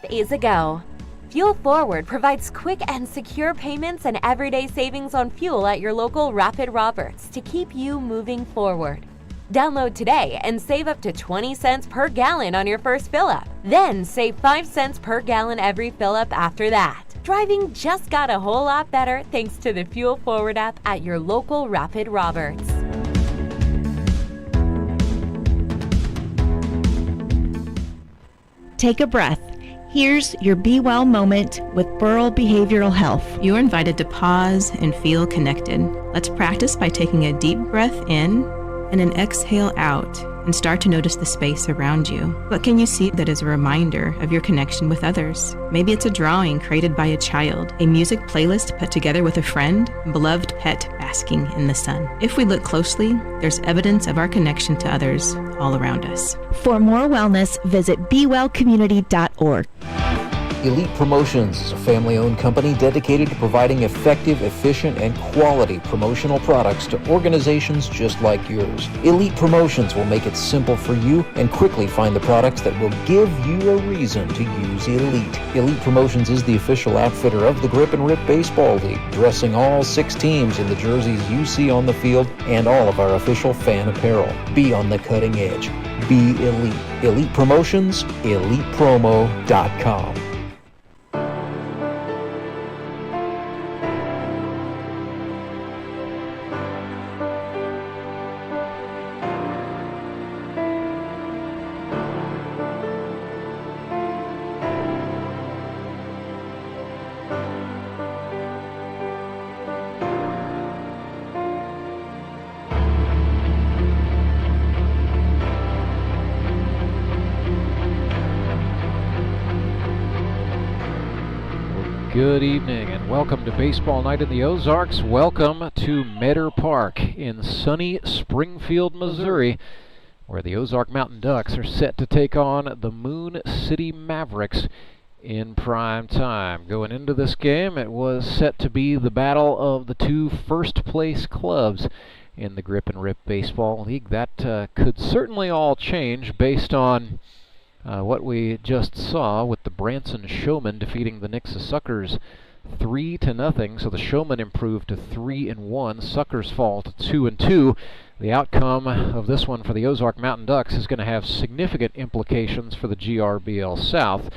Is a go. Fuel Forward provides quick and secure payments and everyday savings on fuel at your local Rapid Roberts to keep you moving forward. Download today and save up to 20 cents per gallon on your first fill-up. Then save 5 cents per gallon every fill-up after that. Driving just got a whole lot better thanks to the Fuel Forward app at your local Rapid Roberts. Take a breath. Here's your Be Well moment with Burrell Behavioral Health. You're invited to pause and feel connected. Let's practice by taking a deep breath in and an exhale out and start to notice the space around you. What can you see that is a reminder of your connection with others? Maybe it's a drawing created by a child, a music playlist put together with a friend, a beloved pet basking in the sun. If we look closely, there's evidence of our connection to others all around us. For more wellness, visit BeWellCommunity.org. Elite Promotions is a family-owned company dedicated to providing effective, efficient, and quality promotional products to organizations just like yours. Elite Promotions will make it simple for you and quickly find the products that will give you a reason to use Elite. Elite Promotions is the official outfitter of the Grip and Rip Baseball League, dressing all 6 teams in the jerseys you see on the field and all of our official fan apparel. Be on the cutting edge. Be Elite. Elite Promotions, ElitePromo.com. Good evening and welcome to Baseball Night in the Ozarks. Welcome to Meadow Park in sunny Springfield, Missouri, where the Ozark Mountain Ducks are set to take on the Moon City Mavericks in prime time. Going into this game, it was set to be the battle of the 2 first-place clubs in the Grip and Rip Baseball League. That could certainly all change based on what we just saw with the Branson Showmen defeating the Nixa Suckers 3-0. So the Showmen improved to 3-1. Suckers fall to 2-2. The outcome of this one for the Ozark Mountain Ducks is going to have significant implications for the GRBL South.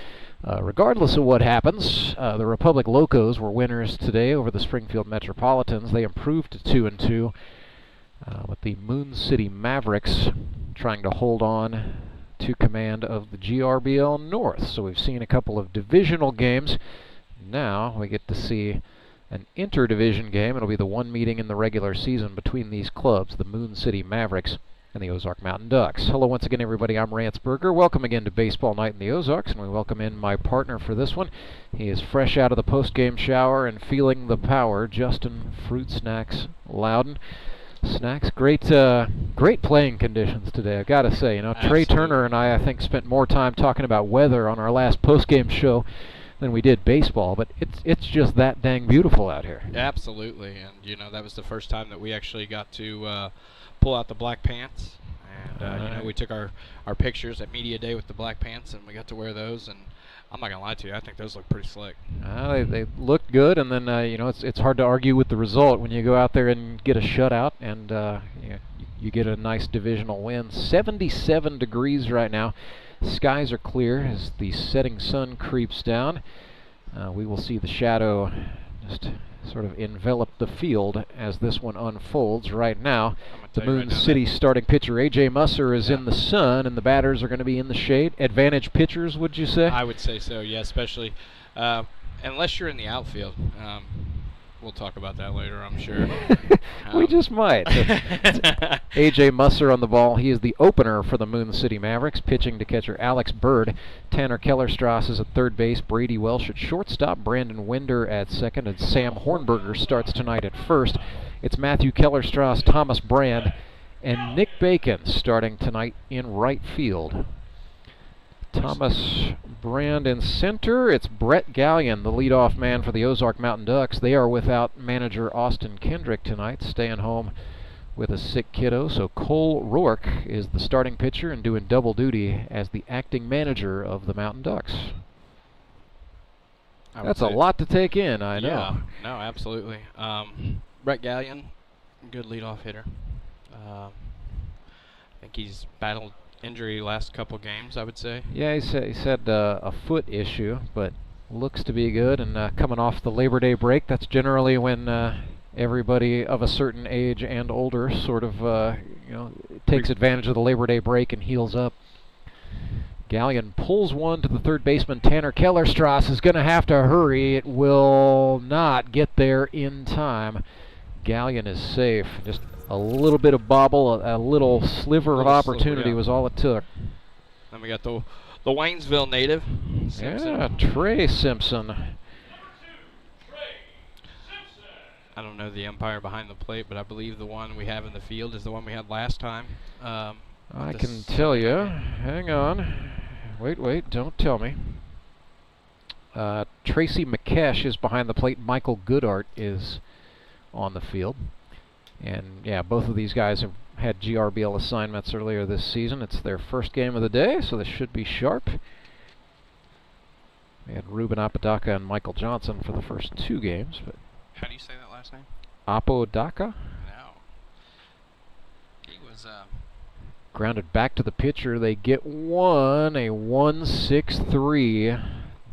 Regardless of what happens, the Republic Locos were winners today over the Springfield Metropolitans. They improved to 2-2, with the Moon City Mavericks trying to hold on to command of the GRBL North. So we've seen a couple of divisional games. Now we get to see an interdivision game. It'll be the one meeting in the regular season between these clubs, the Moon City Mavericks and the Ozark Mountain Ducks. Hello once again, everybody. I'm Rance Berger. Welcome again to Baseball Night in the Ozarks, and we welcome in my partner for this one. He is fresh out of the post-game shower and feeling the power. Justin Fruit Snacks Loudon. Snacks, great playing conditions today, I've got to say. You know, Trey Turner and I think, spent more time talking about weather on our last post-game show than we did baseball, but it's just that dang beautiful out here. Absolutely, and you know, that was the first time that we actually got to pull out the black pants, and you know, we took our pictures at Media Day with the black pants, and we got to wear those, and I'm not gonna lie to you, I think those look pretty slick. They looked good, and then you know, it's hard to argue with the result when you go out there and get a shutout, and you get a nice divisional win. 77 degrees right now. Skies are clear as the setting sun creeps down. We will see the shadow just sort of envelop the field as this one unfolds. Right now, the Moon City starting pitcher A.J. Musser is in the sun, and the batters are going to be in the shade. Advantage pitchers, would you say? I would say so, yeah, especially unless you're in the outfield. We'll talk about that later, I'm sure. We just might. A.J. Musser on the ball. He is the opener for the Moon City Mavericks, pitching to catcher Alex Bird. Tanner Kellerstrass is at third base. Brady Welsh at shortstop. Brandon Winder at second. And Sam Hornberger starts tonight at first. It's Matthew Kellerstrass, Thomas Brand, and Nick Bacon starting tonight in right field. Thomas Brand in center. It's Brett Gallion, the leadoff man for the Ozark Mountain Ducks. They are without manager Austin Kendrick tonight, staying home with a sick kiddo. So Cole Roark is the starting pitcher and doing double duty as the acting manager of the Mountain Ducks. That's a lot to take in, I know. Yeah, no, absolutely. Brett Gallion, good leadoff hitter. I think he's battled injury last couple games, I would say. Yeah, he said a foot issue, but looks to be good. And coming off the Labor Day break, that's generally when everybody of a certain age and older sort of, takes advantage of the Labor Day break and heals up. Gallion pulls one to the third baseman. Tanner Kellerstrass is going to have to hurry. It will not get there in time. Gallion is safe. Just a little bit of bobble, a little sliver of opportunity was all it took. Then we got the Waynesville native, Simpson. Yeah, Trey Simpson. I don't know the umpire behind the plate, but I believe the one we have in the field is the one we had last time. I can tell you. Hang on. Wait, don't tell me. Tracy McKesh is behind the plate. Michael Goodart is on the field. And yeah, both of these guys have had GRBL assignments earlier this season. It's their first game of the day, so they should be sharp. We had Ruben Apodaca and Michael Johnson for the first 2 games. But how do you say that last name? Apodaca? No. He was grounded back to the pitcher. They get one, a 1-6-3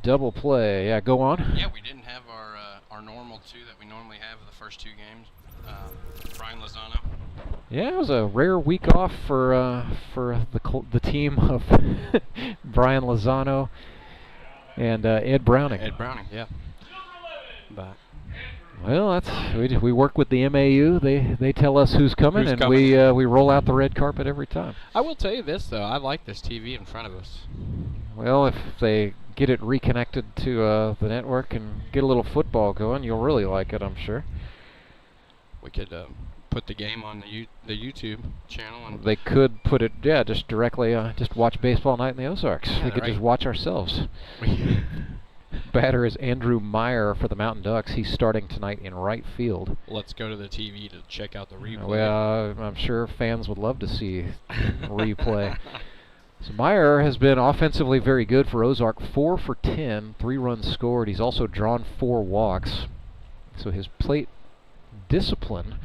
double play. Yeah, go on. Yeah, we didn't have our normal 2 that we normally have in the first 2 games. Brian Lozano. Yeah, it was a rare week off for the team of Brian Lozano and Ed Browning. Ed Browning, yeah. But well, we work with the MAU. They tell us who's coming, and we roll out the red carpet every time. I will tell you this though, I like this TV in front of us. Well, if they get it reconnected to the network and get a little football going, you'll really like it, I'm sure. We could put the game on the YouTube channel. And they could put it, just directly, just watch Baseball Night in the Ozarks. Yeah, we could just watch ourselves. Batter is Andrew Meyer for the Mountain Ducks. He's starting tonight in right field. Let's go to the TV to check out the replay. Well, I'm sure fans would love to see a replay. So Meyer has been offensively very good for Ozark. 4 for 10, 3 runs scored. He's also drawn 4 walks. So his plate discipline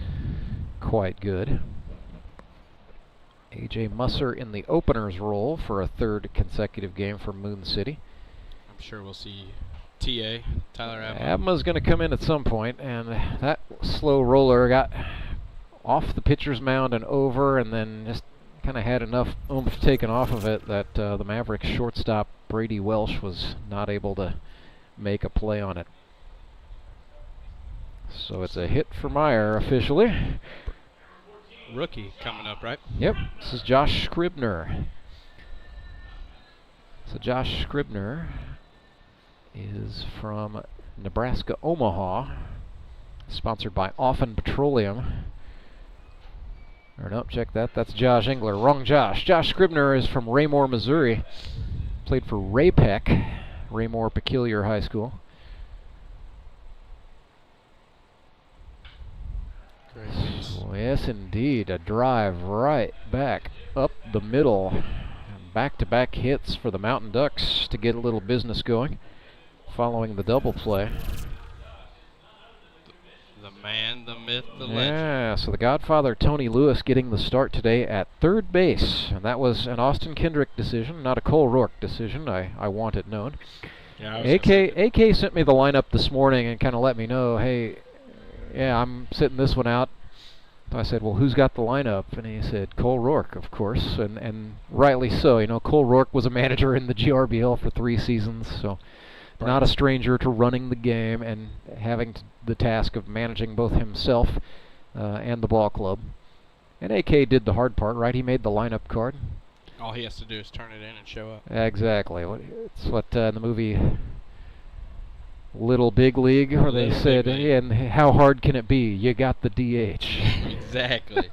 quite good. A.J. Musser in the opener's role for a 3rd consecutive game for Moon City. I'm sure we'll see Tyler Abma. Abma's going to come in at some point, and that slow roller got off the pitcher's mound and over, and then just kind of had enough oomph taken off of it that the Mavericks shortstop Brady Welsh was not able to make a play on it. So it's a hit for Meyer officially. Rookie coming up, right? Yep, this is Josh Scribner. So Josh Scribner is from Nebraska, Omaha, sponsored by Often Petroleum. Or nope, check that. That's Josh Engler. Wrong Josh. Josh Scribner is from Raymore, Missouri. Played for Raypeck, Raymore Peculiar High School. So yes, indeed. A drive right back up the middle. Back-to-back hits for the Mountain Ducks to get a little business going following the double play. The man, the myth, the legend. Yeah, so the Godfather Tony Lewis getting the start today at 3rd base. And that was an Austin Kendrick decision, not a Cole Roark decision, I want it known. Yeah, AK sent me the lineup this morning and kind of let me know, hey, yeah, I'm sitting this one out. So I said, well, who's got the lineup? And he said, Cole Roark, of course, and rightly so. You know, Cole Roark was a manager in the GRBL for 3 seasons, so not a stranger to running the game and having the task of managing both himself and the ball club. And AK did the hard part, right? He made the lineup card. All he has to do is turn it in and show up. Exactly. It's what in the movie Little Big League, where they said, and how hard can it be? You got the DH. Exactly.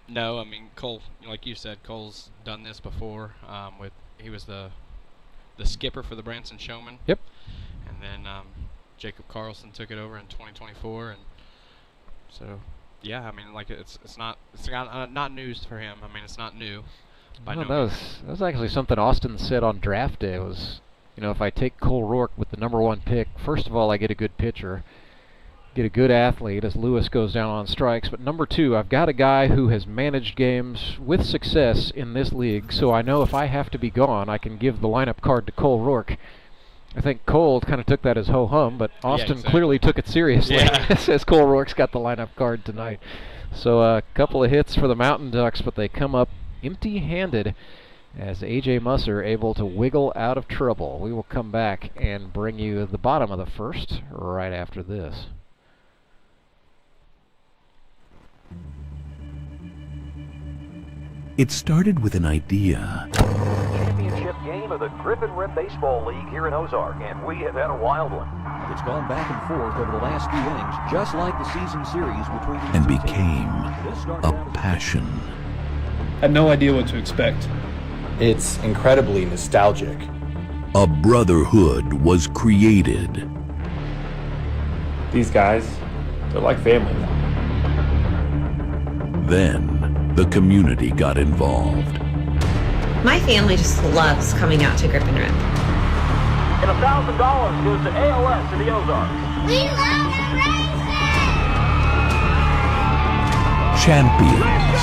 No, I mean, Cole, like you said, Cole's done this before. He was the skipper for the Branson Showmen. Yep. And then Jacob Carlson took it over in 2024, and so yeah, I mean, like it's not news for him. I mean, it's not new. That was actually something Austin said on draft day. Was You know, if I take Cole Roark with the #1 pick, first of all, I get a good pitcher, get a good athlete as Lewis goes down on strikes. But number 2, I've got a guy who has managed games with success in this league, so I know if I have to be gone, I can give the lineup card to Cole Roark. I think Cole kind of took that as ho-hum, but Austin clearly took it seriously. Says Cole Roark's got the lineup card tonight. So a couple of hits for the Mountain Ducks, but they come up empty-handed as A.J. Musser able to wiggle out of trouble. We will come back and bring you the bottom of the first right after this. It started with an idea. Championship game of the Griffin Rep Baseball League here in Ozark, and we have had a wild one. It's gone back and forth over the last few innings, just like the season series between these And two became teams. a passion. I had no idea what to expect. It's incredibly nostalgic. A brotherhood was created. These guys, they're like family now. Then the community got involved. My family just loves coming out to Grip and Rip. And $1,000 goes to ALS in the Ozarks. We love racing! Champions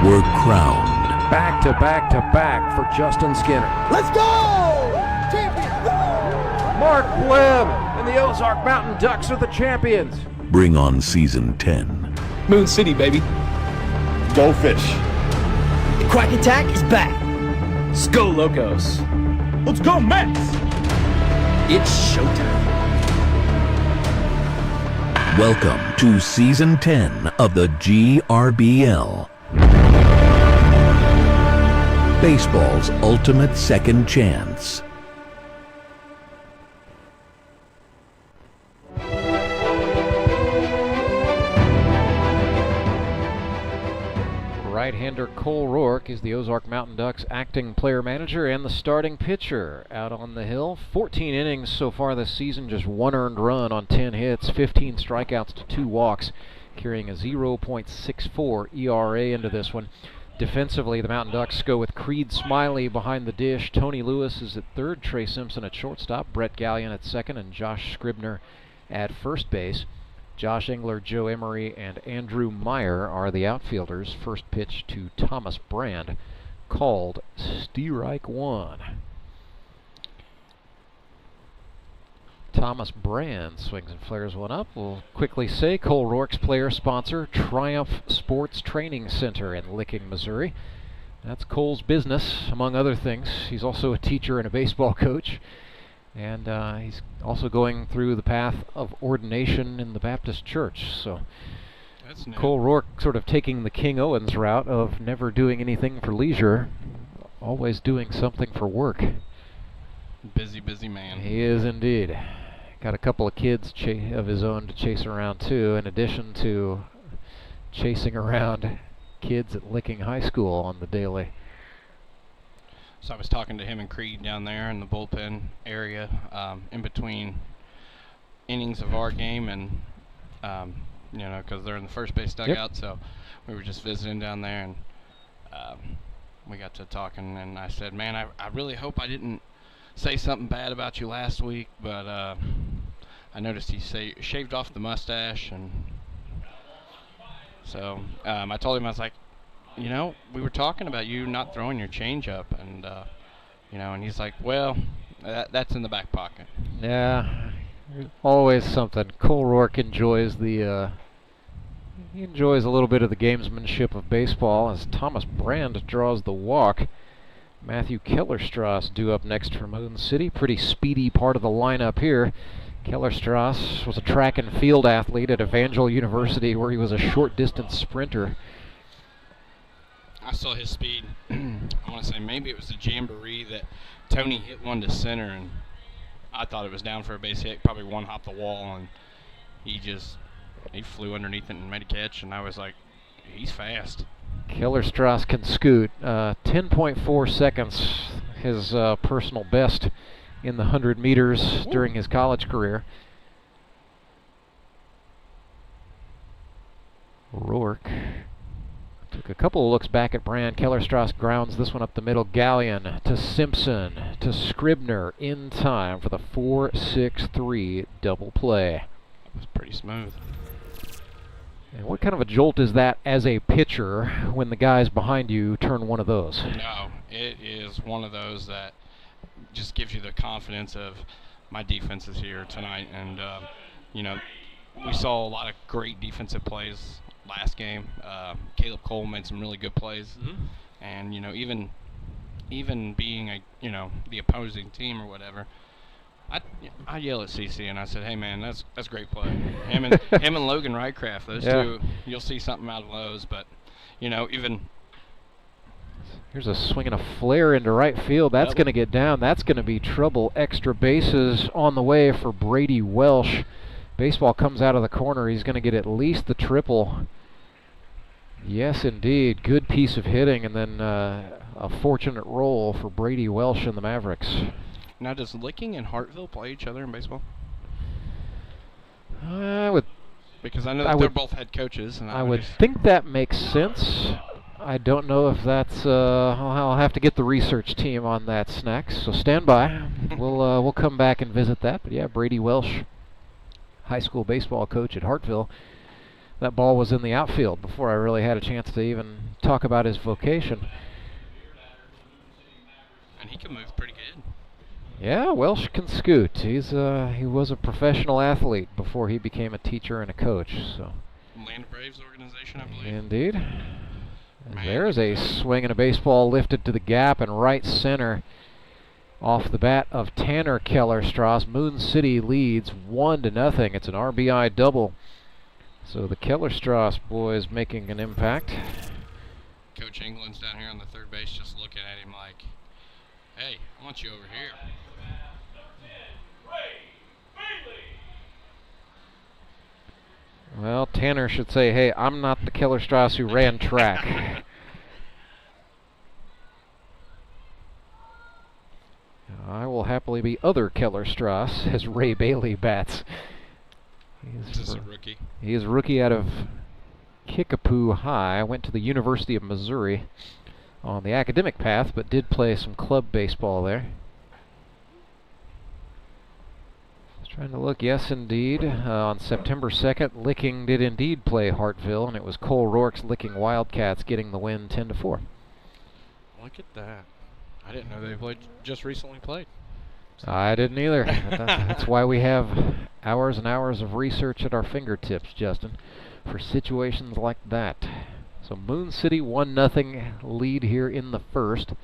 were crowned. Back to back to back for Justin Skinner. Let's go! Champions! Mark Webb and the Ozark Mountain Ducks are the champions. Bring on season 10. Moon City, baby. Go Fish. The Quack Attack is back. Let's go, Locos. Let's go, Mets! It's showtime. Welcome to season 10 of the GRBL. Baseball's ultimate second chance. Right-hander Cole Roark is the Ozark Mountain Ducks acting player manager and the starting pitcher out on the hill. 14 innings so far this season, just 1 earned run on 10 hits, 15 strikeouts to 2 walks, carrying a 0.64 ERA into this one. Defensively, the Mountain Ducks go with Creed Smiley behind the dish. Tony Lewis is at third, Trey Simpson at shortstop, Brett Gallion at second, and Josh Scribner at first base. Josh Engler, Joe Emery, and Andrew Meyer are the outfielders. First pitch to Thomas Brand, called strike 1. Thomas Brand swings and flares one up. We'll quickly say Cole Roark's player sponsor, Triumph Sports Training Center in Licking, Missouri. That's Cole's business, among other things. He's also a teacher and a baseball coach. And he's also going through the path of ordination in the Baptist Church. So Cole Roark sort of taking the King Owens route of never doing anything for leisure, always doing something for work. Busy, busy man. He is indeed. Got a couple of kids of his own to chase around too, in addition to chasing around kids at Licking High School on the daily. So I was talking to him and Creed down there in the bullpen area, in between innings of our game, and you know, because they're in the first base dugout. Yep. So we were just visiting down there, and we got to talking, and I said, man, I really hope I didn't say something bad about you last week, but I noticed he shaved off the mustache, and so I told him, I was like, you know, we were talking about you not throwing your changeup, and you know, and he's like, well, that's in the back pocket. Yeah, always something. Cole Roark enjoys the he enjoys a little bit of the gamesmanship of baseball as Thomas Brand draws the walk. Matthew Kellerstrass due up next for Moon City. Pretty speedy part of the lineup here. Kellerstrass was a track and field athlete at Evangel University, where he was a short distance sprinter. I saw his speed. I want to say maybe it was the jamboree that Tony hit one to center, and I thought it was down for a base hit, probably one hop the wall, and he flew underneath it and made a catch, and I was like, he's fast. Kellerstrass can scoot. 10.4 seconds, his personal best in the 100 meters during his college career. Roark Took a couple of looks back at Brand. Kellerstrass grounds this one up the middle. Gallion to Simpson to Scribner in time for the 4-6-3 double play. That was pretty smooth. And what kind of a jolt is that as a pitcher when the guys behind you turn one of those? No, it is one of those that just gives you the confidence of my defense is here tonight. And, you know, we saw a lot of great defensive plays last game. Caleb Cole made some really good plays. And, you know, even being the opposing team or whatever, I yell at CC and I said, "Hey man, that's great play." Him and Logan Rycraft, those two, you'll see something out of those. But you know, even here's a swing and a flare into right field. That's going to get down. That's going to be trouble. Extra bases on the way for Brady Welsh. Baseball comes out of the corner. He's going to get at least the triple. Yes, indeed. Good piece of hitting, and then a fortunate roll for Brady Welsh and the Mavericks. Now, does Licking and Hartville play each other in baseball? Because I know that they're both head coaches. And I would think that makes sense. I don't know if that's. I'll have to get the research team on that, Snacks. So stand by. We'll come back and visit that. But yeah, Brady Welsh, high school baseball coach at Hartville. That ball was in the outfield before I really had a chance to even talk about his vocation. And he can move pretty good. Yeah, Welsh can scoot. He was a professional athlete before he became a teacher and a coach. So. Land Braves organization, I believe. Indeed. There's a swing and a baseball lifted to the gap and right center off the bat of Tanner Kellerstrass. Moon City leads 1-0. It's an RBI double. So the Kellerstrass boys making an impact. Coach England's down here on the third base just looking at him like, "Hey, I want you over here." Well, Tanner should say, "Hey, I'm not the Kellerstrass who ran track." I will happily be other Kellerstrass as Ray Bailey bats. He's a rookie. He is a rookie out of Kickapoo High. Went to the University of Missouri on the academic path, but did play some club baseball there. Trying to look, yes indeed. On September 2nd, Licking did indeed play Hartville, and it was Cole Roark's Licking Wildcats getting the win 10-4. Look at that. I didn't know they just recently played. So. I didn't either. That's why we have hours and hours of research at our fingertips, Justin, for situations like that. So Moon City 1-0 lead here in the first.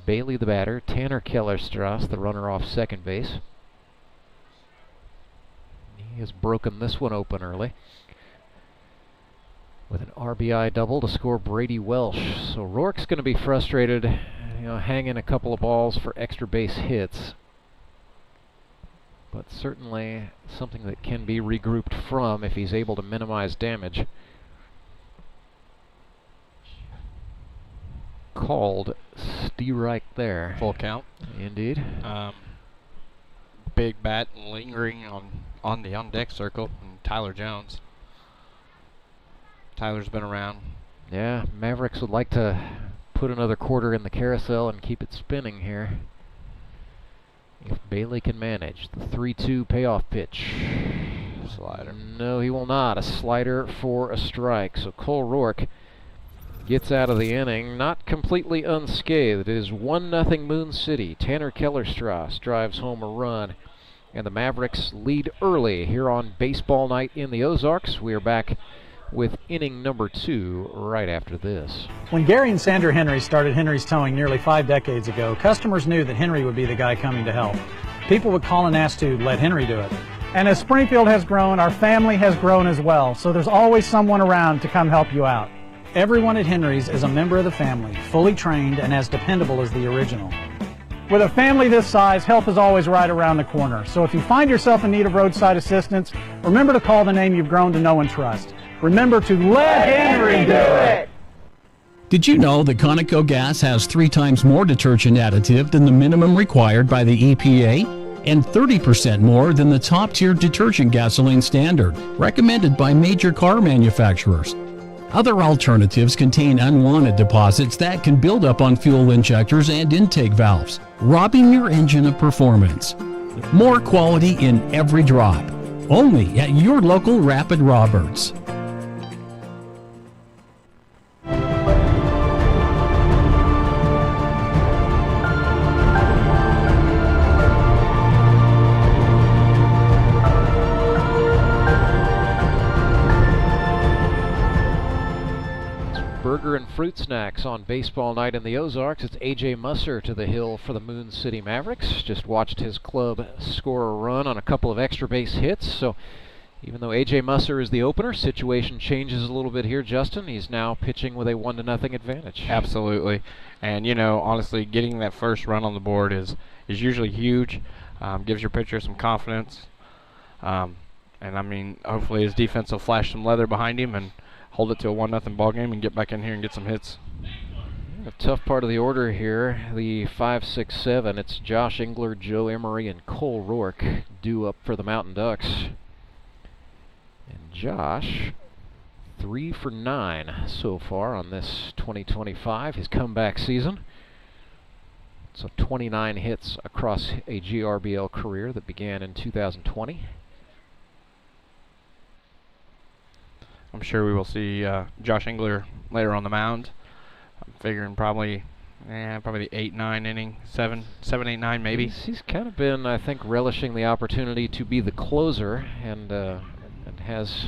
Bailey the batter, Tanner Kellerstrass the runner off second base. He has broken this one open early with an RBI double to score Brady Welsh. So Roark's going to be frustrated, hanging a couple of balls for extra base hits. But certainly something that can be regrouped from if he's able to minimize damage. Called strike there. Full count. Indeed. Big bat lingering on the on-deck circle, and Tyler Jones. Tyler's been around. Yeah, Mavericks would like to put another quarter in the carousel and keep it spinning here. If Bailey can manage. The 3-2 payoff pitch. Slider. No, he will not. A slider for a strike. So Cole Roark gets out of the inning, not completely unscathed. It is 1-0 Moon City. Tanner Kellerstrass drives home a run, and the Mavericks lead early here on baseball night in the Ozarks. We are back with inning number 2 right after this. When Gary and Sandra Henry started Henry's Towing nearly 5 decades ago, customers knew that Henry would be the guy coming to help. People would call and ask to let Henry do it. And as Springfield has grown, our family has grown as well, so there's always someone around to come help you out. Everyone at Henry's is a member of the family, fully trained and as dependable as the original. With a family this size, help is always right around the corner. So if you find yourself in need of roadside assistance, remember to call the name you've grown to know and trust. Remember to let Henry do it! Did you know that Conoco gas has 3 times more detergent additive than the minimum required by the EPA? And 30% more than the top-tier detergent gasoline standard, recommended by major car manufacturers. Other alternatives contain unwanted deposits that can build up on fuel injectors and intake valves, robbing your engine of performance. More quality in every drop. Only at your local Rapid Roberts. Burger and fruit snacks on baseball night in the Ozarks. It's A.J. Musser to the hill for the Moon City Mavericks. Just watched his club score a run on a couple of extra base hits. So even though A.J. Musser is the opener, situation changes a little bit here, Justin. He's now pitching with a 1-0 advantage. Absolutely. And, you know, honestly, getting that first run on the board is usually huge. Gives your pitcher some confidence. And, I mean, hopefully his defense will flash some leather behind him and hold it to a 1-0 ball game and get back in here and get some hits. A tough part of the order here, the 5, 6, 7. It's Josh Engler, Joe Emery, and Cole Roark due up for the Mountain Ducks. And Josh, 3 for 9 so far on this 2025, his comeback season. So 29 hits across a GRBL career that began in 2020. I'm sure we will see Josh Engler later on the mound. I'm figuring probably the 8-9 inning, 7, 8, 9 maybe. He's kind of been, I think, relishing the opportunity to be the closer, and has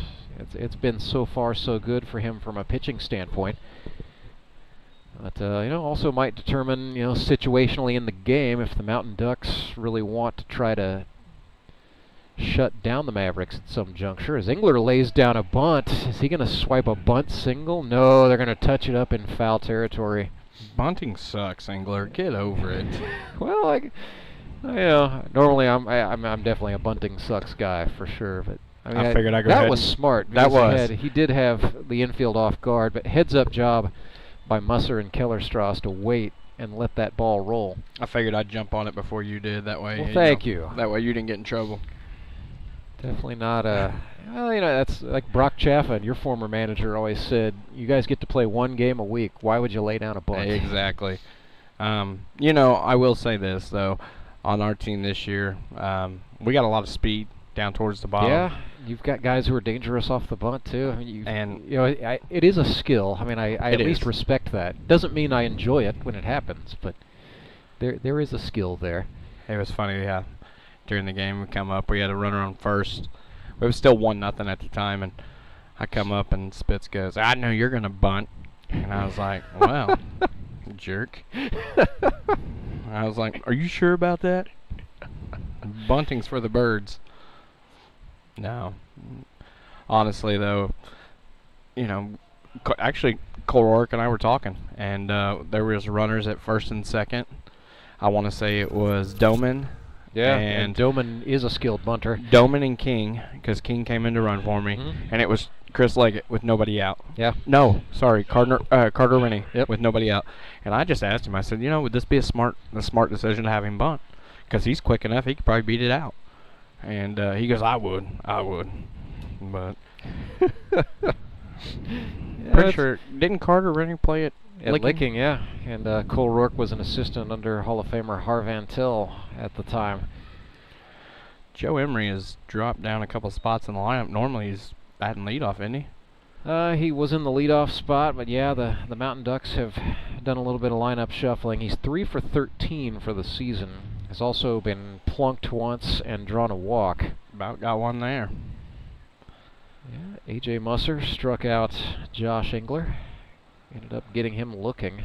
it's been so far so good for him from a pitching standpoint. But you know, also might determine, you know, situationally in the game if the Mountain Ducks really want to try to shut down the Mavericks at some juncture. As Engler lays down a bunt, is he going to swipe a bunt single? No, they're going to touch it up in foul territory. Bunting sucks, Engler. Get over it. Well, you know, normally I'm definitely a bunting sucks guy for sure, but I mean, I figured I'd go that ahead. was smart. That was. He did have the infield off guard, but heads-up job by Musser and Kellerstrass to wait and let that ball roll. I figured I'd jump on it before you did. That way. Well, thank you. That way you didn't get in trouble. Definitely not a. Well, you know, that's like Brock Chaffin, your former manager, always said, you guys get to play one game a week. Why would you lay down a bunt? Exactly. You know, I will say this, though. On our team this year, we got a lot of speed down towards the bottom. Yeah, you've got guys who are dangerous off the bunt, too. I mean, you know, it is a skill. I mean, I at least respect that. Doesn't mean I enjoy it when it happens, but there is a skill there. It was funny, yeah. During the game, we come up, we had a runner on first. It was still 1-0 at the time, and I come up and Spitz goes, I know you're going to bunt. And I was like, well, jerk. I was like, are you sure about that? Bunting's for the birds. No. Honestly, though, you know, actually, Cole Roark and I were talking, and there was runners at first and second. I want to say it was Doman. Yeah, and Doman is a skilled bunter. Doman and King, because King came in to run for me, and it was Chris Leggett with nobody out. Yeah. No, sorry, Carter Rennie with nobody out. And I just asked him, I said, you know, would this be a smart decision to have him bunt? Because he's quick enough, he could probably beat it out. And he goes, I would. But pretty sure, didn't Carter Rennie play it? At Licking, yeah. And Cole Roark was an assistant under Hall of Famer Harvan Till at the time. Joe Emery has dropped down a couple spots in the lineup. Normally he's batting leadoff, isn't he? He was in the leadoff spot, but yeah, the Mountain Ducks have done a little bit of lineup shuffling. He's 3 for 13 for the season. Has also been plunked once and drawn a walk. About got one there. Yeah, A.J. Musser struck out Josh Engler. Ended up getting him looking.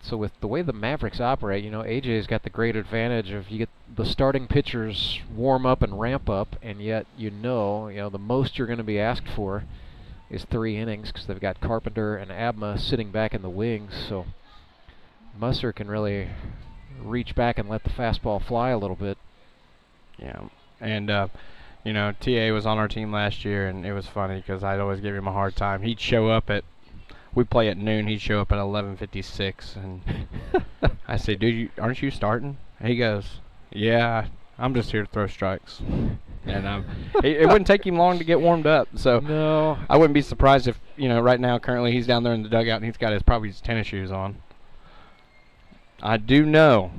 So with the way the Mavericks operate, you know, AJ's got the great advantage of you get the starting pitchers warm up and ramp up, and yet you know the most you're going to be asked for is 3 innings because they've got Carpenter and Abma sitting back in the wings. So Musser can really reach back and let the fastball fly a little bit. Yeah, and you know, TA was on our team last year, and it was funny because I'd always give him a hard time. He'd show up at, we play at noon, he'd show up at 11:56, and I say, dude, aren't you starting? And he goes, yeah, I'm just here to throw strikes. And it wouldn't take him long to get warmed up. So no, I wouldn't be surprised if, right now currently he's down there in the dugout and he's got probably his tennis shoes on. I do know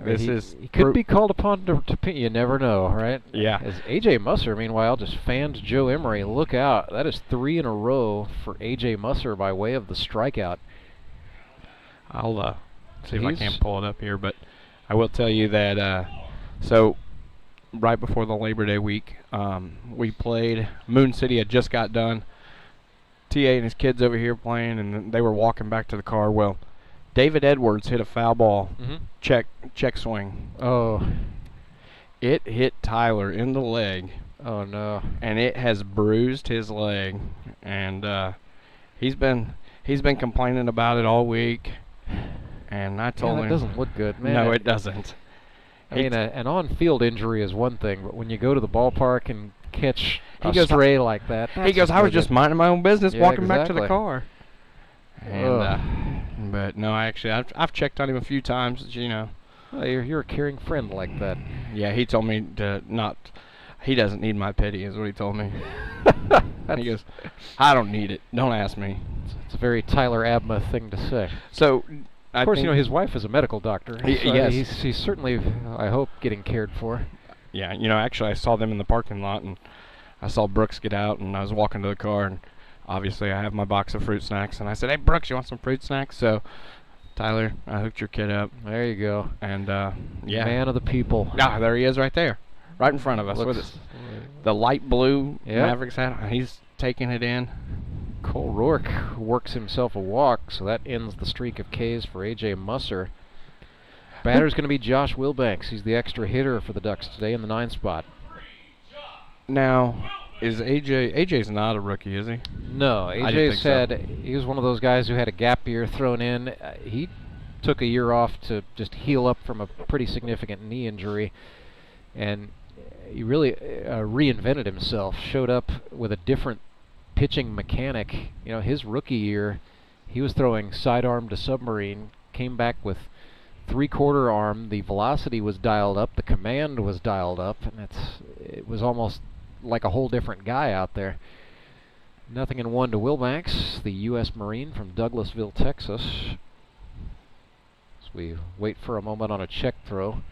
he could be called upon to you never know, right? Yeah. As A.J. Musser, meanwhile, just fanned Joe Emery. Look out. That is 3 in a row for A.J. Musser by way of the strikeout. I'll see if I can't pull it up here, but I will tell you that, so right before the Labor Day week, we played. Moon City had just got done. TA and his kids over here playing, and they were walking back to the car. Well, David Edwards hit a foul ball, check swing. Oh. It hit Tyler in the leg. Oh, no. And it has bruised his leg. And he's been complaining about it all week. And I told him. It doesn't look good, man. No, it doesn't. I mean, an on-field injury is one thing, but when you go to the ballpark and catch a stray like that. He goes, I was just minding my own business, walking back to the car. And but no, I've checked on him a few times. Well, you're a caring friend like that. Yeah, he told me to not. He doesn't need my pity, is what he told me. He goes, I don't need it. Don't ask me. It's a very Tyler Abma thing to say. So, of course, his wife is a medical doctor. Yes. He's certainly, I hope, getting cared for. Yeah, actually, I saw them in the parking lot, and I saw Brooks get out, and I was walking to the car, and obviously I have my box of fruit snacks, and I said, hey, Brooks, you want some fruit snacks? So, Tyler, I hooked your kid up. There you go. And, yeah. Man of the people. Ah, there he is right there. Right in front of us with the light blue Mavericks hat. He's taking it in. Cole Roark works himself a walk, so that ends the streak of Ks for A.J. Musser. Batter's going to be Josh Wilbanks. He's the extra hitter for the Ducks today in the 9 spot. Now, is AJ's not a rookie, is he? No, AJ he was one of those guys who had a gap year thrown in. He took a year off to just heal up from a pretty significant knee injury, and he really reinvented himself, showed up with a different pitching mechanic. His rookie year, he was throwing sidearm to submarine, came back with 3/4 arm, the velocity was dialed up, the command was dialed up, and it was almost like a whole different guy out there. 0-1 to Wilbanks, the U.S. Marine from Douglasville, Texas. As we wait for a moment on a check throw.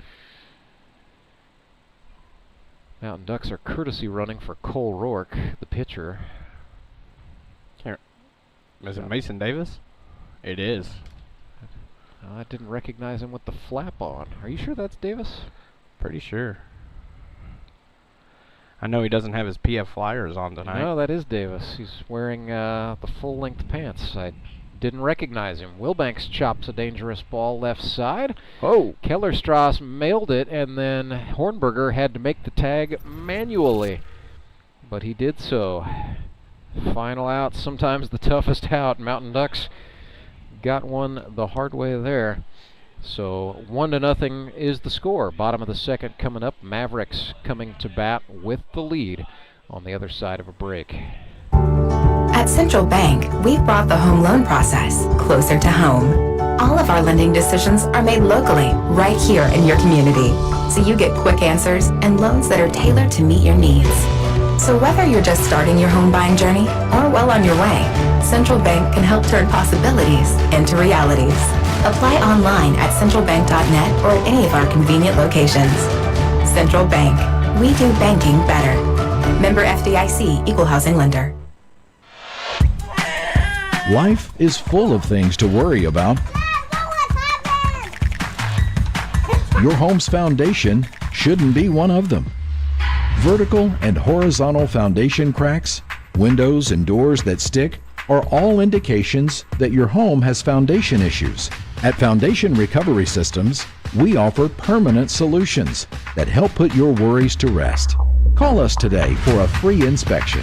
Mountain Ducks are courtesy running for Cole Roark, the pitcher. Is it Mason Davis? It is. I didn't recognize him with the flap on. Are you sure that's Davis? Pretty sure. I know he doesn't have his PF Flyers on tonight. No, that is Davis. He's wearing the full-length pants. I didn't recognize him. Wilbanks chops a dangerous ball left side. Oh! Kellerstrass mailed it, and then Hornberger had to make the tag manually. But he did so. Final out, sometimes the toughest out. Mountain Ducks got one the hard way there. So 1-0 is the score. Bottom of the second coming up. Mavericks coming to bat with the lead on the other side of a break. At Central Bank, we've brought the home loan process closer to home. All of our lending decisions are made locally, right here in your community. So you get quick answers and loans that are tailored to meet your needs. So whether you're just starting your home buying journey or well on your way, Central Bank can help turn possibilities into realities. Apply online at centralbank.net or at any of our convenient locations. Central Bank. We do banking better. Member FDIC, Equal Housing Lender. Life is full of things to worry about. Your home's foundation shouldn't be one of them. Vertical and horizontal foundation cracks, windows and doors that stick are all indications that your home has foundation issues. At Foundation Recovery Systems, we offer permanent solutions that help put your worries to rest. Call us today for a free inspection.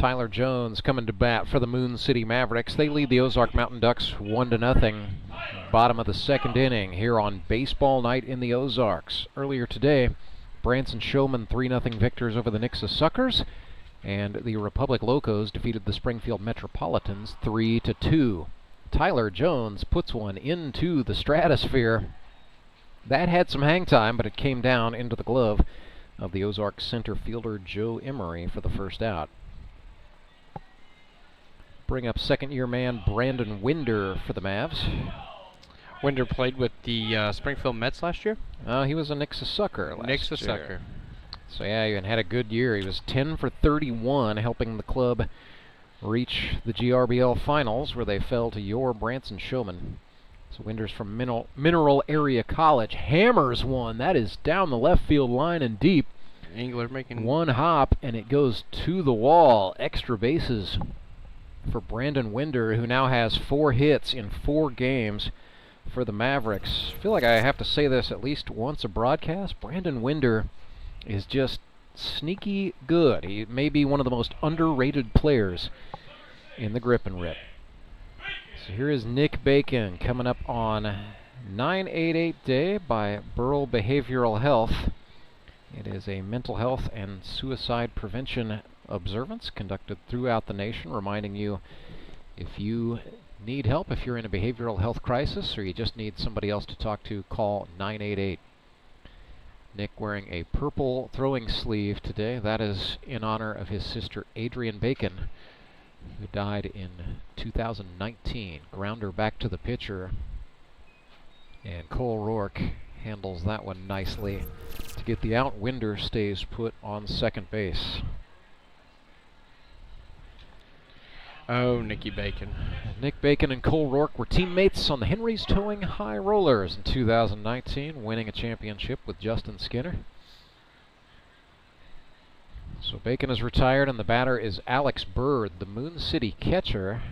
Tyler Jones coming to bat for the Moon City Mavericks. They lead the Ozark Mountain Ducks 1-0. Bottom of the second inning here on baseball night in the Ozarks. Earlier today, Branson Showman 3-0 victors over the Nixa Suckers, and the Republic Locos defeated the Springfield Metropolitans 3-2. Tyler Jones puts one into the stratosphere. That had some hang time, but it came down into the glove of the Ozark center fielder Joe Emery for the first out. Bring up second-year man Brandon Winder for the Mavs. Winder played with the Springfield Mets last year? He was a Nixa Sucker last year. Nixa Sucker. So yeah, he had a good year. He was 10 for 31, helping the club reach the GRBL finals, where they fell to your Branson Showman. So Winder's from Mineral Area College. Hammers one. That is down the left field line and deep. Engler making one hop, and it goes to the wall. Extra bases for Brandon Winder, who now has 4 hits in 4 games for the Mavericks. I feel like I have to say this at least once a broadcast. Brandon Winder is just sneaky good. He may be one of the most underrated players in the Grip and Rip. So here is Nick Bacon coming up on 988 Day by Burrell Behavioral Health. It is a mental health and suicide prevention observance conducted throughout the nation, reminding you if you need help, if you're in a behavioral health crisis or you just need somebody else to talk to, call 988. Nick wearing a purple throwing sleeve today. That is in honor of his sister Adrian Bacon, who died in 2019. Grounder back to the pitcher. And Cole Roark handles that one nicely to get the out. Winder stays put on second base. Oh, Nicky Bacon. Nick Bacon and Cole Roark were teammates on the Henry's Towing High Rollers in 2019, winning a championship with Justin Skinner. So Bacon is retired, and the batter is Alex Bird, the Moon City catcher.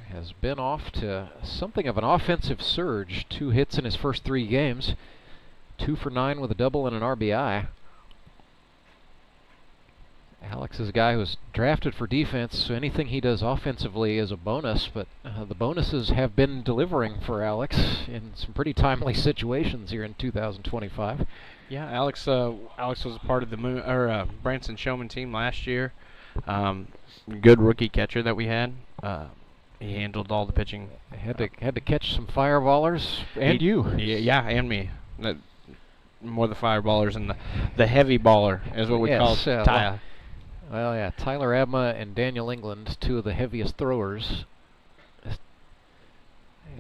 Has been off to something of an offensive surge. 2 hits in his first 3 games. 2 for 9 with a double and an RBI. Alex is a guy who's drafted for defense, so anything he does offensively is a bonus, but the bonuses have been delivering for Alex in some pretty timely situations here in 2025. Yeah, Alex was a part of the Branson Showman team last year. Good rookie catcher that we had. He handled all the pitching. Had to catch some fireballers, and you. Yeah, and me. More the fireballers, and the heavy baller is what we call Tyler. Well, yeah, Tyler Abma and Daniel England, 2 of the heaviest throwers.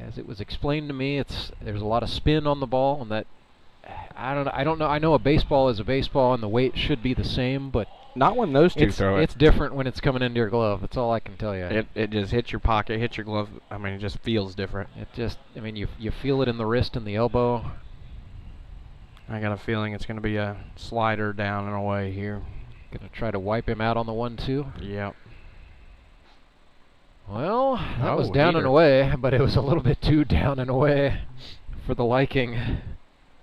As it was explained to me, there's a lot of spin on the ball, and that I don't know. I know a baseball is a baseball, and the weight should be the same, but not when those two throw it. It's different when it's coming into your glove. That's all I can tell you. It just hits your pocket, hits your glove. I mean, it just feels different. You feel it in the wrist and the elbow. I got a feeling it's going to be a slider down and away here. Gonna try to wipe him out on the 1-2. Yep. Well, that was down and away, but it was a little bit too down and away for the liking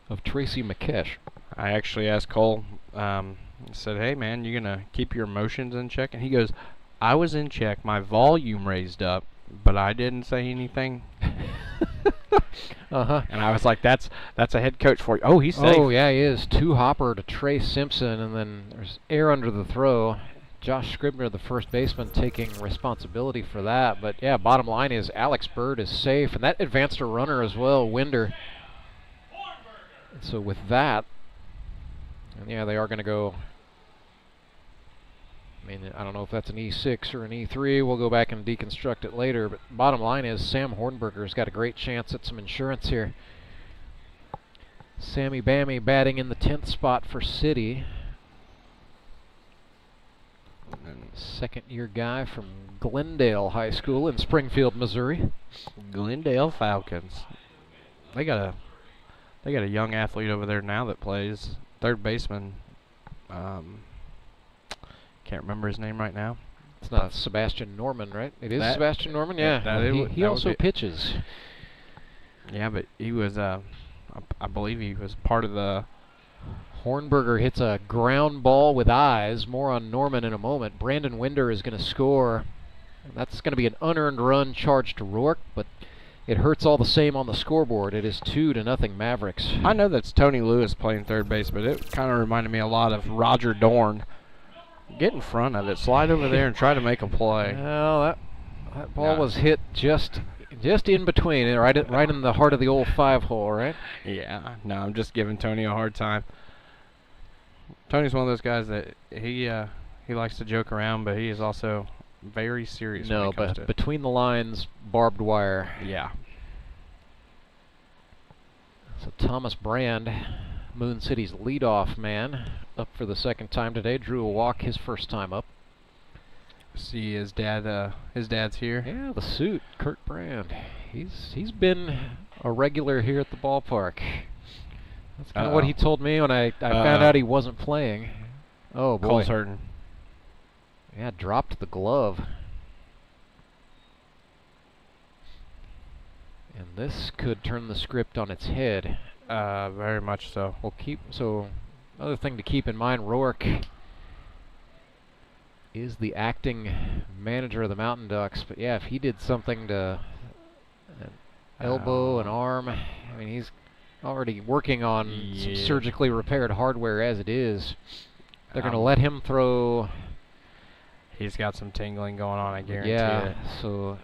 of Tracy McKesh. I actually asked Cole, said, hey man, you gonna keep your emotions in check? And he goes, I was in check, my volume raised up, but I didn't say anything. And I was like, that's a head coach for you. Oh, he's safe. Oh, yeah, he is. 2-hopper to Trey Simpson, and then there's air under the throw. Josh Scribner, the first baseman, taking responsibility for that. But, yeah, bottom line is Alex Bird is safe, and that advanced a runner as well, Winder. And so with that, and yeah, they are going to go. I mean, I don't know if that's an E6 or an E3. We'll go back and deconstruct it later. But bottom line is Sam Hornberger's got a great chance at some insurance here. Sammy Bammy batting in the 10th spot for City. Second-year guy from Glendale High School in Springfield, Missouri. Glendale Falcons. They got a young athlete over there now that plays third baseman. Can't remember his name right now. It's not Sebastian Norman, right? It is Sebastian Norman, yeah. He also pitches. Yeah, but he was, I believe he was part of the Hornberger hits a ground ball with eyes. More on Norman in a moment. Brandon Winder is going to score. That's going to be an unearned run charged to Roark, but it hurts all the same on the scoreboard. It is 2-0 Mavericks. I know that's Tony Lewis playing third base, but it kind of reminded me a lot of Roger Dorn. Get in front of it, slide over there, and try to make a play. Well, that ball was hit just in between, right in the heart of the old 5-hole, right? Yeah. No, I'm just giving Tony a hard time. Tony's one of those guys that he likes to joke around, but he is also very serious. No, but between the lines, barbed wire. Yeah. So Thomas Brand, Moon City's leadoff man, up for the second time today. Drew a walk his first time up. See his dad's here. Yeah, the suit, Kurt Brand. He's been a regular here at the ballpark. That's kind of what he told me when I found out he wasn't playing. Oh boy. Cole's hurting. Yeah, dropped the glove. And this could turn the script on its head. Very much so. Another thing to keep in mind, Roark is the acting manager of the Mountain Ducks. But yeah, if he did something to an elbow, an arm, I mean, he's already working on some surgically repaired hardware as it is. They're going to let him throw. He's got some tingling going on, I guarantee it. Yeah, so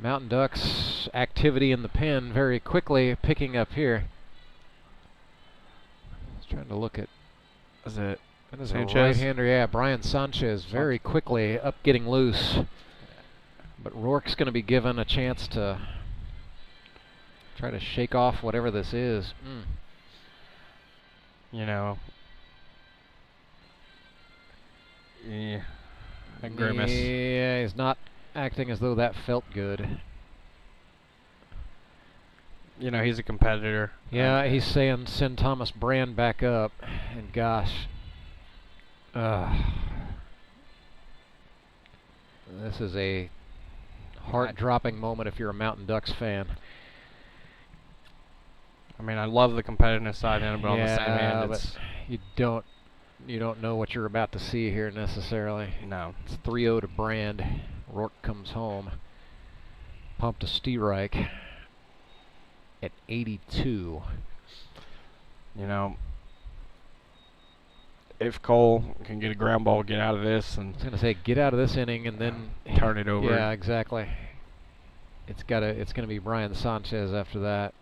Mountain Ducks activity in the pen very quickly picking up here. I was trying to look at. Is it Sanchez? A right-hander, yeah, Brian Sanchez very quickly up getting loose. But Roark's going to be given a chance to try to shake off whatever this is. You know. Yeah. A grimace. Yeah, he's not acting as though that felt good. You know, he's a competitor. Yeah, he's saying send Thomas Brand back up. And gosh. This is a heart-dropping moment if you're a Mountain Ducks fan. I mean, I love the competitiveness side in it, but on the same hand, it's you don't know what you're about to see here necessarily. No. It's 3-0 to Brand. Roark comes home. Pumped to Steerike at 82. You know, if Cole can get a ground ball, get out of this, and I was going to say get out of this inning and then turn it over. Yeah, exactly. It's going to be Brian Sanchez after that.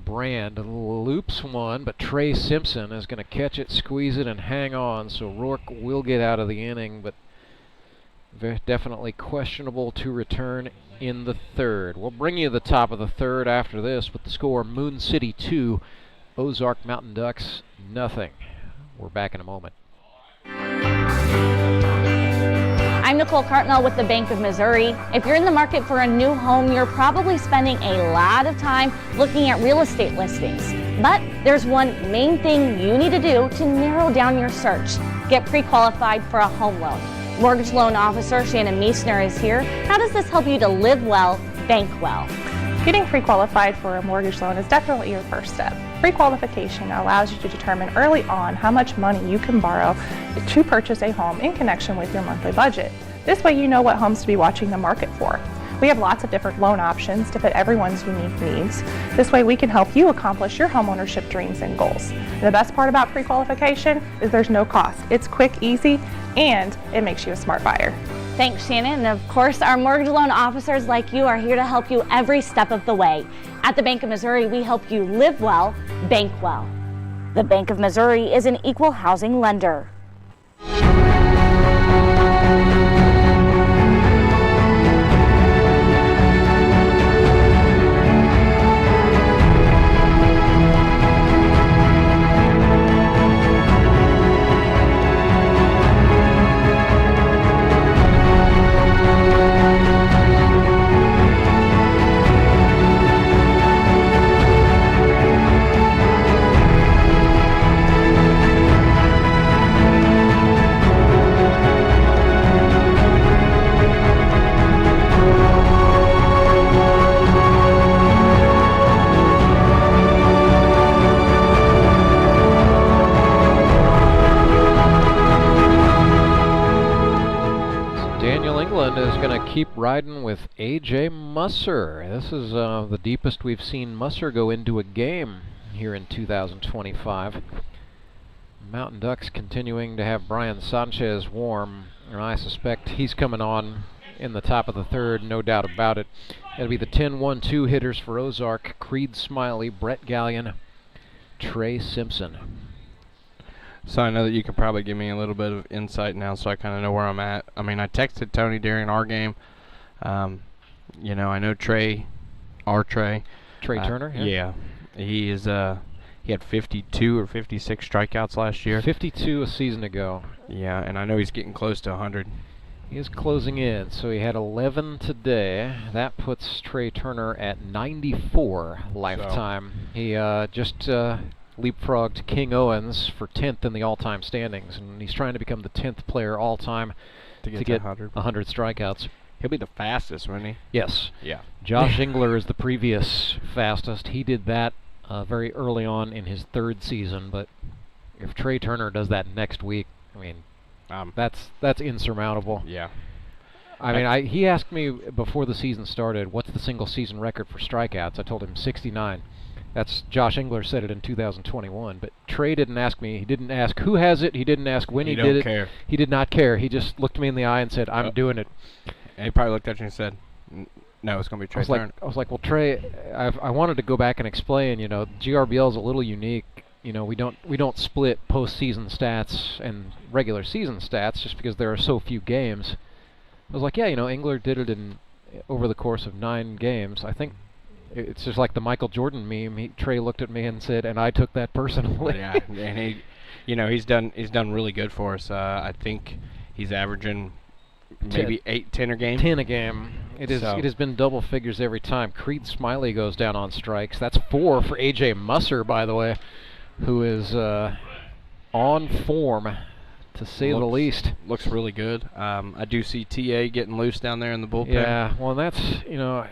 Brand loops one, but Trey Simpson is going to catch it, squeeze it, and hang on. So Roark will get out of the inning, but definitely questionable to return in the third. We'll bring you the top of the third after this with the score: Moon City 2, Ozark Mountain Ducks nothing. We're back in a moment. I'm Nicole Cartmel with the Bank of Missouri. If you're in the market for a new home, you're probably spending a lot of time looking at real estate listings. But there's one main thing you need to do to narrow down your search. Get pre-qualified for a home loan. Mortgage loan officer Shannon Meissner is here. How does this help you to live well, bank well? Getting pre-qualified for a mortgage loan is definitely your first step. Pre-qualification allows you to determine early on how much money you can borrow to purchase a home in connection with your monthly budget. This way you know what homes to be watching the market for. We have lots of different loan options to fit everyone's unique needs. This way we can help you accomplish your homeownership dreams and goals. And the best part about pre-qualification is there's no cost. It's quick, easy, and it makes you a smart buyer. Thanks, Shannon. And of course, our mortgage loan officers like you are here to help you every step of the way. At the Bank of Missouri, we help you live well, bank well. The Bank of Missouri is an equal housing lender. Daniel England is going to keep riding with A.J. Musser. This is the deepest we've seen Musser go into a game here in 2025. Mountain Ducks continuing to have Brian Sanchez warm, and I suspect he's coming on in the top of the third, no doubt about it. It'll be the 10-1-2 hitters for Ozark: Creed Smiley, Brett Gallion, Trey Simpson. So I know that you can probably give me a little bit of insight now, so I kind of know where I'm at. I mean, I texted Tony during our game. You know, I know Trey Turner. Yeah, he is. He had 52 or 56 strikeouts last year. 52 a season ago. Yeah, and I know he's getting close to 100. He is closing in, so he had 11 today. That puts Trey Turner at 94 lifetime. So he just leapfrogged King Owens for 10th in the all-time standings, and he's trying to become the 10th player all-time to get 100 strikeouts. He'll be the fastest, won't he? Yes. Yeah. Josh Engler is the previous fastest. He did that very early on in his third season, but if Trey Turner does that next week, I mean, that's insurmountable. Yeah. I mean, he asked me before the season started, what's the single season record for strikeouts? I told him 69. That's Josh Engler said it in 2021, but Trey didn't ask me. He didn't ask who has it. He didn't ask when he did it. Care. He did not care. He just looked me in the eye and said, "I'm doing it." And he probably looked at you and said, "No, it's going to be Trey Turner." I was like, well, Trey, I wanted to go back and explain. You know, GRBL is a little unique. You know, we don't split postseason stats and regular season stats just because there are so few games. I was like, yeah, you know, Engler did it over the course of 9 games. I think it's just like the Michael Jordan meme. Trey looked at me and said, and I took that personally. Yeah, and he's done really good for us. I think he's averaging maybe 10 a game. 10 a game. It has been double figures every time. Creed Smiley goes down on strikes. That's 4 for A.J. Musser, by the way, who is on form, to say the least. Looks really good. I do see TA getting loose down there in the bullpen. Yeah, well, that's, you know,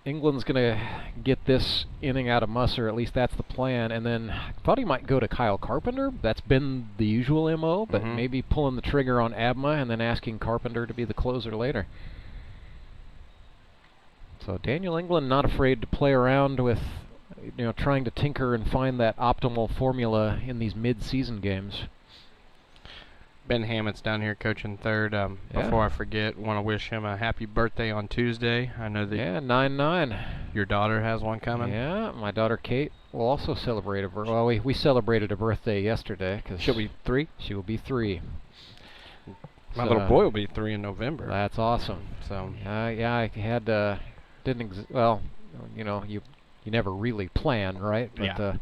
England's going to get this inning out of Musser. At least that's the plan. And then I thought he might go to Kyle Carpenter. That's been the usual MO, but maybe pulling the trigger on Abma and then asking Carpenter to be the closer later. So Daniel England not afraid to play around with, you know, trying to tinker and find that optimal formula in these mid-season games. Ben Hammett's down here coaching third. Before I forget, want to wish him a happy birthday on Tuesday. I know that 9-9. Your daughter has one coming. Yeah, my daughter Kate will also celebrate a birthday. Well, we celebrated a birthday yesterday. Cause she'll be 3? She will be 3. My little boy will be 3 in November. That's awesome. So yeah, I had well, you know, you never really plan, right? But, yeah.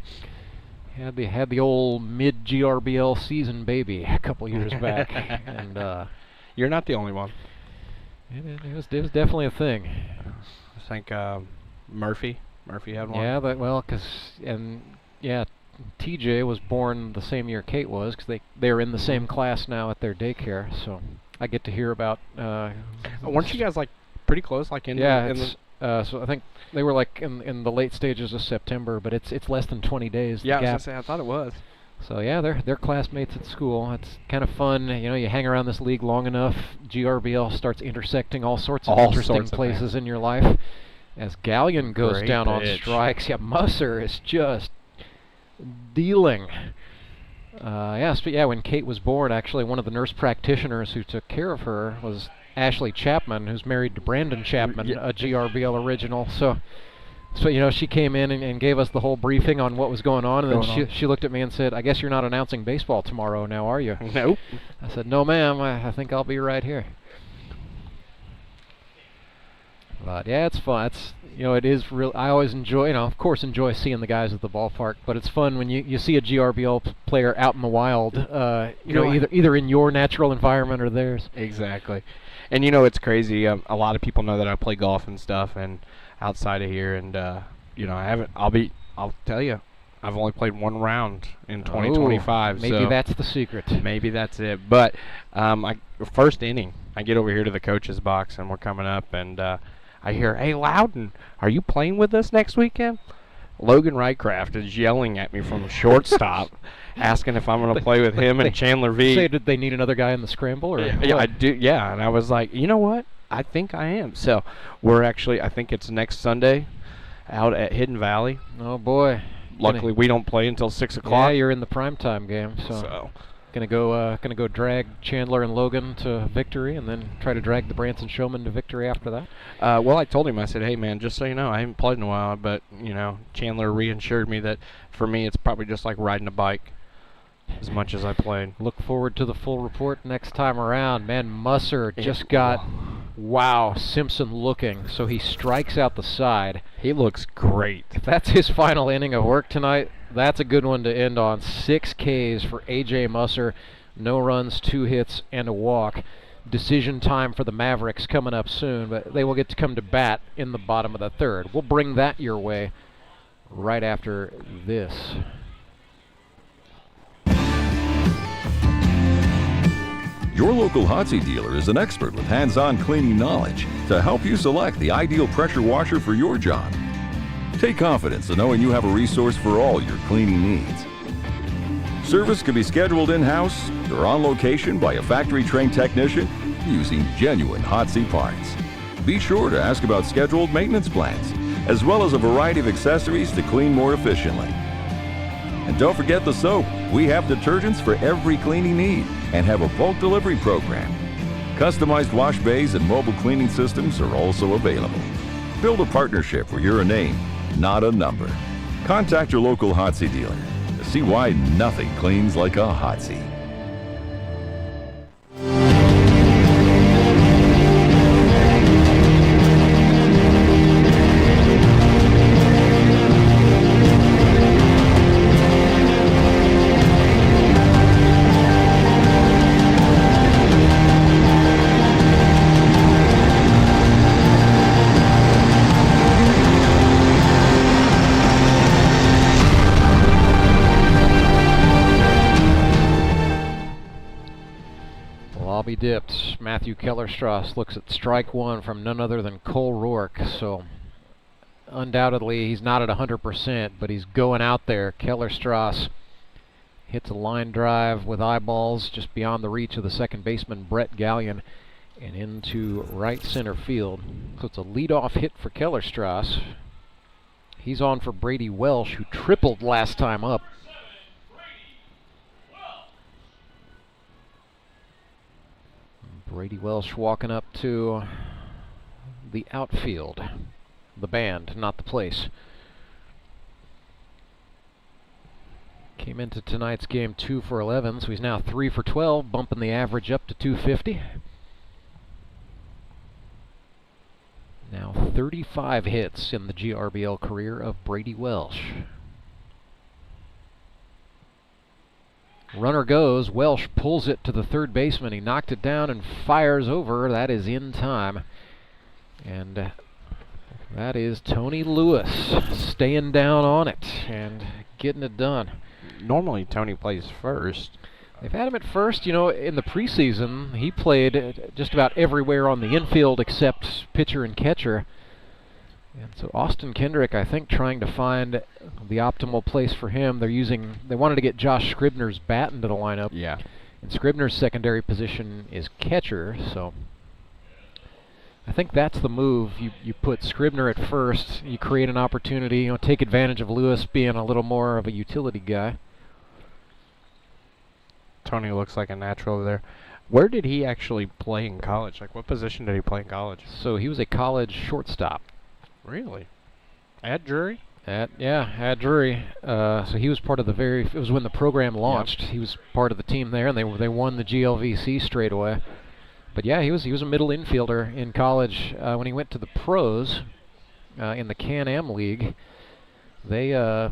Had the old mid GRBL season baby a couple years back, and you're not the only one. It was definitely a thing. I think Murphy had one. Yeah, TJ was born the same year Kate was, because they're in the same class now at their daycare. So I get to hear about. Weren't you guys like pretty close? Like so I think they were like in the late stages of September, but it's less than 20 days. Yeah, gap. I was gonna say, I thought it was. So yeah, they're classmates at school. It's kind of fun. You know, you hang around this league long enough, GRBL starts intersecting all sorts of interesting places in your life. As Gallion goes down on strikes, yeah, Musser is just dealing. When Kate was born, actually one of the nurse practitioners who took care of her was Ashley Chapman, who's married to Brandon Chapman, a GRBL original. So you know, she came in and gave us the whole briefing on what was going on, and then she looked at me and said, "I guess you're not announcing baseball tomorrow now, are you?" Nope. I said, "No, ma'am. I think I'll be right here." But yeah, it's fun. It is real. I always enjoy, of course, seeing the guys at the ballpark. But it's fun when you see a GRBL player out in the wild. Either in your natural environment or theirs. Exactly. And it's crazy. A lot of people know that I play golf and stuff, and outside of here, and I'll tell you, I've only played one round in 2025. Maybe that's the secret. Maybe that's it. But first inning, I get over here to the coach's box, and we're coming up, and I hear, "Hey, Loudon, are you playing with us next weekend?" Logan Rycraft is yelling at me from shortstop, asking if I'm going to play with him and Chandler V. Say, did they need another guy in the scramble? Or yeah, I do. Yeah, and I was like, you know what? I think I am. So we're actually, I think it's next Sunday out at Hidden Valley. Oh, boy. Luckily, we don't play until 6 o'clock. Yeah, you're in the primetime game. So. Gonna go drag Chandler and Logan to victory, and then try to drag the Branson Showmen to victory after that. Well, I told him, I said, hey man, just so you know, I haven't played in a while, but you know, Chandler reassured me that for me it's probably just like riding a bike as much as I played. Look forward to the full report next time around. Man, Musser just got Simpson looking, so he strikes out the side. He looks great. If that's his final inning of work tonight, that's a good one to end on. 6 Ks for A.J. Musser. No runs, 2 hits, and a walk. Decision time for the Mavericks coming up soon, but they will get to come to bat in the bottom of the third. We'll bring that your way right after this. Your local Hotsy dealer is an expert with hands-on cleaning knowledge to help you select the ideal pressure washer for your job. Take confidence in knowing you have a resource for all your cleaning needs. Service can be scheduled in-house or on location by a factory-trained technician using genuine Hotsy parts. Be sure to ask about scheduled maintenance plans, as well as a variety of accessories to clean more efficiently. And don't forget the soap. We have detergents for every cleaning need and have a bulk delivery program. Customized wash bays and mobile cleaning systems are also available. Build a partnership where you're a name, not a number. Contact your local Hotsy dealer to see why nothing cleans like a Hotsy. Dipped. Matthew Kellerstrass looks at strike one from none other than Cole Roark. So undoubtedly he's not at 100%, but he's going out there. Kellerstrass hits a line drive with eyeballs just beyond the reach of the second baseman Brett Gallion and into right center field. So it's a leadoff hit for Kellerstrass. He's on for Brady Welsh, who tripled last time up. Brady Welsh walking up to the outfield. The band, not the place. Came into tonight's game 2 for 11, so he's now 3 for 12, bumping the average up to 250. Now 35 hits in the GRBL career of Brady Welsh. Runner goes. Welsh pulls it to the third baseman. He knocked it down and fires over. That is in time. And that is Tony Lewis staying down on it and getting it done. Normally Tony plays first. They've had him at first. You know, in the preseason, he played just about everywhere on the infield except pitcher and catcher. And so Austin Kendrick, I think, trying to find the optimal place for him. They wanted to get Josh Scribner's bat into the lineup. Yeah. And Scribner's secondary position is catcher, so I think that's the move. You put Scribner at first, you create an opportunity, take advantage of Lewis being a little more of a utility guy. Tony looks like a natural over there. Where did he actually play in college? Like, what position did he play in college? So he was a college shortstop. Really? At Drury? At Drury. So he was part of it was when the program launched. Yep. He was part of the team there, and they won the GLVC straight away. But yeah, he was a middle infielder in college. When he went to the pros in the Can-Am League, they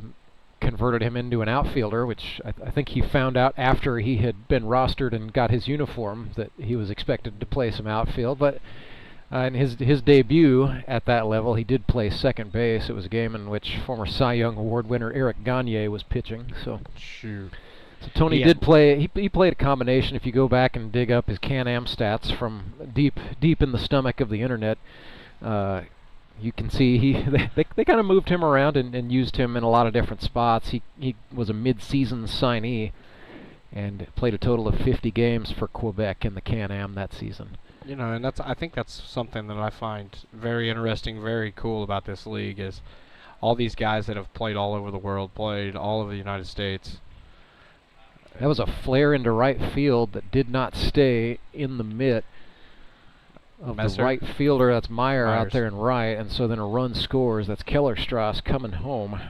converted him into an outfielder, which I think he found out after he had been rostered and got his uniform that he was expected to play some outfield. But in his debut at that level, he did play second base. It was a game in which former Cy Young Award winner Eric Gagne was pitching. So Tony did play. He played a combination. If you go back and dig up his Can-Am stats from deep in the stomach of the internet, you can see they kind of moved him around and used him in a lot of different spots. He was a mid-season signee and played a total of 50 games for Quebec in the Can-Am that season. You know, and I think that's something that I find very interesting, very cool about this league is all these guys that have played all over the world, played all over the United States. That was a flare into right field that did not stay in the mitt of the right fielder. That's Myers out there in right, and so then a run scores. That's Kellerstrass coming home.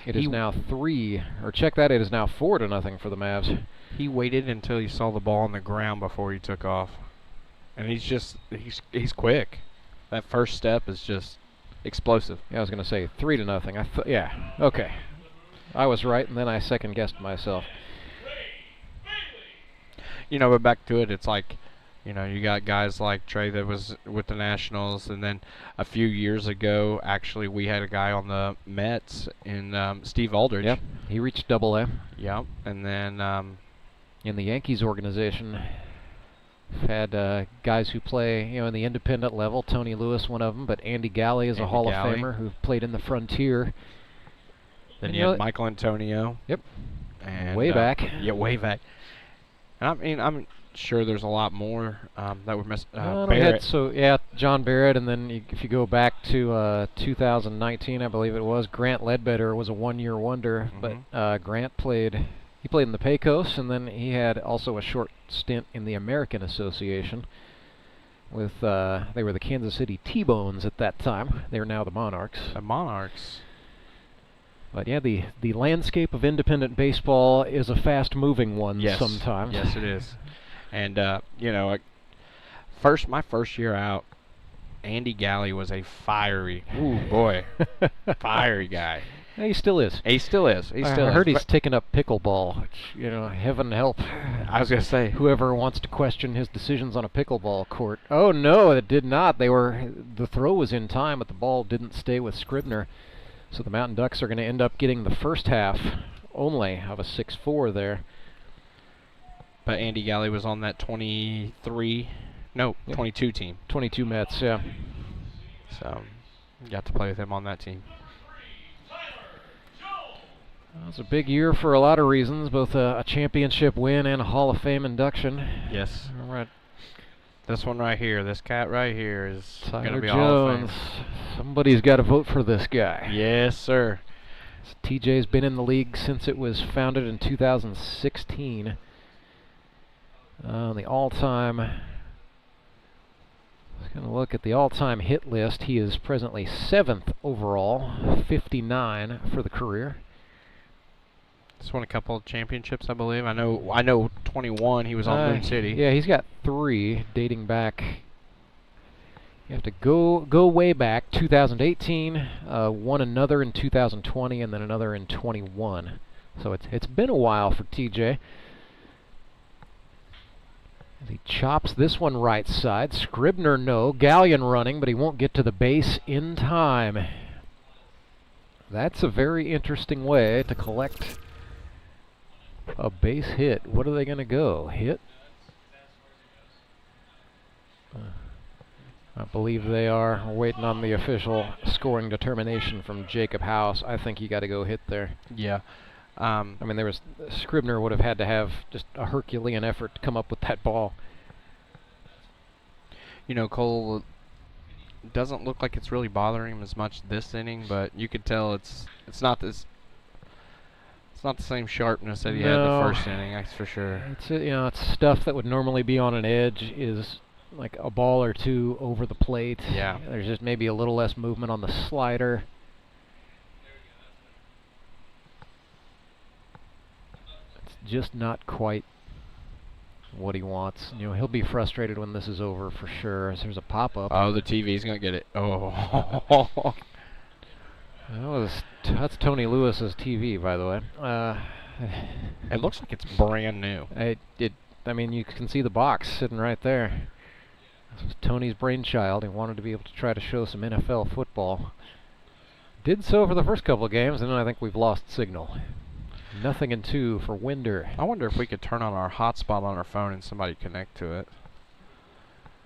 It is now 3, or check that, it is now 4-0 for the Mavs. He waited until he saw the ball on the ground before he took off. And he's quick. That first step is just explosive. Yeah, I was going to say 3-0. Yeah, okay. I was right, and then I second-guessed myself. You know, but back to it, it's like, you know, you got guys like Trey that was with the Nationals, and then a few years ago, actually, we had a guy on the Mets in Steve Aldridge. Yep, he reached Double-A. Yep, and then in the Yankees organization, had guys who play, you know, in the independent level. Tony Lewis, one of them, but Andy Galley is a Hall of Famer who played in the Frontier. Then you had Michael Antonio. Yep, and way back. Yeah, way back. And I mean, I'm sure there's a lot more that were missed. Barrett. John Barrett, and then if you go back to 2019, I believe it was, Grant Ledbetter was a one-year wonder, but Grant played in the Pecos, and then he had also a short stint in the American Association with, they were the Kansas City T-Bones at that time. They are now the Monarchs. The Monarchs. But yeah, the landscape of independent baseball is a fast-moving one sometimes. Yes, it is. And, you know, my first year out, Andy Galley was a fiery guy. Yeah, he still is. He still is. I heard he's taking up pickleball, which, you know, heaven help. I was going to say. Whoever wants to question his decisions on a pickleball court. Oh, no, it did not. The throw was in time, but the ball didn't stay with Scribner. So the Mountain Ducks are going to end up getting the first half only of a 6-4 there. But Andy Galley was on that 22 team. 22 Mets, yeah. So, got to play with him on that team. It was a big year for a lot of reasons, both a championship win and a Hall of Fame induction. Yes. All right. This one right here, this cat right here is going to be Tyler a Hall of Fame. Somebody's got to vote for this guy. Yes, sir. So TJ's been in the league since it was founded in 2016. The all-time, I was going to look at the all-time hit list. He is presently 7th overall, 59 for the career. Just won a couple of championships, I believe. I know 21, he was on Moon City. Yeah, he's got 3 dating back. You have to go way back. 2018, won another in 2020, and then another in 21. So it's been a while for TJ. As he chops this one right side. Scribner, no. Gallion running, but he won't get to the base in time. That's a very interesting way to collect a base hit. What are they going to go? Hit? I believe they are waiting on the official scoring determination from Jacob House. I think you got to go hit there. Yeah. I mean, Scribner would have had to have just a Herculean effort to come up with that ball. You know, Cole, doesn't look like it's really bothering him as much this inning, but you could tell it's not this. It's not the same sharpness that he had the first inning, that's for sure. It's it's stuff that would normally be on an edge is like a ball or two over the plate. Yeah. There's just maybe a little less movement on the slider. It's just not quite what he wants. You know, he'll be frustrated when this is over for sure. As there's a pop-up. Oh, the TV's gonna get it. Oh. That's Tony Lewis's TV, by the way. It looks like it's brand new. I mean, you can see the box sitting right there. This was Tony's brainchild. He wanted to be able to try to show some NFL football. Did so for the first couple of games, and then I think we've lost signal. 0-2 for Winder. I wonder if we could turn on our hotspot on our phone and somebody connect to it.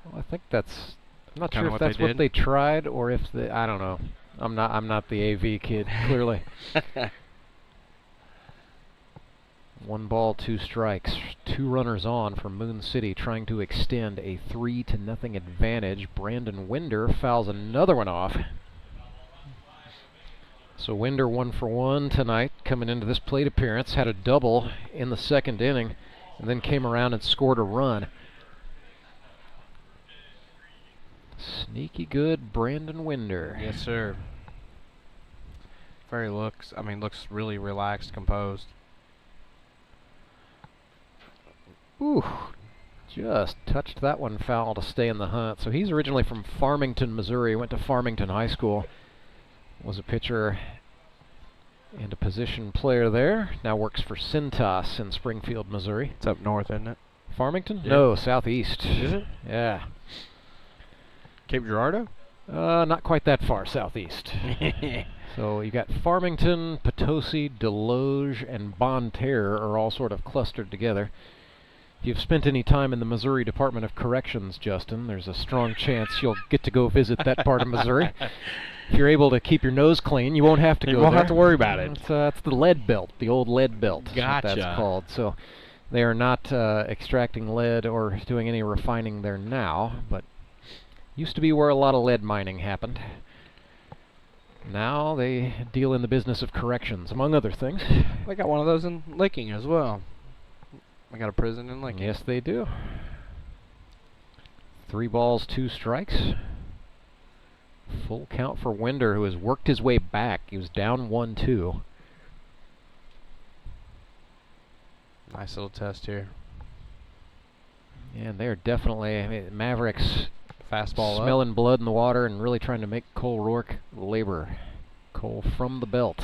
Well, I think that's I'm not sure if that's what they tried or if I don't know. I'm not the AV kid, clearly. 1 ball, 2 strikes. 2 runners on for Moon City, trying to extend a 3-0 advantage. Brandon Winder fouls another one off. So Winder 1 for 1 tonight, coming into this plate appearance. Had a double in the 2nd inning, and then came around and scored a run. Sneaky good Brandon Winder. Yes, sir. Looks really relaxed, composed. Ooh, just touched that one foul to stay in the hunt. So he's originally from Farmington, Missouri. Went to Farmington High School. Was a pitcher and a position player there. Now works for Cintas in Springfield, Missouri. It's up north, isn't it? Farmington? Yeah. No, southeast. Is it? Yeah. Cape Girardeau? Not quite that far southeast. So you got Farmington, Potosi, Deloge, and Bonne Terre are all sort of clustered together. If you've spent any time in the Missouri Department of Corrections, Justin, there's a strong chance you'll get to go visit that part of Missouri. If you're able to keep your nose clean, you won't have to go there. You won't have to worry about it. That's the lead belt, the old lead belt. Gotcha. That's called. So they are not extracting lead or doing any refining there now, but used to be where a lot of lead mining happened. Now they deal in the business of corrections, among other things. They got one of those in Licking as well. They got a prison in Licking. Yes, they do. 3 balls, 2 strikes. Full count for Winder, who has worked his way back. He was down 1-2. Nice little test here. And they're definitely, Mavericks fastball smelling blood in the water and really trying to make Cole Roark labor. Cole from the belt.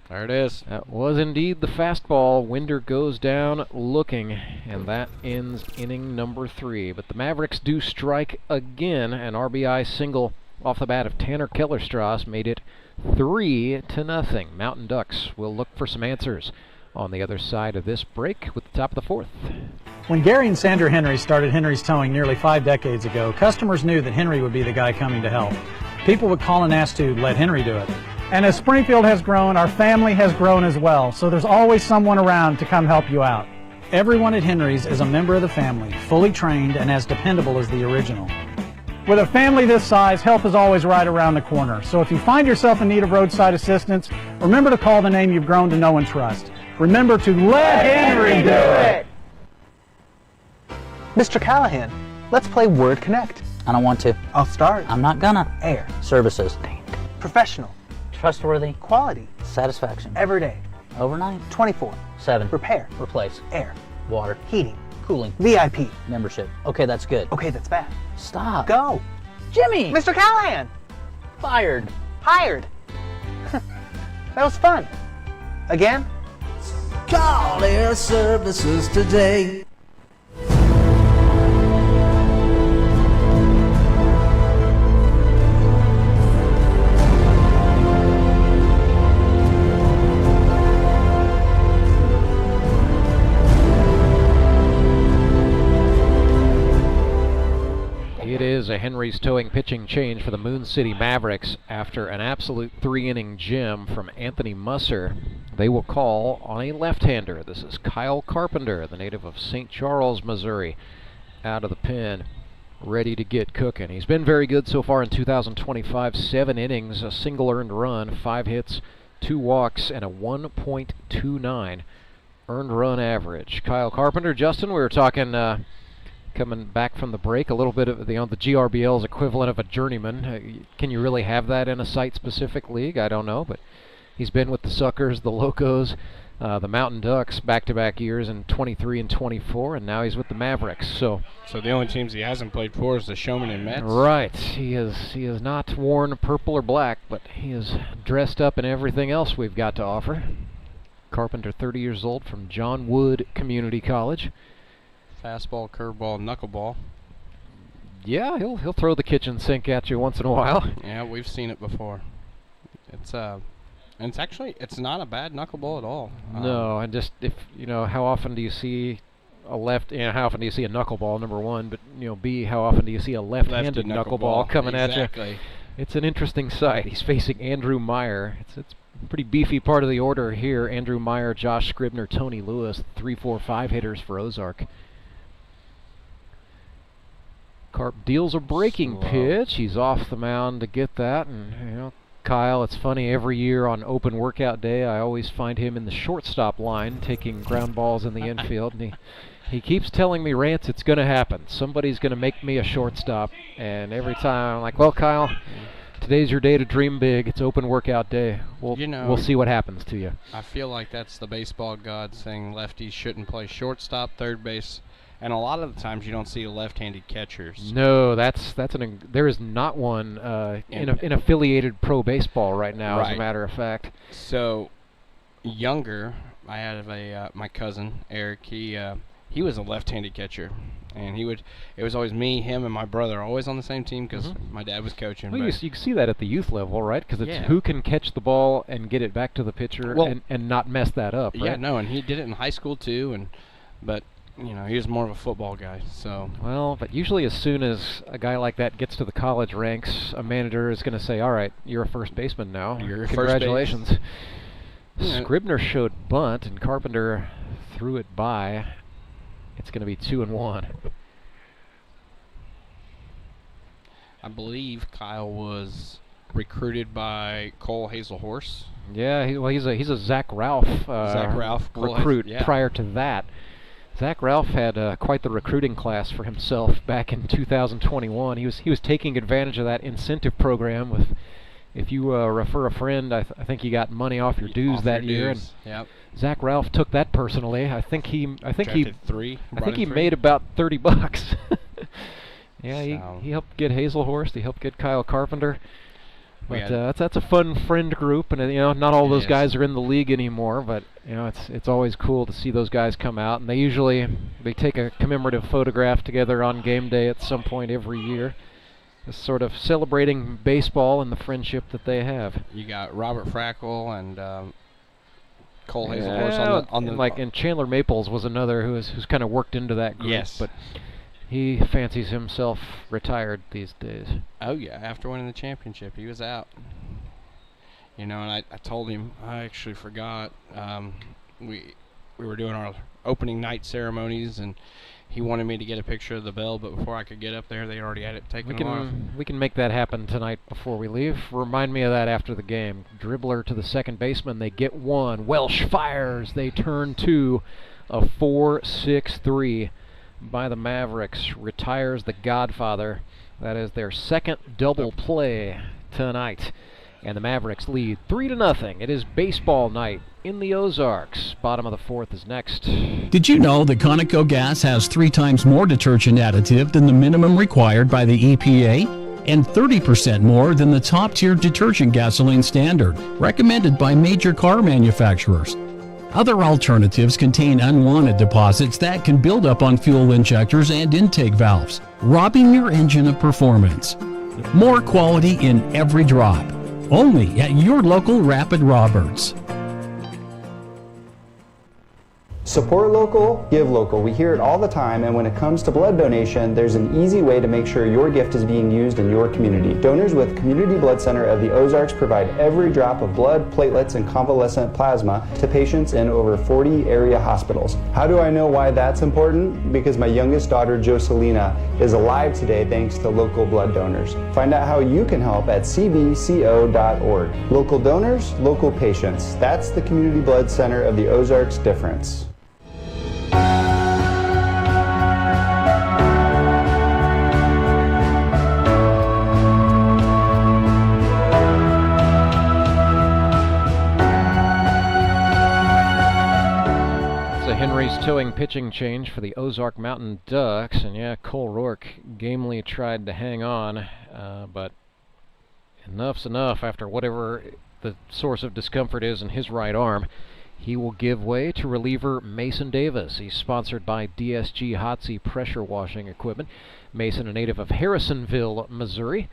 There it is. That was indeed the fastball. Winder goes down looking, and that ends inning number 3. But the Mavericks do strike again. An RBI single off the bat of Tanner Kellerstrass made it 3-0. Mountain Ducks will look for some answers on the other side of this break with the top of the 4th. When Gary and Sandra Henry started Henry's Towing nearly 5 decades ago, customers knew that Henry would be the guy coming to help. People would call and ask to let Henry do it. And as Springfield has grown, our family has grown as well, so there's always someone around to come help you out. Everyone at Henry's is a member of the family, fully trained and as dependable as the original. With a family this size, help is always right around the corner. So if you find yourself in need of roadside assistance, remember to call the name you've grown to know and trust. Remember to let Henry do it! Mr. Callahan, let's play Word Connect. I don't want to. I'll start. I'm not gonna. Air. Services. Professional. Trustworthy. Quality. Satisfaction. Everyday. Overnight. 24/7. Repair. Replace. Air. Water. Heating. Cooling. VIP. Membership. Okay, that's good. Okay, that's bad. Stop. Go. Jimmy! Mr. Callahan! Fired. Hired. That was fun. Again? Call Air Services today. It is a Henry's Towing pitching change for the Moon City Mavericks after an absolute 3-inning gem from Anthony Musser. They will call on a left-hander. This is Kyle Carpenter, the native of St. Charles, Missouri, out of the pen, ready to get cooking. He's been very good so far in 2025. 7 innings, a single earned run, 5 hits, 2 walks, and a 1.29 earned run average. Kyle Carpenter, Justin, we were talking coming back from the break, a little bit of the GRBL's equivalent of a journeyman. Can you really have that in a site-specific league? I don't know, but he's been with the Suckers, the Locos, the Mountain Ducks back-to-back years in 23 and 24, and now he's with the Mavericks. So the only teams he hasn't played for is the Showman and Mets. Right. He has not worn purple or black, but he is dressed up in everything else we've got to offer. Carpenter, 30 years old, from John Wood Community College. Fastball, curveball, knuckleball. Yeah, he'll throw the kitchen sink at you once in a while. Yeah, we've seen it before. It's not a bad knuckleball at all. No, and just how often do you see a left, how often do you see a knuckleball, number one, but, B, how often do you see a left-handed knuckleball coming at you? It's an interesting sight. He's facing Andrew Meyer. It's a pretty beefy part of the order here. Andrew Meyer, Josh Scribner, Tony Lewis, 3, 4, 5 hitters for Ozark. Carp deals a breaking pitch. He's off the mound to get that, and, Kyle, it's funny, every year on open workout day, I always find him in the shortstop line taking ground balls in the infield, and he keeps telling me, Rance, it's going to happen. Somebody's going to make me a shortstop, and every time I'm like, well, Kyle, today's your day to dream big. It's open workout day. We'll see what happens to you. I feel like that's the baseball god saying lefties shouldn't play shortstop, third base. And a lot of the times you don't see left-handed catchers. No, there is not one in affiliated pro baseball right now, as a matter of fact. So, younger, I had my cousin Eric. He was a left-handed catcher, and it was always me, him, and my brother always on the same team because my dad was coaching. Well, you see that at the youth level, right? Because it's who can catch the ball and get it back to the pitcher and not mess that up. Right? Yeah, no, and he did it in high school too, but. He was more of a football guy, so. Well, but usually as soon as a guy like that gets to the college ranks, a manager is going to say, all right, you're a first baseman now. Congratulations. Scribner showed bunt, and Carpenter threw it by. It's going to be 2-1. I believe Kyle was recruited by Cole Hazelhorse. Yeah, he's a Zach Ralph, recruit prior to that. Zach Ralph had quite the recruiting class for himself back in 2021. He was taking advantage of that incentive program with, if you refer a friend, I think you got money off your dues that year. And Zach Ralph took that personally. I think he made about $30. Yeah, he helped get Hazelhorst. He helped get Kyle Carpenter. But that's a fun friend group, and not all those guys are in the league anymore. But it's always cool to see those guys come out, and they take a commemorative photograph together on game day at some point every year, just sort of celebrating baseball and the friendship that they have. You got Robert Frackle and Cole Hazelhorse on the and Chandler Maples was another who's kind of worked into that group. Yes, but. He fancies himself retired these days. Oh, yeah. After winning the championship, he was out. And I told him, I actually forgot. We were doing our opening night ceremonies, and he wanted me to get a picture of the bell, but before I could get up there, they already had it taken off. We can make that happen tonight before we leave. Remind me of that after the game. Dribbler to the second baseman. They get one. Welsh fires. They turn two. A 4-6-3. By the Mavericks, retires the Godfather. That is their second double play tonight. And the Mavericks lead 3-0. It is baseball night in the Ozarks. Bottom of the fourth is next. Did you know that Conoco gas has 3 times more detergent additive than the minimum required by the EPA? And 30% more than the top-tier detergent gasoline standard, recommended by major car manufacturers. Other alternatives contain unwanted deposits that can build up on fuel injectors and intake valves, robbing your engine of performance. More quality in every drop. Only at your local Rapid Roberts. Support local, give local. We hear it all the time, and when it comes to blood donation, there's an easy way to make sure your gift is being used in your community. Donors with Community Blood Center of the Ozarks provide every drop of blood, platelets, and convalescent plasma to patients in over 40 area hospitals. How do I know why that's important? Because my youngest daughter, Joselina, is alive today thanks to local blood donors. Find out how you can help at cbco.org. Local donors, local patients. That's the Community Blood Center of the Ozarks difference. Henry's towing pitching change for the Ozark Mountain Ducks, and Cole Roark gamely tried to hang on, but enough's enough after whatever the source of discomfort is in his right arm. He will give way to reliever Mason Davis. He's sponsored by DSG Hotsy pressure washing equipment. Mason, a native of Harrisonville, Missouri.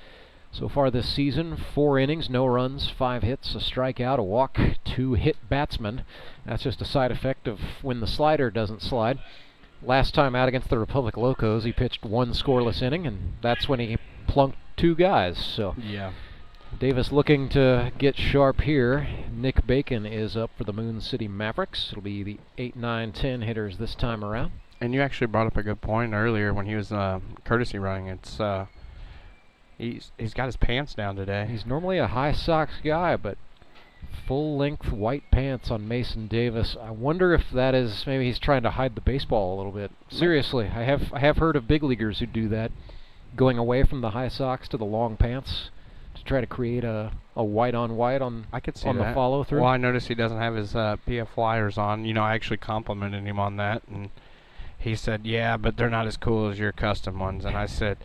So far this season, 4 innings, no runs, 5 hits, a strikeout, a walk, 2 hit batsmen. That's just a side effect of when the slider doesn't slide. last time out against the Republic Locos, he pitched 1 scoreless inning, and that's when he plunked 2 guys. So yeah, Davis looking to get sharp here. Nick Bacon is up for the Moon City Mavericks. It'll be the 8, 9, 10 hitters this time around. And you actually brought up a good point earlier when he was courtesy running. It's he's got his pants down today. He's normally a high socks guy, but full-length white pants on Mason Davis. I wonder if that is, maybe he's trying to hide the baseball a little bit. Seriously, I have heard of big leaguers who do that, going away from the high socks to the long pants to try to create a white on white on I could see on that. the follow through. Well, I noticed he doesn't have his PF Flyers on. You know, I actually complimented him on that, and he said, "Yeah, but they're not as cool as your custom ones." And I said,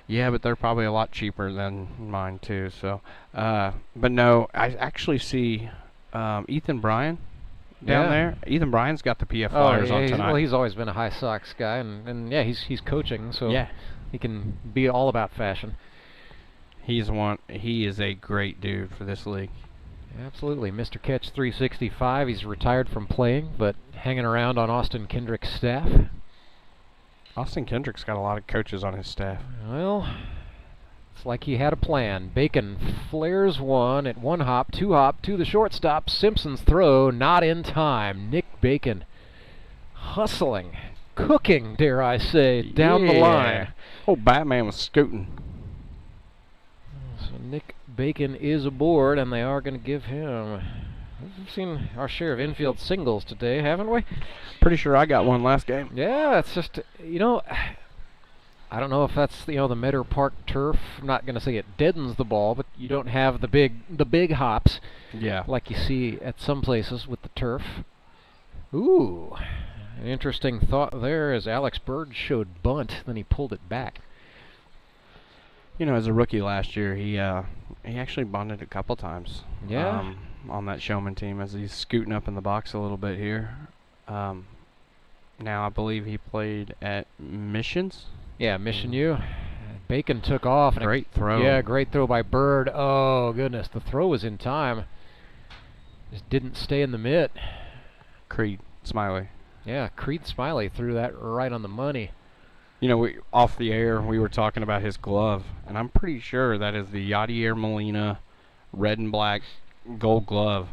"Yeah, but they're probably a lot cheaper than mine too." So, but no, I actually see Ethan Bryan down there. Ethan Bryan's got the PF Flyers on tonight. Well, he's always been a high socks guy, and yeah, he's coaching, so yeah, he can be all about fashion. He is a great dude for this league. Absolutely, Mr. Catch 365. He's retired from playing, but hanging around on Austin Kendrick's staff. Austin Kendrick's got a lot of coaches on his staff. Well, it's like he had a plan. Bacon flares one at 1 hop, 2 hop to the shortstop. Simpson's throw not in time. Nick Bacon hustling, cooking, dare I say, down the line. Oh, Batman was scooting. So Nick Bacon is aboard, and they are going to give him... We've seen our share of infield singles today, haven't we? Pretty sure I got one last game. Yeah, it's just, you know, I don't know if that's, you know, the Meadow Park turf. I'm not going to say it deadens the ball, but you don't have the big hops. Yeah. Like you see at some places with the turf. Ooh, an interesting thought there as Alex Bird showed bunt, then he pulled it back. You know, as a rookie last year, he actually bunted a couple times. Yeah. On that Showman team as he's scooting up in the box a little bit here. Now I believe he played at Missions. Yeah, Mission U. Bacon took off. And great throw. Yeah, great throw by Bird. Oh, goodness. The throw was in time. Just didn't stay in the mitt. Creed Smiley. Yeah, Creed Smiley threw that right on the money. You know, off the air, we were talking about his glove, and I'm pretty sure that is the Yadier Molina red and black gold glove.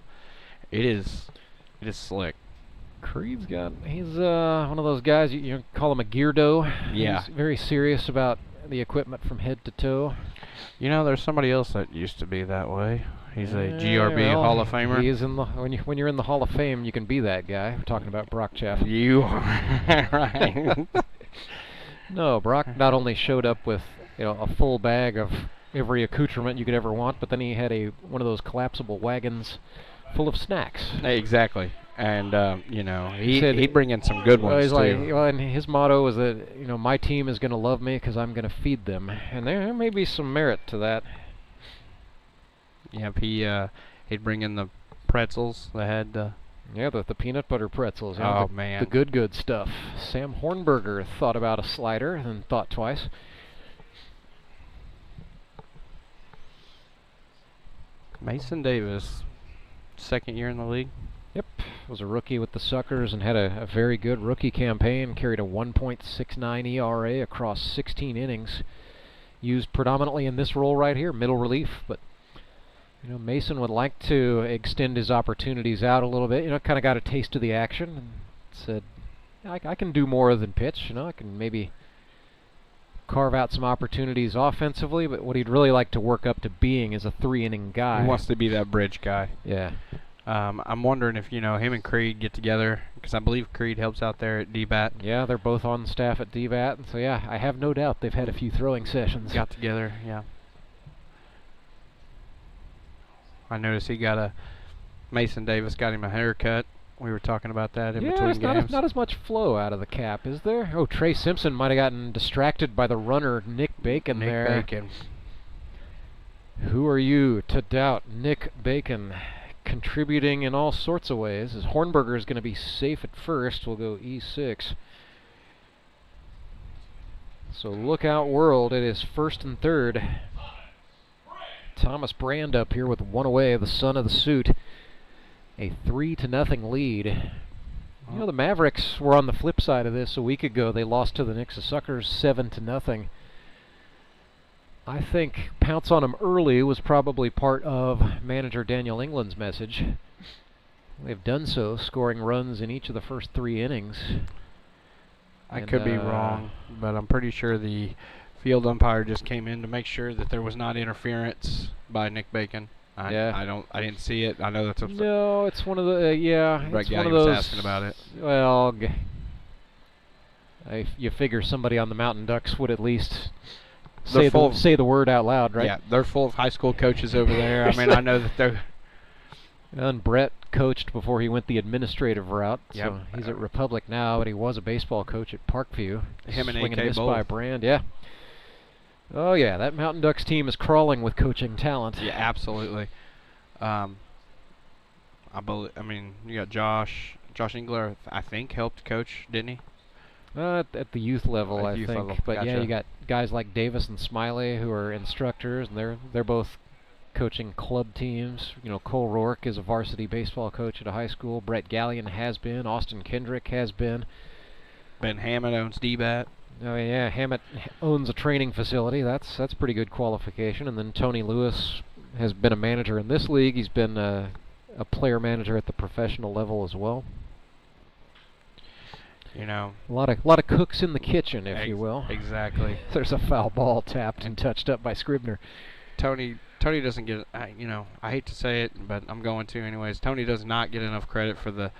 It is slick. Creed's he's one of those guys, you call him a geardo. Yeah. He's very serious about the equipment from head to toe. You know, there's somebody else that used to be that way. He's a GRBL Hall of Famer. He is when you're in the Hall of Fame, you can be that guy. We're talking about Brock Chaff. You are right. No, Brock not only showed up with, you know, a full bag of every accoutrement you could ever want, but then he had one of those collapsible wagons full of snacks. Exactly. And, you know, he'd bring in some good ones, too. And his motto was that, you know, my team is going to love me because I'm going to feed them. And there may be some merit to that. Yep, he'd bring in the pretzels. They had... Yeah, the peanut butter pretzels. You know, the, man. The good stuff. Sam Hornberger thought about a slider and thought twice. Mason Davis, second year in the league. Yep, was a rookie with the Suckers and had a very good rookie campaign. Carried a 1.69 ERA across 16 innings. Used predominantly in this role right here, middle relief, but you know, Mason would like to extend his opportunities out a little bit. You know, kind of got a taste of the action and said, I can do more than pitch. You know, I can maybe carve out some opportunities offensively, but what he'd really like to work up to being is a 3-inning guy. He wants to be that bridge guy. Yeah. I'm wondering if, you know, him and Creed get together, because I believe Creed helps out there at DBAT. Yeah, they're both on staff at DBAT, and so yeah, I have no doubt they've had a few throwing sessions. Got together, yeah. I noticed Mason Davis got him a haircut. We were talking about that in between games. Not as much flow out of the cap, is there? Oh, Trey Simpson might have gotten distracted by the runner, Nick Bacon there. Nick Bacon. Who are you to doubt Nick Bacon? Contributing in all sorts of ways. As Hornberger is going to be safe at first, we'll go E6. So look out, world. It is first and third. Thomas Brand up here with one away, the son of the suit. A 3-0 lead. You know, the Mavericks were on the flip side of this a week ago. They lost to the Nixa Suckers 7-0. I think pounce on them early was probably part of manager Daniel England's message. They've done so, scoring runs in each of the first 3 innings. I could be wrong, but I'm pretty sure the field umpire just came in to make sure that there was not interference by Nick Bacon. I didn't see it. I know that's no. It's one of the Brett it's one of was those. asking about it. Well, you figure somebody on the Mountain Ducks would at least say the word out loud, right? Yeah, they're full of high school coaches over there. I mean, I know that they're. And Brett coached before he went the administrative route. Yep. So he's at Republic now, but he was a baseball coach at Parkview. Him and swinging AK this both. by Brand, yeah. Oh yeah, that Mountain Ducks team is crawling with coaching talent. Yeah, absolutely. I mean, you got Josh Engler. I think helped coach, didn't he? At the youth level, I youth think. level. But yeah, Gotcha. you got guys like Davis and Smiley who are instructors, and they're both coaching club teams. You know, Cole Roark is a varsity baseball coach at a high school. Brett Gallion has been. Austin Kendrick has been. Ben Hammond owns D-Bat. Oh yeah, Hammett owns a training facility. That's pretty good qualification. And then Tony Lewis has been a manager in this league. He's been a player manager at the professional level as well. You know, a lot of cooks in the kitchen, if you will. Exactly. There's a foul ball tapped and touched up by Scribner. Tony doesn't get. You know, I hate to say it, but I'm going to anyways. Tony does not get enough credit for the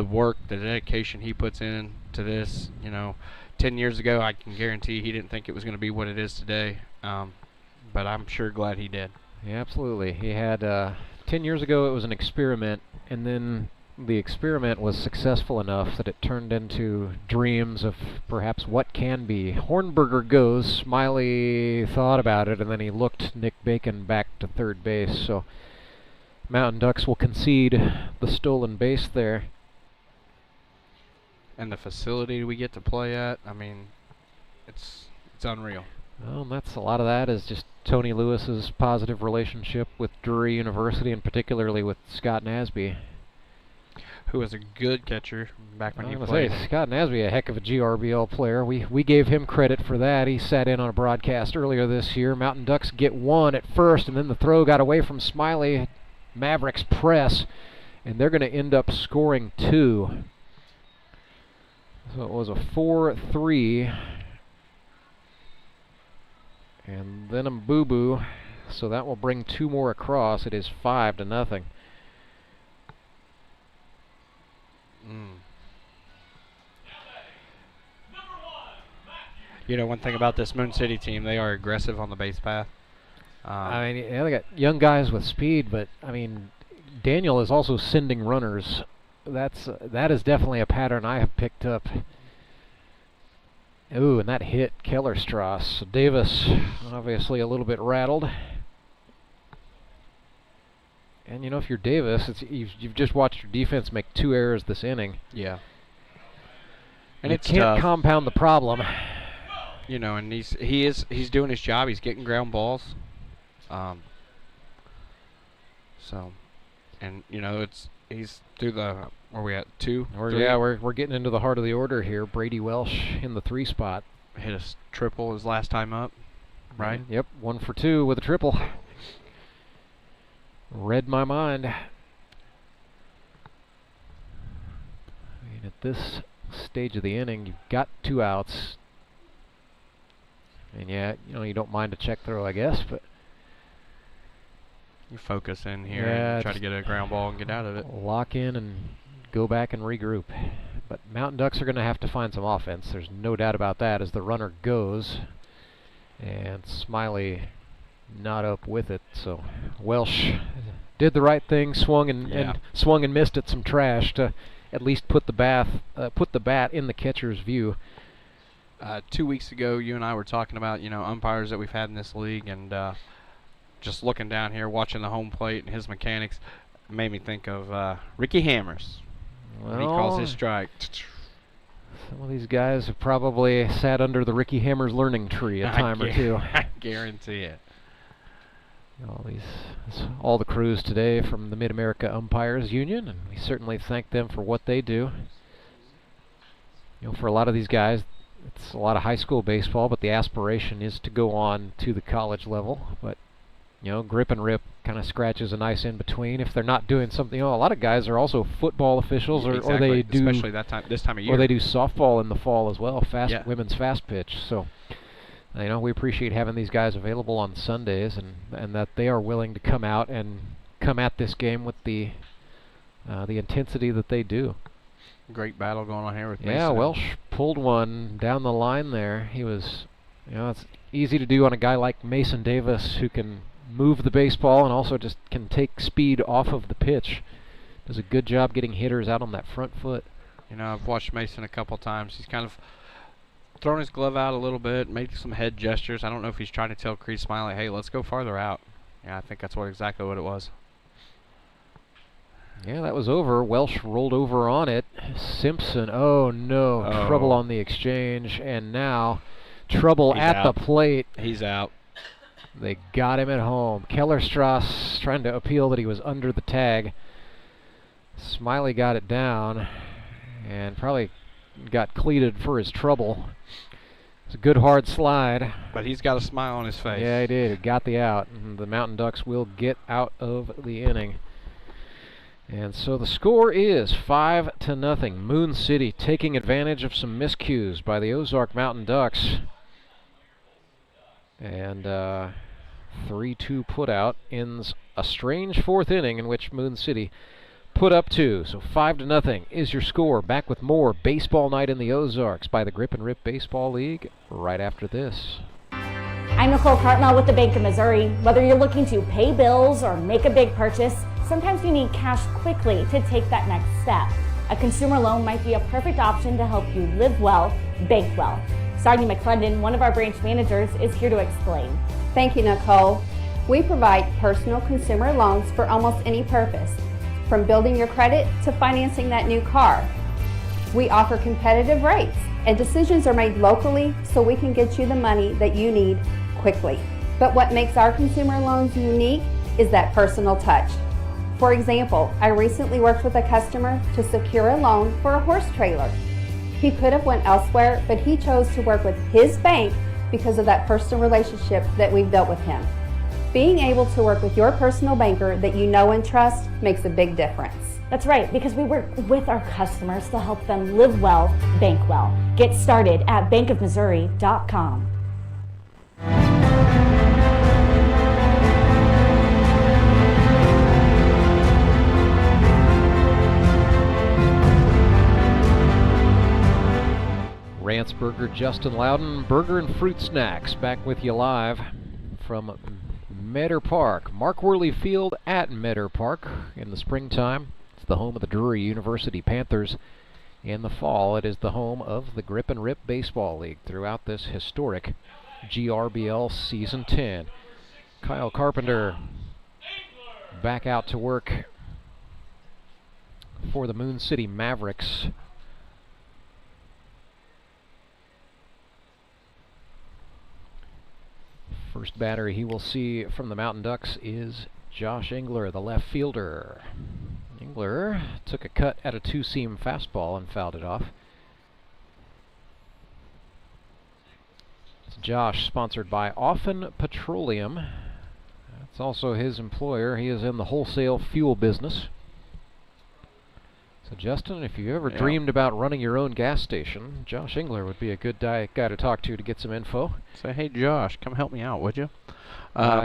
work, the dedication he puts in to this. You know, 10 years ago, I can guarantee he didn't think it was going to be what it is today. But I'm sure glad he did. Yeah, absolutely. He had 10 years ago it was an experiment, and then the experiment was successful enough that it turned into dreams of perhaps what can be. Hornberger goes. Smiley thought about it, and then he looked Nick Bacon back to third base. So Mountain Ducks will concede the stolen base there. And the facility we get to play at, I mean, it's unreal. Well, and that's a lot of that is just Tony Lewis's positive relationship with Drury University, and particularly with Scott Nasby, who was a good catcher back when he played. Scott Nasby, a heck of a GRBL player. We gave him credit for that. He sat in on a broadcast earlier this year. Mountain Ducks get 1 at first, and then the throw got away from Smiley. Mavericks press, and they're going to end up scoring 2. So it was a 4-3. And then a boo-boo. So that will bring 2 more across. It is 5-0. You know, one thing about this Moon City team, they are aggressive on the base path. I mean, yeah, they got young guys with speed, but I mean, Daniel is also sending runners. That is definitely a pattern I have picked up. Ooh, and that hit Kellerstrass. So Davis, obviously a little bit rattled. And you know, if you're Davis, you've just watched your defense make 2 errors this inning. Yeah. And you can't compound the problem. You know, and he's doing his job. He's getting ground balls. So, and you know, he's through the, where are we at, 2? Yeah, we're getting into the heart of the order here. Brady Welsh in the 3 spot. Hit a triple his last time up, right? Yep, 1 for 2 with a triple. Read my mind. I mean, at this stage of the inning, you've got 2 outs. And yeah, you know, you don't mind a check throw, I guess, but you focus in here and try to get a ground ball and get out of it. Lock in and go back and regroup. But Mountain Ducks are going to have to find some offense. There's no doubt about that as the runner goes. And Smiley not up with it. So Welsh did the right thing, swung and missed at some trash to at least put the bat in the catcher's view. 2 weeks ago, you and I were talking about, you know, umpires that we've had in this league, and just looking down here, watching the home plate and his mechanics, made me think of Ricky Hammers when he calls his strike. Some of these guys have probably sat under the Ricky Hammers learning tree a time or two. I guarantee it. All the crews today from the Mid-America Umpires Union, and we certainly thank them for what they do. for a lot of these guys, it's a lot of high school baseball, but the aspiration is to go on to the college level. But grip and rip kind of scratches a nice in between if they're not doing something. A lot of guys are also football officials, or they do, especially this time of year, or they do softball in the fall as well, women's fast pitch. So we appreciate having these guys available on Sundays, and that they are willing to come out and come at this game with the intensity that they do. Great battle going on here with Mason. Yeah, Welsh pulled one down the line there. He was, it's easy to do on a guy like Mason Davis, who can move the baseball and also just can take speed off of the pitch. Does a good job getting hitters out on that front foot. I've watched Mason a couple times. He's kind of thrown his glove out a little bit, made some head gestures. I don't know if he's trying to tell Creed Smiley, hey, let's go farther out. Yeah, I think that's exactly what it was. Yeah, that was over. Welsh rolled over on it. Simpson, oh no, trouble on the exchange, and now trouble at the plate. He's out. They got him at home. Kellerstrass trying to appeal that he was under the tag. Smiley got it down and probably got cleated for his trouble. It's a good hard slide. But he's got a smile on his face. Yeah, he did. He got the out. And the Mountain Ducks will get out of the inning. And so the score is 5-0. Moon City taking advantage of some miscues by the Ozark Mountain Ducks. And 3-2 putout ends a strange fourth inning in which Moon City put up 2. So 5-0 is your score. Back with more Baseball Night in the Ozarks by the Grip and Rip Baseball League right after this. I'm Nicole Cartmel with the Bank of Missouri. Whether you're looking to pay bills or make a big purchase, sometimes you need cash quickly to take that next step. A consumer loan might be a perfect option to help you live well, bank well. Sonia McClendon, one of our branch managers, is here to explain. Thank you, Nicole. We provide personal consumer loans for almost any purpose, from building your credit to financing that new car. We offer competitive rates, and decisions are made locally so we can get you the money that you need quickly. But what makes our consumer loans unique is that personal touch. For example, I recently worked with a customer to secure a loan for a horse trailer. He could have went elsewhere, but he chose to work with his bank because of that personal relationship that we've built with him. Being able to work with your personal banker that you know and trust makes a big difference. That's right, because we work with our customers to help them live well, bank well. Get started at bankofmissouri.com. Rance Burger, Justin Loudon, Burger and Fruit Snacks, back with you live from Meadow Park. Mark Worley Field at Meadow Park in the springtime. It's the home of the Drury University Panthers. In the fall, it is the home of the Grip and Rip Baseball League throughout this historic GRBL Season 10. Kyle Carpenter back out to work for the Moon City Mavericks. First batter he will see from the Mountain Ducks is Josh Engler, the left fielder. Engler took a cut at a two-seam fastball and fouled it off. It's Josh, sponsored by Often Petroleum. That's also his employer. He is in the wholesale fuel business. So Justin, if you ever dreamed about running your own gas station, Josh Engler would be a good guy to talk to get some info. Say, hey Josh, come help me out, would you?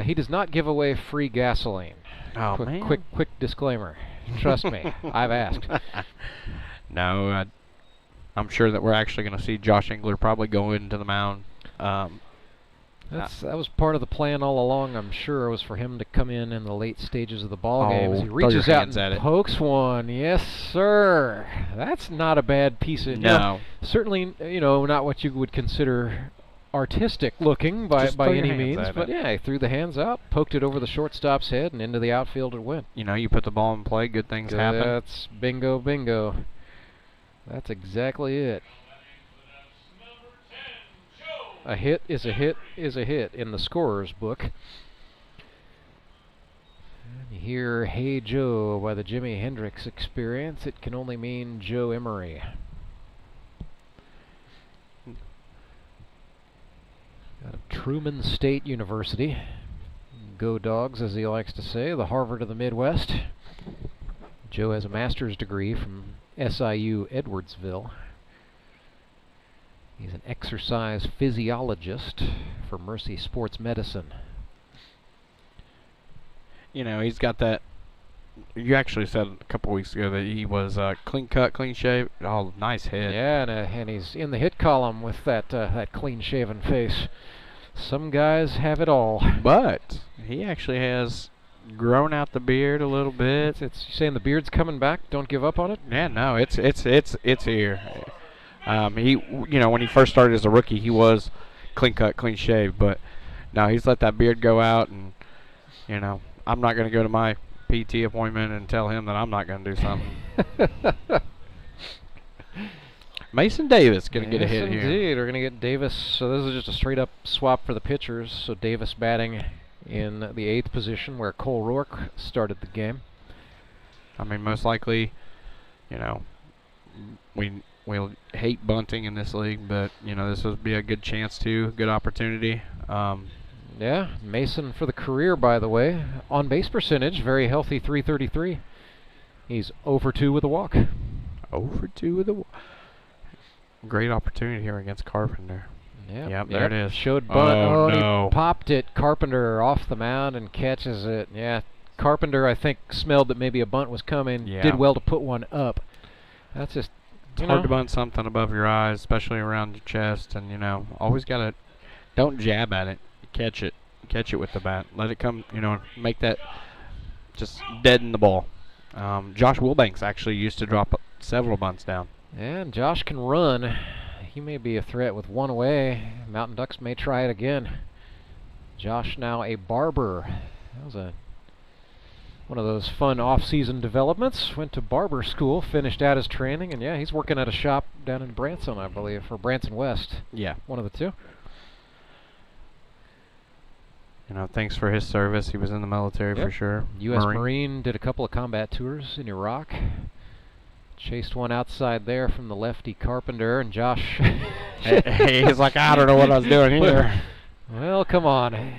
He does not give away free gasoline. Oh, man. Quick disclaimer. Trust me, I've asked. No, I'm sure that we're actually going to see Josh Engler probably go into the mound. That was part of the plan all along, I'm sure, was for him to come in the late stages of the ball game. As he reaches out and pokes one. Yes, sir. That's not a bad piece of... No. Certainly, not what you would consider artistic looking by any means. But yeah, he threw the hands out, poked it over the shortstop's head, and into the outfield it went. You put the ball in play, good things happen. That's bingo, bingo. That's exactly it. A hit is a hit is a hit in the scorer's book. And you hear Hey Joe by the Jimi Hendrix Experience. It can only mean Joe Emery. Truman State University. Go Dogs, as he likes to say, the Harvard of the Midwest. Joe has a master's degree from SIU Edwardsville. He's an exercise physiologist for Mercy Sports Medicine. You know, he's got that. You actually said a couple weeks ago that he was clean cut, clean shaved. Oh, nice head. Yeah, and he's in the hit column with that clean shaven face. Some guys have it all. But he actually has grown out the beard a little bit. It's saying the beard's coming back. Don't give up on it. Yeah, no, it's here. He, when he first started as a rookie, he was clean cut, clean shaved. But now he's let that beard go out, and I'm not going to go to my PT appointment and tell him that I'm not going to do something. Mason Davis going to get a hit here. Indeed, we're going to get Davis. So this is just a straight-up swap for the pitchers. So Davis batting in the 8th position where Cole Roark started the game. I mean, most likely, we'll hate bunting in this league, but, this would be a good chance to, good opportunity. Yeah, Mason for the career, by the way. On base percentage, very healthy, 333. He's 0-for-2 with a walk. 0-for-2 with a walk. Great opportunity here against Carpenter. Yep, there it is. Showed bunt. Oh, no. He popped it. Carpenter off the mound and catches it. Yeah, Carpenter, I think, smelled that maybe a bunt was coming. Yeah. Did well to put one up. That's just, it's hard to bunt something above your eyes, especially around your chest. And, always got to, don't jab at it. Catch it. Catch it with the bat. Let it come, make that, just deaden the ball. Josh Wilbanks actually used to drop several bunts down. And Josh can run. He may be a threat with one away. Mountain Ducks may try it again. Josh now a barber. That was one of those fun off-season developments. Went to barber school, finished out his training, and yeah, he's working at a shop down in Branson, I believe, or Branson West. Yeah. One of the two. Thanks for his service. He was in the military for sure. U.S. Marine, did a couple of combat tours in Iraq. Chased one outside there from the lefty Carpenter, and Josh. He's like, I don't know what I was doing here. Well, come on.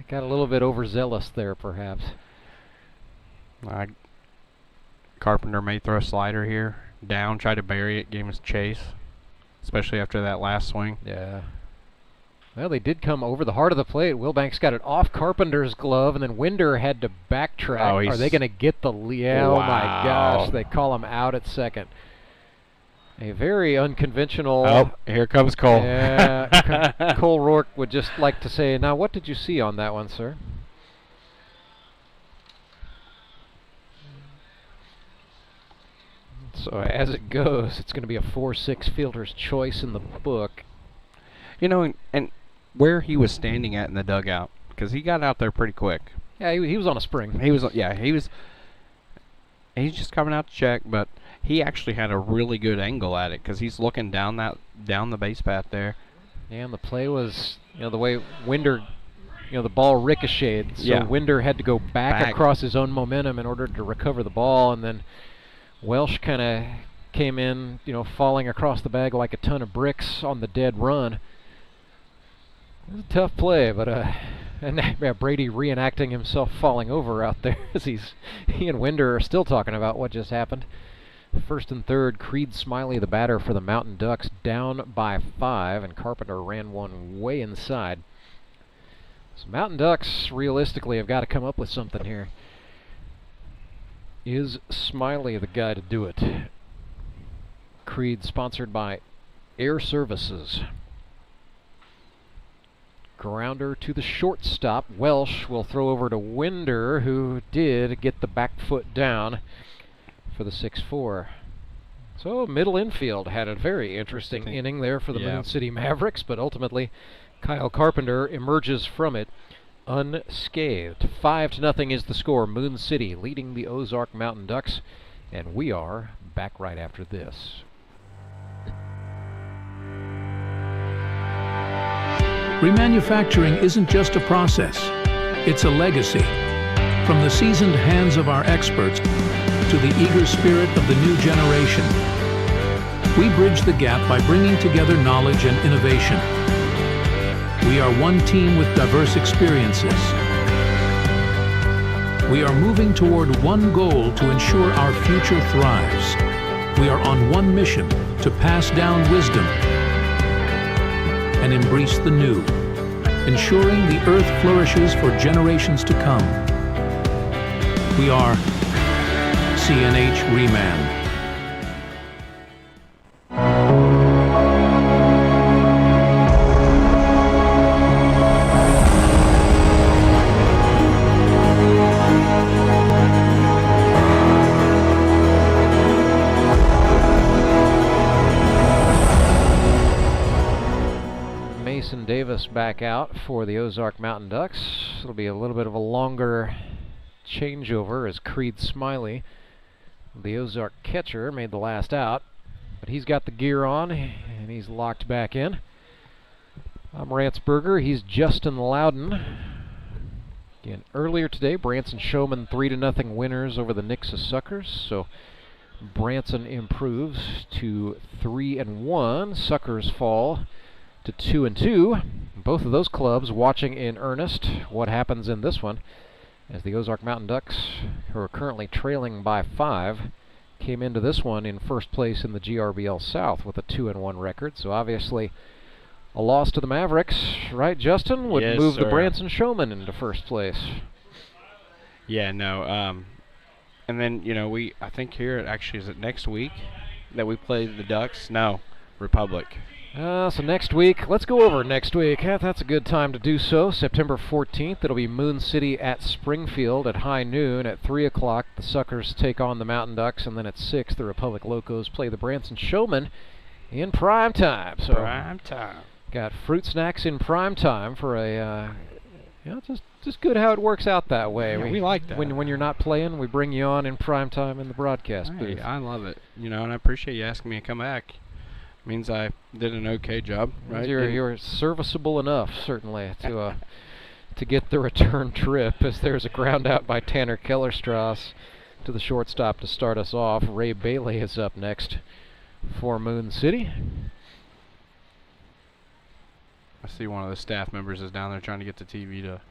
Got a little bit overzealous there, perhaps. Carpenter may throw a slider here. Down, try to bury it, gave him his chase. Especially after that last swing. Yeah. Well, they did come over the heart of the plate. Wilbanks got it off Carpenter's glove, and then Winder had to backtrack. Are they going to get the lead? Wow. Oh, my gosh. They call him out at second. A very unconventional. Oh, here comes Cole. Yeah, Cole Roark would just like to say, now, what did you see on that one, sir? So as it goes, it's going to be a 4-6 fielder's choice in the book. And where he was standing at in the dugout, because he got out there pretty quick. Yeah, he was on a spring. He's just coming out to check, but he actually had a really good angle at it because he's looking down the base path there. Yeah, and the play was, the way Winder, the ball ricocheted, so Winder had to go back across his own momentum in order to recover the ball, and then Welsh kind of came in, falling across the bag like a ton of bricks on the dead run. It was a tough play, but and Brady reenacting himself falling over out there as he and Winder are still talking about what just happened. First and third, Creed Smiley, the batter for the Mountain Ducks, down by 5, and Carpenter ran one way inside. So Mountain Ducks, realistically, have got to come up with something here. Is Smiley the guy to do it? Creed, sponsored by Air Services. Grounder to the shortstop. Welsh will throw over to Winder, who did get the back foot down for the 6-4. So middle infield had a very interesting inning there for the Moon City Mavericks, but ultimately Kyle Carpenter emerges from it unscathed. 5-0 is the score. Moon City leading the Ozark Mountain Ducks, and we are back right after this. Remanufacturing isn't just a process, it's a legacy. From the seasoned hands of our experts to the eager spirit of the new generation, we bridge the gap by bringing together knowledge and innovation. We are one team with diverse experiences. We are moving toward one goal to ensure our future thrives. We are on one mission to pass down wisdom and embrace the new, ensuring the earth flourishes for generations to come. We are CNH Reman. Davis back out for the Ozark Mountain Ducks. It'll be a little bit of a longer changeover as Creed Smiley, the Ozark catcher, made the last out. But he's got the gear on and he's locked back in. I'm Rantzberger. He's Justin Loudon. Again, earlier today, Branson Showman 3-0 winners over the Nixa Suckers. So Branson improves to 3-1. Suckers fall to 2-2. Both of those clubs watching in earnest what happens in this one, as the Ozark Mountain Ducks, who are currently trailing by 5, came into this one in first place in the GRBL South with a 2-1 record. So obviously a loss to the Mavericks, right, Justin, would move the Branson Showmen into first place. Yeah, no. And then, you know, I think here, is it next week that we play the Ducks? No, Republic. So next week, let's go over next week. That's a good time to do so. September 14th, it'll be Moon City at Springfield at high noon. At 3 o'clock, the Suckers take on the Mountain Ducks, and then at 6, the Republic Locos play the Branson Showmen in prime time. So prime time. Got fruit snacks in prime time for a, just good how it works out that way. Yeah, we like that. When you're not playing, we bring you on in prime time in the broadcast booth. I love it. And I appreciate you asking me to come back. Means I did an okay job, right? You're serviceable enough, certainly, to get the return trip, as there's a ground out by Tanner Kellerstrass to the shortstop to start us off. Ray Bailey is up next for Moon City. I see one of the staff members is down there trying to get the TV to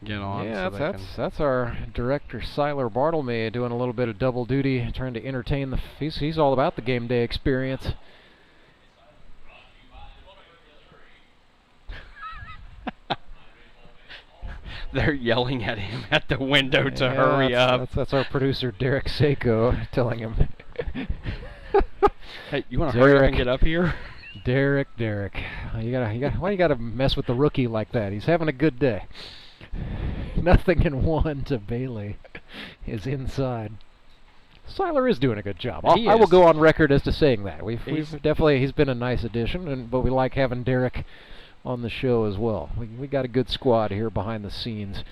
get on. Yeah, so that's our director, Siler Bartlemy, doing a little bit of double duty, trying to entertain he's all about the game day experience. They're yelling at him at the window to hurry up. That's our producer, Derek Seiko, telling him. Hey, you want to hurry up and get up here? Derek. Why you gotta mess with the rookie like that? He's having a good day. 0-1 to Bailey is inside. Siler is doing a good job. I will go on record as to saying that. He's been a nice addition, but we like having Derek on the show as well. We got a good squad here behind the scenes.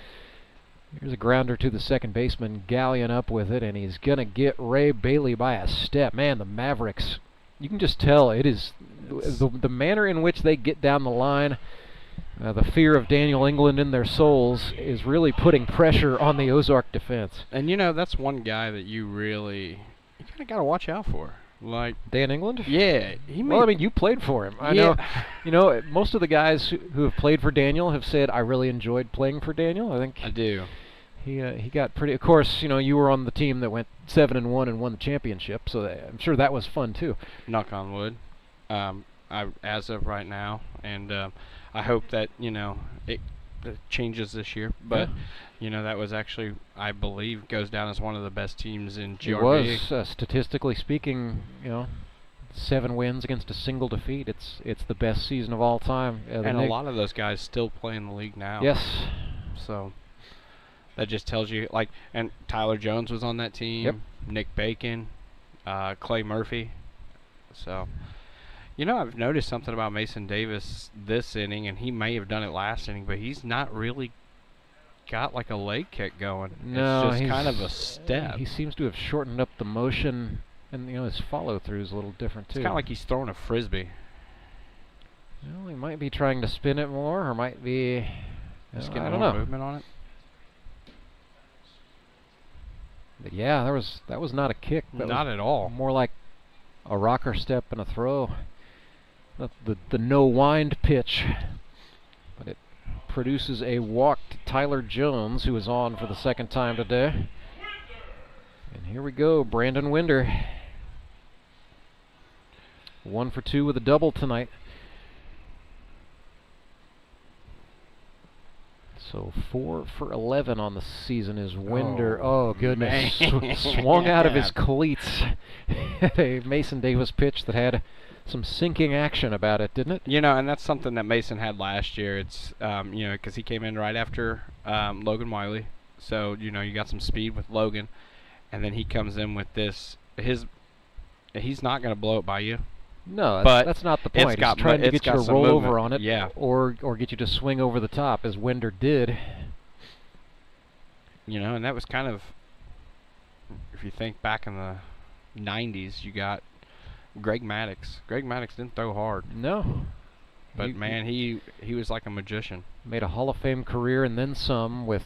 Here's a grounder to the second baseman, Gallion up with it, and he's gonna get Ray Bailey by a step. Man, the Mavericks, you can just tell it is the manner in which they get down the line. The fear of Daniel England in their souls is really putting pressure on the Ozark defense. And that's one guy that you kind of got to watch out for. Like Dan England? Yeah. You played for him. I know. Most of the guys who have played for Daniel have said, I really enjoyed playing for Daniel. I do. He got pretty. Of course, you were on the team that went 7-1 and won the championship, so I'm sure that was fun too. Knock on wood. As of right now, and I hope that it changes this year. But that was actually, I believe, goes down as one of the best teams in GRB. It was, statistically speaking, 7 wins against a single defeat. It's the best season of all time. And a lot of those guys still play in the league now. Yes. So that just tells you, and Tyler Jones was on that team. Yep. Nick Bacon, Clay Murphy. So, I've noticed something about Mason Davis this inning, and he may have done it last inning, but he's not really got a leg kick going. No, it's just kind of a step. He seems to have shortened up the motion, and his follow-through is a little different too. It's kind of like he's throwing a frisbee. Well, he might be trying to spin it more, or might be just getting more movement on it. But yeah, that was not a kick. Not at all. More like a rocker step and a throw. The no wind pitch. But produces a walk to Tyler Jones, who is on for the second time today. And here we go, Brandon Winder. 1 for 2 with a double tonight. So 4 for 11 on the season is Winder. Oh goodness. Swung out of his cleats at a Mason Davis pitch that had some sinking action about it, didn't it? You know, and that's something that Mason had last year. It's, you know, because he came in right after Logan Wiley. So, you know, you got some speed with Logan. And then he comes in with this. He's not going to blow it by you. No, but that's not the point. He's trying to get you to roll over on it, or get you to swing over the top, as Winder did. You know, and that was kind of, if you think back in the 90s, you got Greg Maddux. Greg Maddux didn't throw hard. No. But, man, he was like a magician. Made a Hall of Fame career and then some with,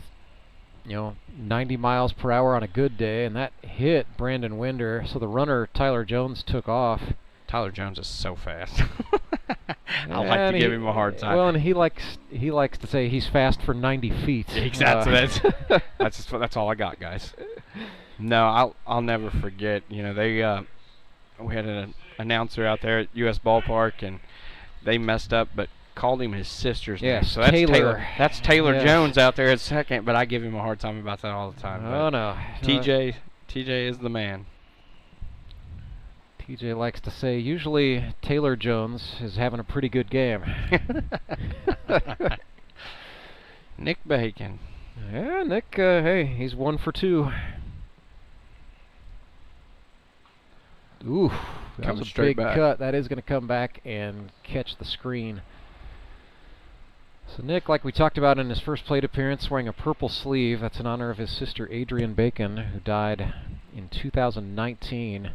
you know, 90 miles per hour on a good day, and that hit Brandon Winder. So the runner, Tyler Jones, took off. Tyler Jones is so fast. I like to give him a hard time. Well, and he likes to say he's fast for 90 feet. Exactly. That's all I got, guys. No, I'll never forget. You know, we had an announcer out there at U.S. Ballpark, and they messed up, but called him his sister's name. So that's Taylor. That's Taylor Jones out there at second, but I give him a hard time about that all the time. Oh no, TJ is the man. TJ likes to say usually Taylor Jones is having a pretty good game. Nick Bacon. Yeah, Nick, hey, he's 1 for 2. Ooh, that was a big cut. That is going to come back and catch the screen. So Nick, like we talked about in his first plate appearance, wearing a purple sleeve. That's in honor of his sister Adrienne Bacon, who died in 2019.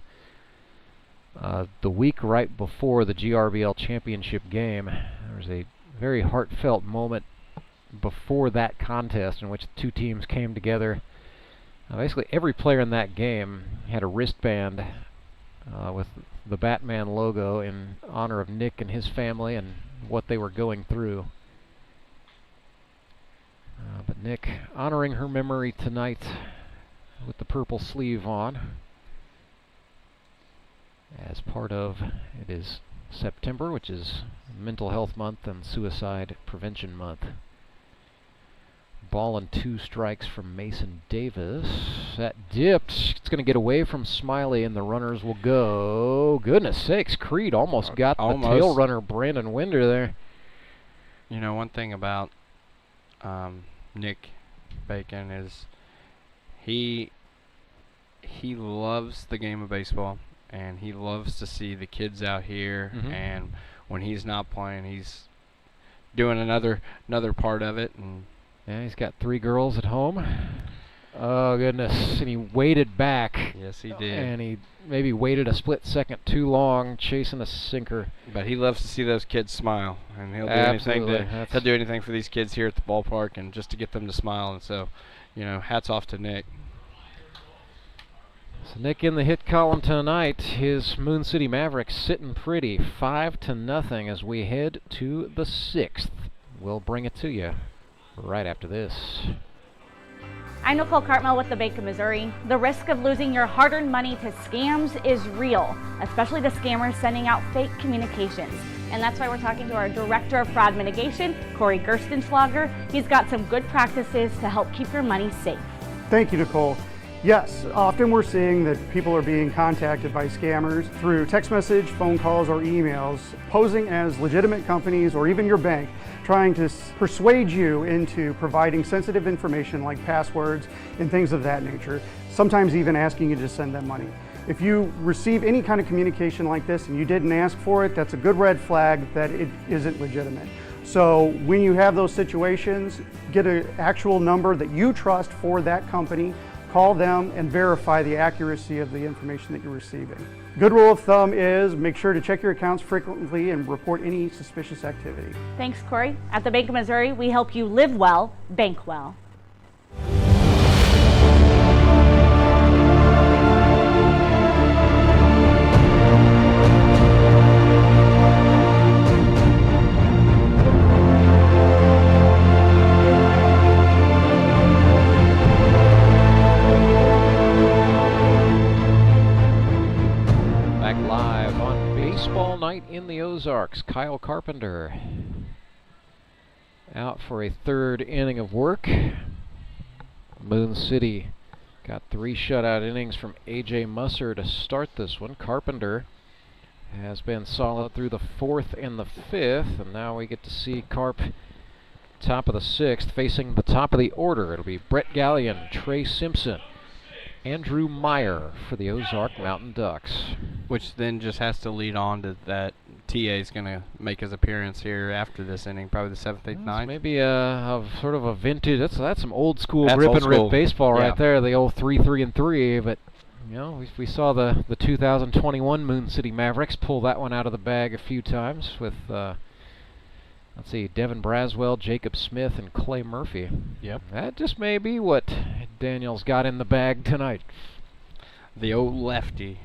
The week right before the GRBL championship game. There was a very heartfelt moment before that contest in which the two teams came together. Basically every player in that game had a wristband with the Batman logo in honor of Nick and his family and what they were going through. But Nick honoring her memory tonight with the purple sleeve on. As part of, it is September, which is Mental Health Month and Suicide Prevention Month. Ball and 2 strikes from Mason Davis. That dipped. It's going to get away from Smiley, and the runners will go. Goodness sakes, Creed almost got the tail runner, Brandon Winder, there. You know, one thing about Nick Bacon is he loves the game of baseball. And he loves to see the kids out here, and when he's not playing, he's doing another part of it. And yeah, he's got 3 girls at home. Oh goodness! And he waited back. Yes, he did. And he maybe waited a split second too long, chasing a sinker. But he loves to see those kids smile, and he'll do anything for these kids here at the ballpark, and just to get them to smile. And so, you know, hats off to Nick. So Nick in the hit column tonight. His Moon City Mavericks sitting pretty, 5-0 as we head to the 6th. We'll bring it to you right after this. I'm Nicole Cartmel with the Bank of Missouri. The risk of losing your hard-earned money to scams is real, especially the scammers sending out fake communications. And that's why we're talking to our Director of Fraud Mitigation, Corey Gerstenschlager. He's got some good practices to help keep your money safe. Thank you, Nicole. Yes, often we're seeing that people are being contacted by scammers through text message, phone calls, or emails, posing as legitimate companies or even your bank, trying to persuade you into providing sensitive information like passwords and things of that nature, sometimes even asking you to send them money. If you receive any kind of communication like this and you didn't ask for it, that's a good red flag that it isn't legitimate. So when you have those situations, get an actual number that you trust for that company, call them and verify the accuracy of the information that you're receiving. Good rule of thumb is make sure to check your accounts frequently and report any suspicious activity. Thanks, Corey. At the Bank of Missouri, we help you live well, bank well. Ozarks, Kyle Carpenter, out for a third inning of work. Moon City got 3 shutout innings from A.J. Musser to start this one. Carpenter has been solid through the 4th and the 5th, and now we get to see Carp top of the 6th facing the top of the order. It'll be Brett Gallion, Trey Simpson, Andrew Meyer for the Ozark Mountain Ducks. Which then just has to lead on to that TA is going to make his appearance here after this inning, probably the 7th, 8th, 9th. Maybe a sort of a vintage. That's some old school That's grip old and rip school. baseball Yeah. right there. The old 3-3-3. But you know, we saw the 2021 Moon City Mavericks pull that one out of the bag a few times with let's see, Devin Braswell, Jacob Smith, and Clay Murphy. Yep. That just may be what Daniel's got in the bag tonight. The old lefty,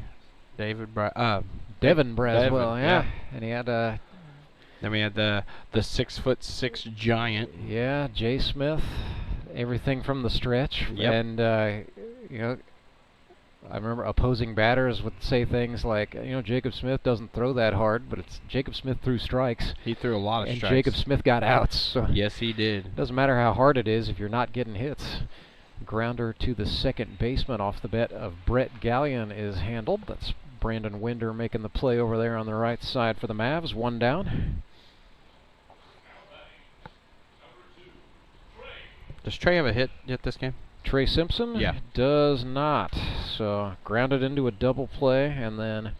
Devin Braswell, yeah. And he had then we had the 6'6" giant. Yeah, Jay Smith, everything from the stretch. Yep. And you know, I remember opposing batters would say things like, you know, Jacob Smith doesn't throw that hard, but it's Jacob Smith threw strikes. He threw a lot of and strikes. Jacob Smith got outs. So yes, he did. It doesn't matter how hard it is if you're not getting hits. Grounder to the second baseman off the bat of Brett Gallion is handled. That's Brandon Winder making the play over there on the right side for the Mavs. 1 down. Does Trey have a hit yet this game? Trey Simpson? Yeah. Does not. So grounded into a double play and then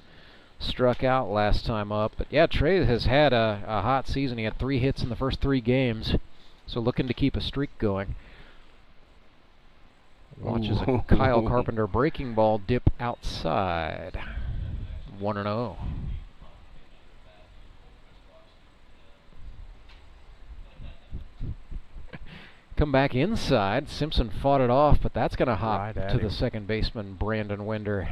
struck out last time up. But yeah, Trey has had a hot season. He had 3 hits in the first 3 games. So looking to keep a streak going. Watches a Kyle Carpenter breaking ball dip outside. 1-0. Come back inside. Simpson fought it off, but that's going to hop to the second baseman, Brandon Winder.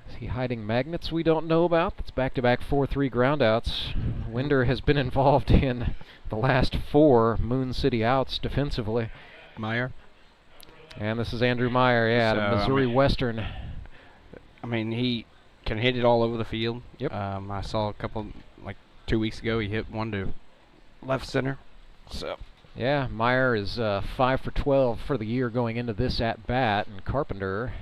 Is he hiding magnets we don't know about? That's back-to-back 4-3 groundouts. Winder has been involved in the last 4 Moon City outs defensively. Meyer. And this is Andrew Meyer, yeah, So, out of Missouri Western. I mean, he can hit it all over the field. Yep. I saw a couple, like 2 weeks ago, he hit one to left center. So. Yeah, Meyer is 5 for 12 for the year going into this at-bat, and Carpenter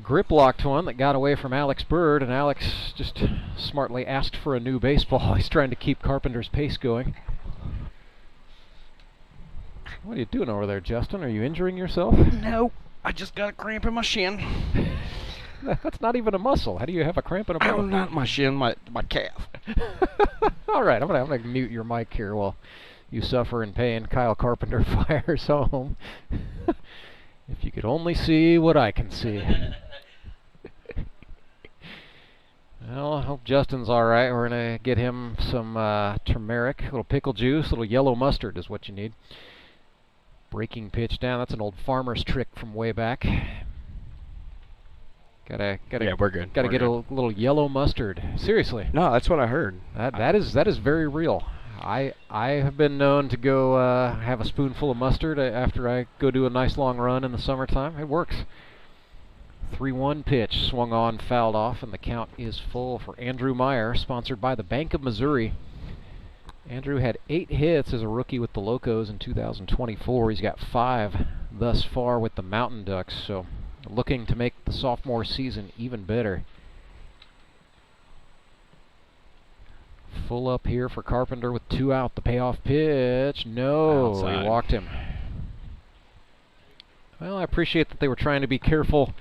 grip locked one that got away from Alex Bird, and Alex just smartly asked for a new baseball. He's trying to keep Carpenter's pace going. What are you doing over there, Justin? Are you injuring yourself? No, I just got a cramp in my shin. That's not even a muscle. How do you have a cramp in a muscle? Oh, not my shin, my calf. All right, I'm gonna mute your mic here while you suffer in pain. Kyle Carpenter fires home. If you could only see what I can see. Well, I hope Justin's all right. We're gonna get him some turmeric, a little pickle juice, a little yellow mustard is what you need. Breaking pitch down. That's an old farmer's trick from way back. Gotta yeah, we're good. Gotta we're get good. a little yellow mustard. Seriously. No, that's what I heard. That is very real. I have been known to go have a spoonful of mustard after I go do a nice long run in the summertime. It works. 3-1 pitch swung on, fouled off, and the count is full for Andrew Meyer, sponsored by the Bank of Missouri. Andrew had 8 hits as a rookie with the Locos in 2024. He's got 5 thus far with the Mountain Ducks, so looking to make the sophomore season even better. Full up here for Carpenter with 2 out. The payoff pitch. No, outside. He walked him. Well, I appreciate that they were trying to be careful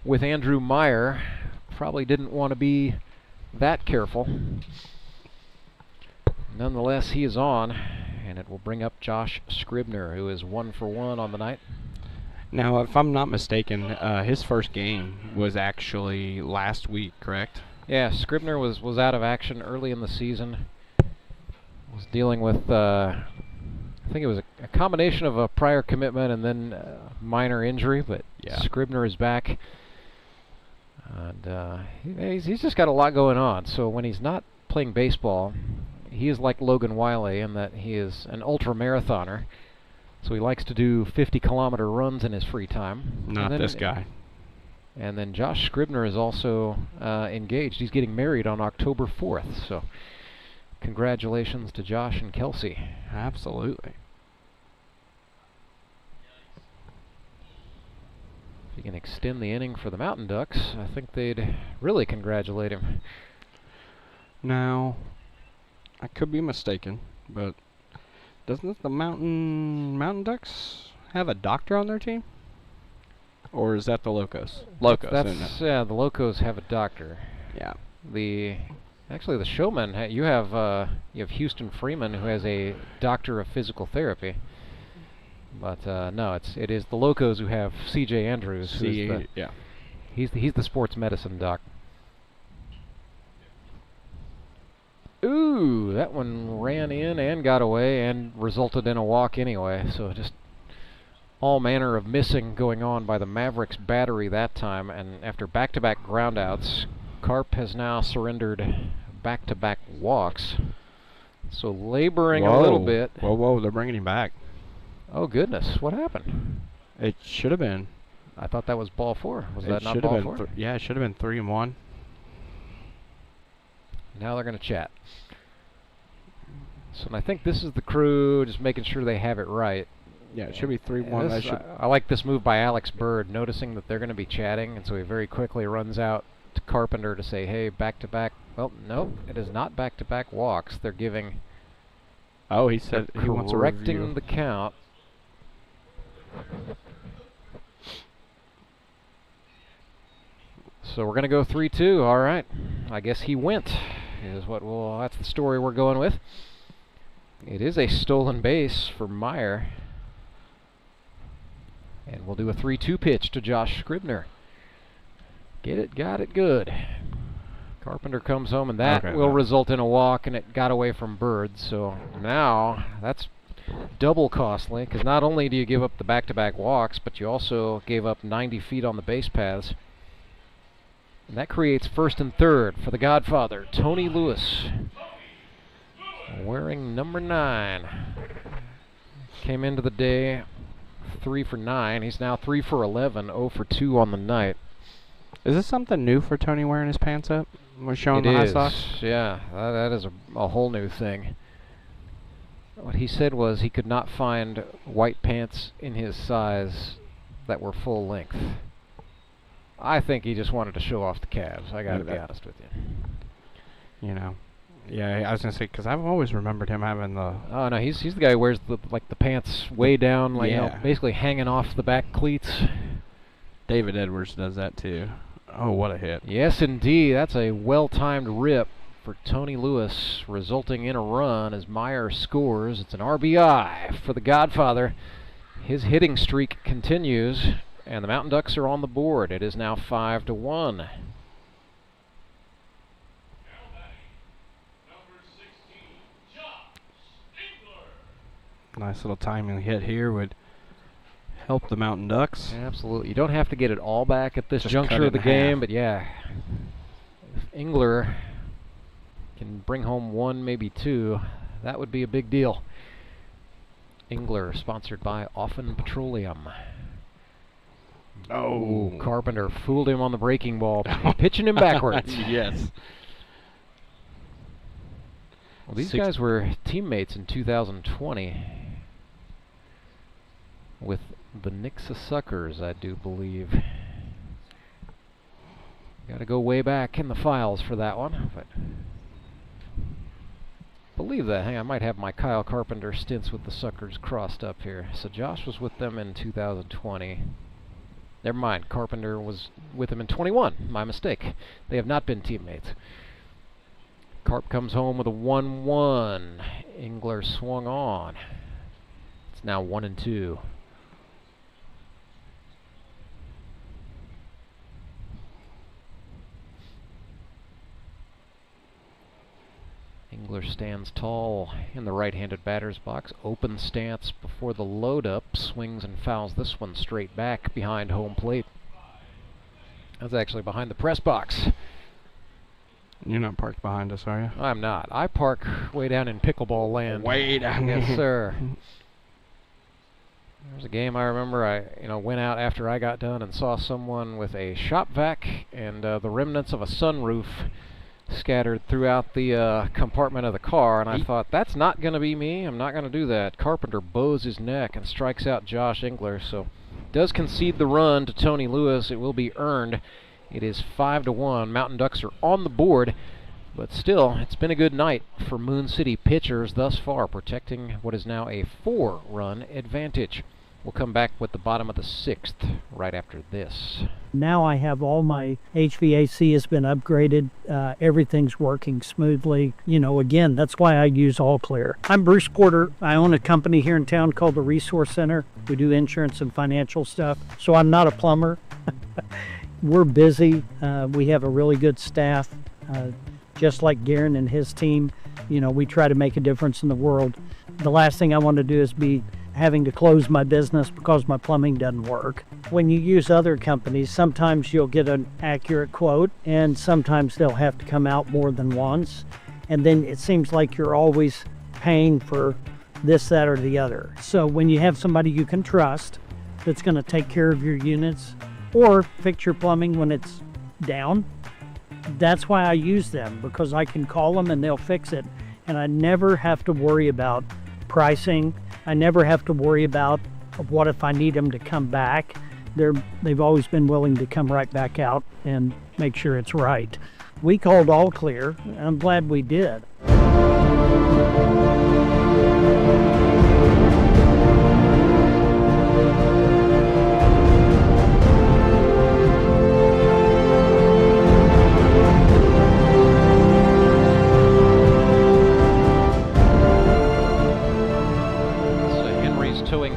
with Andrew Meyer. Probably didn't want to be that careful. Nonetheless, he is on, and it will bring up Josh Scribner, who is 1 for 1 on the night. Now, if I'm not mistaken, his first game was actually last week, correct? Yeah, Scribner was out of action early in the season. Was dealing with, I think it was a combination of a prior commitment and then minor injury, but yeah. Scribner is back. And he's just got a lot going on. So when he's not playing baseball, he is like Logan Wiley in that he is an ultra-marathoner. So he likes to do 50-kilometer runs in his free time. Not this guy. And then Josh Scribner is also engaged. He's getting married on October 4th. So congratulations to Josh and Kelsey. Absolutely. If he can extend the inning for the Mountain Ducks, I think they'd really congratulate him. Now, I could be mistaken, but doesn't the Mountain Ducks have a doctor on their team? Or is that the Locos? Locos, isn't it? Yeah, the Locos have a doctor. Yeah. Actually, the Showmen, you have Houston Freeman, who has a doctor of physical therapy. But no, it is the Locos who have C.J. Andrews. He's the sports medicine doc. Ooh, that one ran in and got away and resulted in a walk anyway. So just all manner of missing going on by the Mavericks battery that time. And after back-to-back groundouts, Carp has now surrendered back-to-back walks. So laboring a little bit. Whoa, they're bringing him back. Oh, goodness. What happened? It should have been. I thought that was ball 4. Was that not ball 4? Yeah, it should have been 3-1. Now they're going to chat. So I think this is the crew just making sure they have it right. Yeah, it should be 3-1. I like this move by Alex Bird, noticing that they're going to be chatting, and so he very quickly runs out to Carpenter to say, hey, back-to-back. Well, no, it is not back-to-back walks. They're giving... Oh, he said he wants a review. Correcting the count. So we're going to go 3-2. All right. I guess he went. That's the story we're going with. It is a stolen base for Meyer. And we'll do a 3-2 pitch to Josh Scribner. Get it, got it, good. Carpenter comes home, and that will result in a walk, and it got away from Bird. So now that's double costly, because not only do you give up the back-to-back walks, but you also gave up 90 feet on the base paths. And that creates first and third for the Godfather, Tony Lewis, wearing number 9. Came into the day 3 for 9. He's now 3 for 11, 0 for 2 on the night. Is this something new for Tony wearing his pants up? We're showing the high socks? Yeah, that is a whole new thing. What he said was he could not find white pants in his size that were full length. I think he just wanted to show off the calves. I got to be honest with you. You know, yeah, I was gonna say because I've always remembered him having the. Oh no, he's the guy who wears the pants way down, basically hanging off the back cleats. David Edwards does that too. Oh, what a hit! Yes, indeed, that's a well-timed rip for Tony Lewis, resulting in a run as Meyer scores. It's an RBI for the Godfather. His hitting streak continues. And the Mountain Ducks are on the board. It is now 5-1. Nice little timing hit here would help the Mountain Ducks. Absolutely. You don't have to get it all back at this juncture of the game, but yeah. If Engler can bring home 1, maybe 2, that would be a big deal. Engler, sponsored by Offen Petroleum. Oh, Carpenter fooled him on the breaking ball, pitching him backwards. Yes. Well, these guys were teammates in 2020 with the Nixa Suckers, I do believe. Got to go way back in the files for that one, but believe that. Hang on, I might have my Kyle Carpenter stints with the Suckers crossed up here. So Josh was with them in 2020. Never mind, Carpenter was with him in 21. My mistake. They have not been teammates. Carp comes home with a 1-1. Engler swung on. It's now 1-2. Engler stands tall in the right-handed batter's box. Open stance before the load-up. Swings and fouls this one straight back behind home plate. That's actually behind the press box. You're not parked behind us, are you? I'm not. I park way down in pickleball land. Way down Yes, sir. There's a game I remember I went out after I got done and saw someone with a shop vac and the remnants of a sunroof scattered throughout the compartment of the car, and I thought, that's not going to be me. I'm not going to do that. Carpenter bows his neck and strikes out Josh Engler, so does concede the run to Tony Lewis. It will be earned. It is 5-1. Mountain Ducks are on the board, but still, it's been a good night for Moon City pitchers thus far, protecting what is now a 4-run advantage. We'll come back with the bottom of the 6th right after this. Now I have all my HVAC has been upgraded. Everything's working smoothly. Again, that's why I use All Clear. I'm Bruce Porter. I own a company here in town called the Resource Center. We do insurance and financial stuff. So I'm not a plumber. We're busy. We have a really good staff. Just like Garen and his team, we try to make a difference in the world. The last thing I want to do is be having to close my business because my plumbing doesn't work. When you use other companies, sometimes you'll get an accurate quote, and sometimes they'll have to come out more than once. And then it seems like you're always paying for this, that, or the other. So when you have somebody you can trust that's going to take care of your units or fix your plumbing when it's down, that's why I use them, because I can call them and they'll fix it. And I never have to worry about pricing. I never have to worry about what if I need them to come back. They've always been willing to come right back out and make sure it's right. We called All Clear, and I'm glad we did.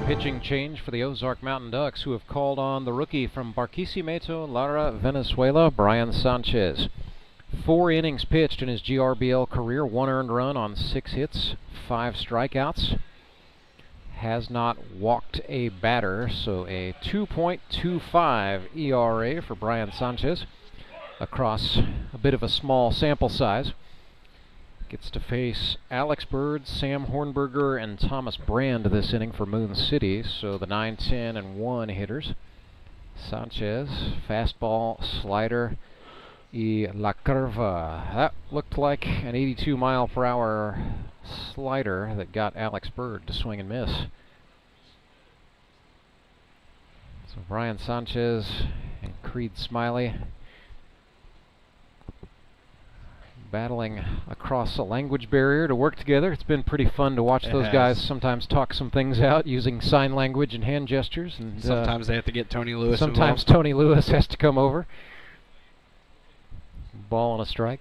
Pitching change for the Ozark Mountain Ducks, who have called on the rookie from Barquisimeto, Lara, Venezuela, Brian Sanchez. 4 innings pitched in his GRBL career, 1 earned run on 6 hits, 5 strikeouts. Has not walked a batter, so a 2.25 ERA for Brian Sanchez across a bit of a small sample size. Gets to face Alex Bird, Sam Hornberger, and Thomas Brand this inning for Moon City, so the 9, 10, and 1 hitters. Sanchez, fastball, slider, y la curva. That looked like an 82-mile-per-hour slider that got Alex Bird to swing and miss. So Brian Sanchez and Creed Smiley battling across a language barrier to work together. It's been pretty fun to watch those guys sometimes talk some things out using sign language and hand gestures. And sometimes they have to get Tony Lewis Sometimes involved. Tony Lewis has to come over. Ball and a strike.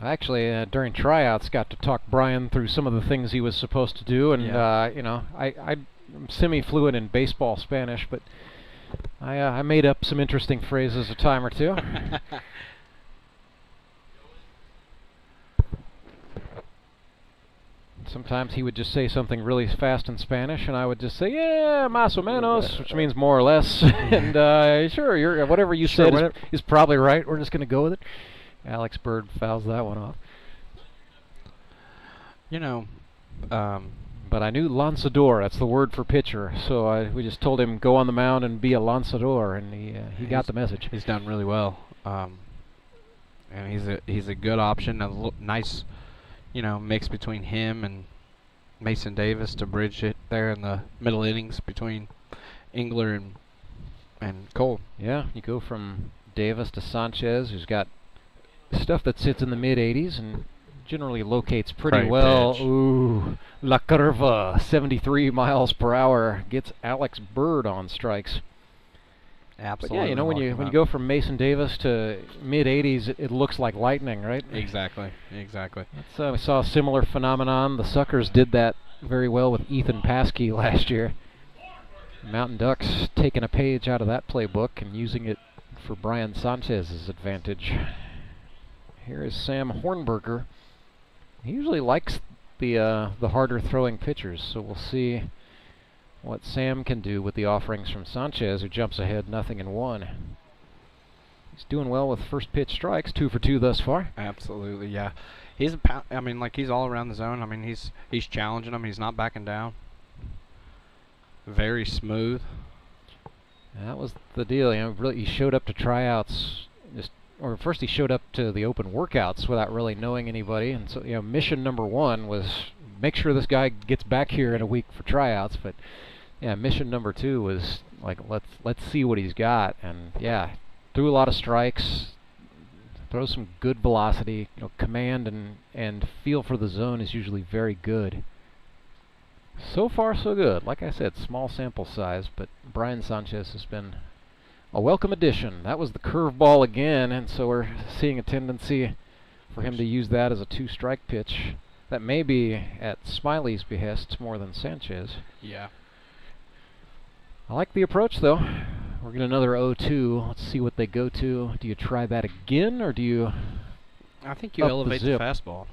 I actually, during tryouts, got to talk Brian through some of the things he was supposed to do. And, I'm semi-fluent in baseball Spanish, but I made up some interesting phrases a time or two. Sometimes he would just say something really fast in Spanish, and I would just say, yeah, más o menos, which means more or less. And sure, whatever you said is probably right. We're just going to go with it. Alex Bird fouls that one off. But I knew lanzador, that's the word for pitcher, so we just told him go on the mound and be a lanzador, and he got the message. He's done really well. And he's a good option, a nice mix between him and Mason Davis to bridge it there in the middle innings between Engler and Cole. Yeah, you go from Davis to Sanchez, who's got stuff that sits in the mid-80s and generally locates pretty well. Pitch. Ooh, La Curva, 73 miles per hour, gets Alex Bird on strikes. Absolutely. But yeah, when you go from Mason Davis to mid-80s, it looks like lightning, right? Exactly. We saw a similar phenomenon. The Suckers did that very well with Ethan Paskey last year. Mountain Ducks taking a page out of that playbook and using it for Brian Sanchez's advantage. Here is Sam Hornberger. He usually likes the harder throwing pitchers, so we'll see what Sam can do with the offerings from Sanchez, who jumps ahead 0-1. He's doing well with first pitch strikes, 2 for 2 thus far. Absolutely, yeah. He's he's all around the zone. He's challenging him. He's not backing down. Very smooth. That was the deal. Really, he showed up to tryouts, or first he showed up to the open workouts without really knowing anybody. And so, mission number one was make sure this guy gets back here in a week for tryouts. But yeah, mission number two was like, let's see what he's got. And yeah, threw a lot of strikes, throws some good velocity. Command and feel for the zone is usually very good. So far, so good. Like I said, small sample size, but Brian Sanchez has been a welcome addition. That was the curveball again, and so we're seeing a tendency for him to use that as a 2-strike pitch. That may be at Smiley's behest more than Sanchez. Yeah. I like the approach, though. We're getting another 0-2. Let's see what they go to. Do you try that again, or do you I think you elevate the fastball,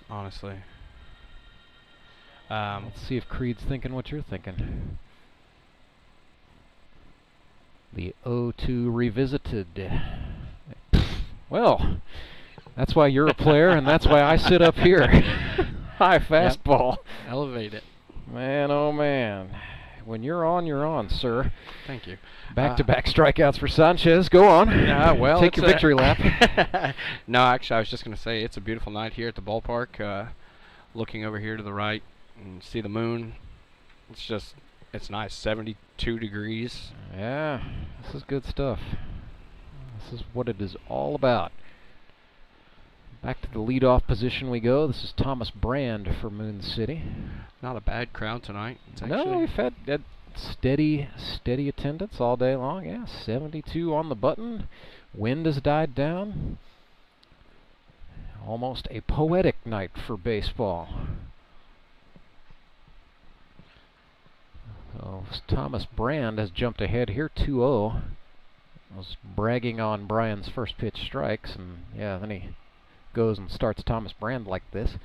honestly. Let's see if Creed's thinking what you're thinking. The 0-2 revisited. Well, that's why you're a player, and that's why I sit up here. High fastball. Yep. Elevate it. Man, oh man. When you're on, sir. Thank you. Back-to-back strikeouts for Sanchez. Go on. Well, take your victory lap. No, actually, I was just going to say it's a beautiful night here at the ballpark. Looking over here to the right and see the moon. It's nice. 72 degrees. Yeah, this is good stuff. This is what it is all about. Back to the leadoff position we go. This is Thomas Brand for Moon City. Not a bad crowd tonight. No, we've had steady attendance all day long. Yeah, 72 on the button. Wind has died down. Almost a poetic night for baseball. So Thomas Brand has jumped ahead here, 2-0. Was bragging on Brian's first pitch strikes, and yeah, then he goes and starts Thomas Brand like this.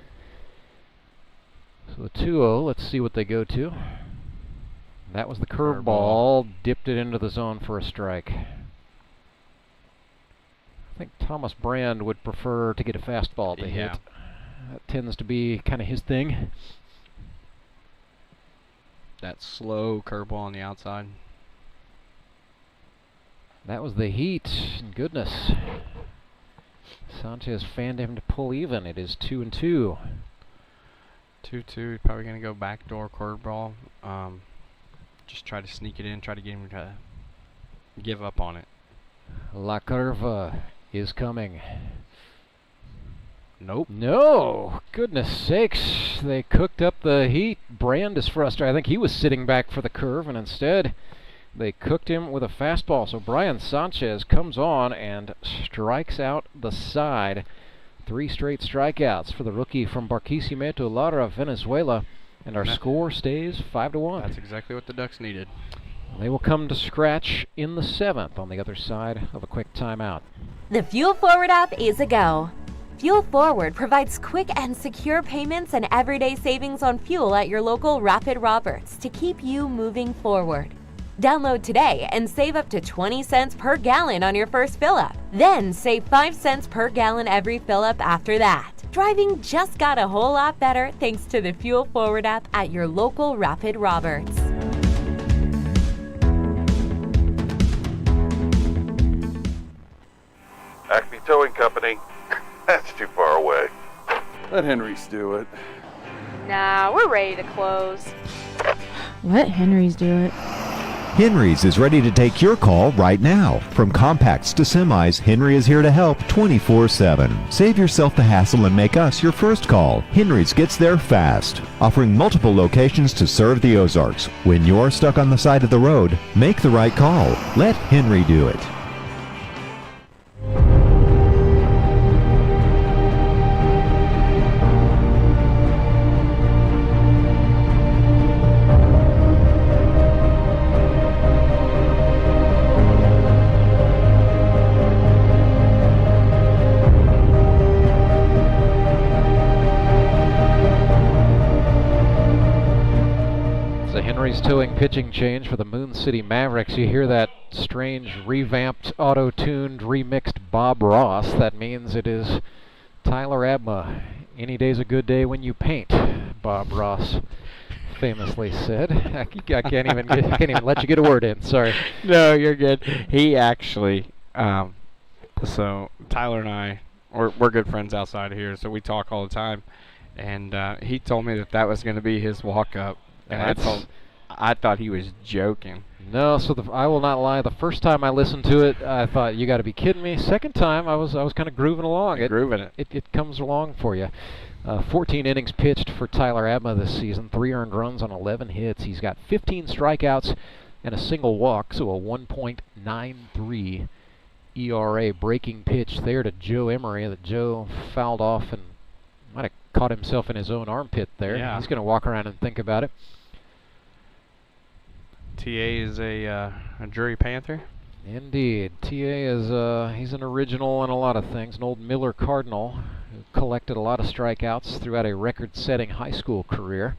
So the 2-0, let's see what they go to. That was the curveball, dipped it into the zone for a strike. I think Thomas Brand would prefer to get a fastball to hit. That tends to be kind of his thing. That slow curveball on the outside. That was the heat. Goodness. Sanchez fanned him to pull even. It is 2-2. 2-2. Probably going to go backdoor curveball. Just try to sneak it in. Try to get him to give up on it. La Curva is coming. Nope. No! Goodness sakes. They cooked up the heat. Brand is frustrated. I think he was sitting back for the curve, and instead they cooked him with a fastball. So Brian Sanchez comes on and strikes out the side. 3 straight strikeouts for the rookie from Barquisimeto Lara, Venezuela. And our score stays 5-1. That's exactly what the Ducks needed. They will come to scratch in the 7th on the other side of a quick timeout. The Fuel Forward app is a go. Fuel Forward provides quick and secure payments and everyday savings on fuel at your local Rapid Roberts to keep you moving forward. Download today and save up to 20 cents per gallon on your first fill-up. Then save 5 cents per gallon every fill-up after that. Driving just got a whole lot better thanks to the Fuel Forward app at your local Rapid Roberts. Acme Towing Company. That's too far away. Let Henry's do it. Nah, we're ready to close. Let Henry's do it. Henry's is ready to take your call right now. From compacts to semis, Henry is here to help 24/7. Save yourself the hassle and make us your first call. Henry's gets there fast, offering multiple locations to serve the Ozarks. When you're stuck on the side of the road, make the right call. Let Henry do it. Towing pitching change for the Moon City Mavericks. You hear that strange revamped, auto-tuned, remixed Bob Ross. That means it is Tyler Abma. Any day's a good day when you paint. Bob Ross famously said. I can't even let you get a word in. Sorry. No, you're good. He actually, so Tyler and I, we're good friends outside of here, so we talk all the time. And he told me that was going to be his walk-up. And I thought he was joking. No, so I will not lie. The first time I listened to it, I thought, you got to be kidding me. Second time, I was kind of grooving along. It comes along for you. 14 innings pitched for Tyler Abma this season. 3 earned runs on 11 hits. He's got 15 strikeouts and a single walk, so a 1.93 ERA. Breaking pitch there to Joe Emery that Joe fouled off and might have caught himself in his own armpit there. Yeah. He's going to walk around and think about it. TA is a Drury Panther. Indeed. TA is he's an original in a lot of things. An old Miller Cardinal who collected a lot of strikeouts throughout a record-setting high school career.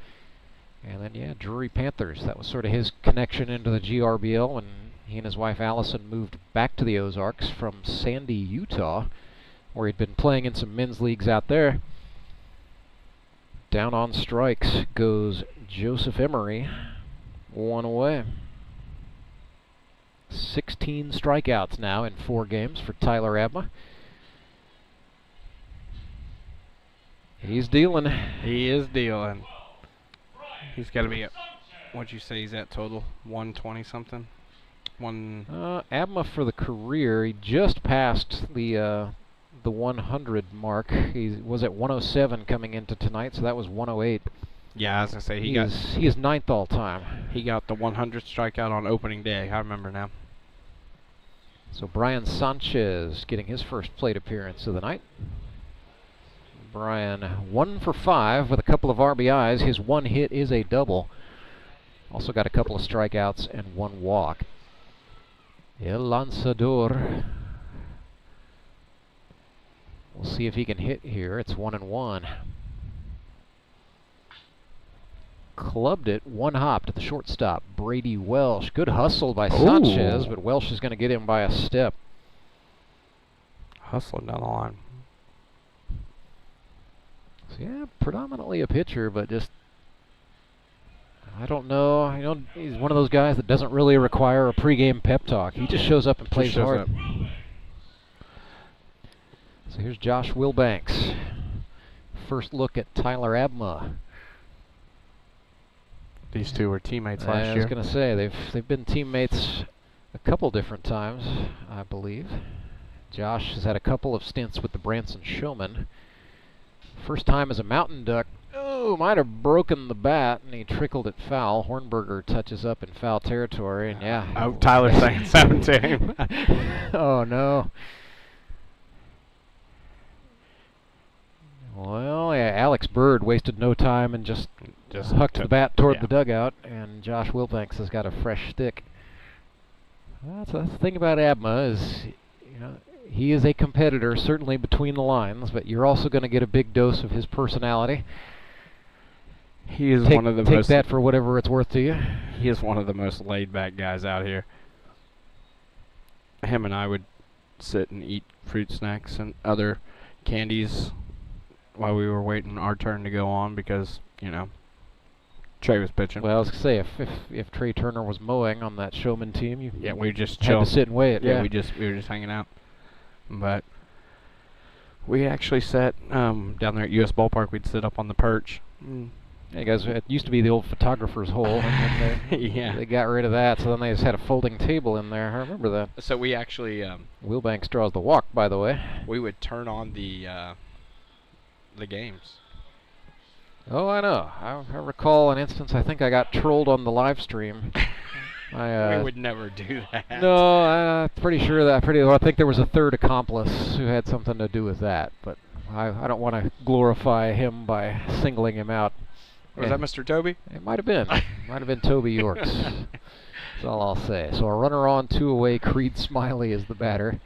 And then, yeah, Drury Panthers. That was sort of his connection into the GRBL when he and his wife Allison moved back to the Ozarks from Sandy, Utah, where he'd been playing in some men's leagues out there. Down on strikes goes Joseph Emery. 1 away. 16 strikeouts now in 4 games for Tyler Abma. He's dealing. He is dealing. He's got to be at, what'd you say he's at total? 120 something? Abma for the career, he just passed the 100 mark. He was at 107 coming into tonight, so that was 108. Yeah, I was going to say, he is 9th all time. He got the 100th strikeout on opening day. I remember now. So Brian Sanchez getting his first plate appearance of the night. Brian 1 for 5 with a couple of RBIs. His 1 hit is a double. Also got a couple of strikeouts and 1 walk. El Lanzador. We'll see if he can hit here. It's 1-1. Clubbed it, 1 hop to the shortstop, Brady Welsh. Good hustle by Sanchez, but Welsh is going to get him by a step. Hustling down the line. So yeah, predominantly a pitcher, but just, I don't know. You know, he's one of those guys that doesn't really require a pregame pep talk. He just shows up and plays hard. So here's Josh Wilbanks. First look at Tyler Abma. These two were teammates last year. I was going to say, they've been teammates a couple different times, I believe. Josh has had a couple of stints with the Branson Showmen. First time as a Mountain Duck. Oh, might have broken the bat, and he trickled it foul. Hornberger touches up in foul territory, and yeah. Oh, Tyler's saying something to him. Oh, no. Well, yeah, Alex Bird wasted no time and just hucked the bat toward the dugout, and Josh Wilbanks has got a fresh stick. Well, that's the thing about Abma is, you know, he is a competitor, certainly between the lines, but you're also going to get a big dose of his personality. He is one of the most... Take that for whatever it's worth to you. He is one of the most laid-back guys out here. Him and I would sit and eat fruit snacks and other candies while we were waiting our turn to go on because, you know, Trey was pitching. Well, I was going to say, if Trey Turner was mowing on that Showman team, you we just had to sit and wait. Yeah, we were just hanging out. But we actually sat down there at US Ballpark. We'd sit up on the perch. Hey guys, it used to be the old photographer's hole, and then they got rid of that, so then they just had a folding table in there. I remember that. So we actually... Wilbanks draws the walk, by the way. We would turn on the games. Oh, I know. I recall an instance, I think I got trolled on the live stream. We would never do that. No, I'm pretty sure that. I think there was a third accomplice who had something to do with that, but I don't want to glorify him by singling him out. Was that Mr. Toby? It might have been. Might have been Toby Yorks. That's all I'll say. So a runner on, 2 away. Creed Smiley is the batter.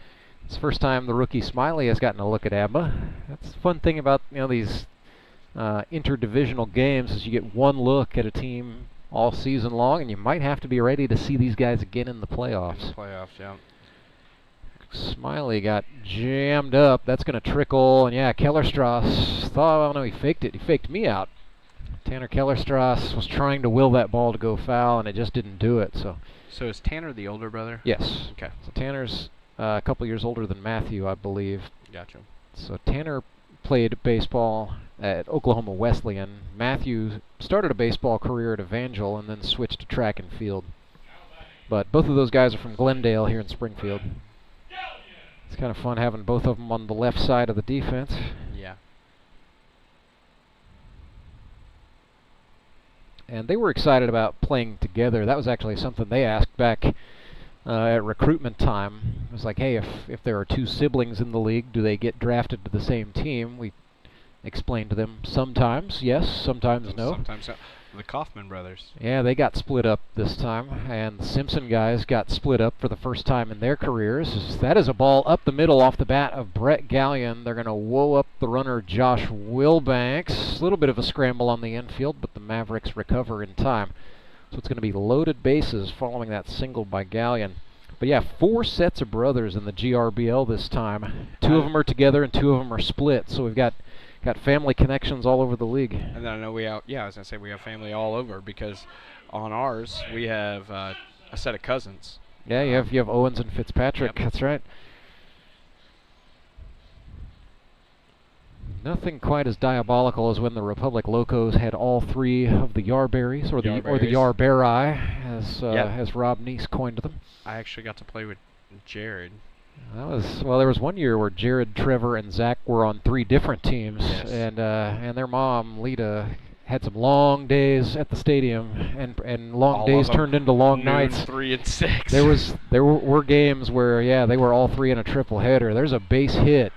It's the first time the rookie Smiley has gotten a look at Abma. That's the fun thing about these interdivisional games is you get one look at a team all season long, and you might have to be ready to see these guys again in the playoffs. Yeah. Smiley got jammed up. That's going to trickle, and yeah, Kellerstrass thought, oh no, he faked it. He faked me out. Tanner Kellerstrass was trying to will that ball to go foul, and it just didn't do it. So is Tanner the older brother? yes. Okay. So Tanner's a couple years older than Matthew, I believe. Gotcha. So Tanner played baseball at Oklahoma Wesleyan. Matthew started a baseball career at Evangel and then switched to track and field. But both of those guys are from Glendale here in Springfield. It's kind of fun having both of them on the left side of the defense. Yeah. And they were excited about playing together. That was actually something they asked back at recruitment time. It was like, hey, if there are two siblings in the league, do they get drafted to the same team? We explained to them sometimes yes, sometimes no. Sometimes no. The Kaufman brothers. Yeah, they got split up this time, and the Simpson guys got split up for the first time in their careers. That is a ball up the middle off the bat of Brett Gallion. They're going to whoa up the runner Josh Wilbanks. A little bit of a scramble on the infield, but the Mavericks recover in time. So it's going to be loaded bases following that single by Gallion. But yeah, 4 sets of brothers in the GRBL this time. 2 of them are together and 2 of them are split. So we've got family connections all over the league. And then I know we have family all over, because on ours we have a set of cousins. Yeah, you have Owens and Fitzpatrick. Yep. That's right. Nothing quite as diabolical as when the Republic Locos had all 3 of the Yarberries, or the Yarberi, as Rob Neese coined them. I actually got to play with Jared. There was one year where Jared, Trevor, and Zach were on 3 different teams, yes. and their mom, Lita, had some long days at the stadium, and long all days turned into long nights. 3 and 6. There were games where they were all 3 in a triple header. There's a base hit,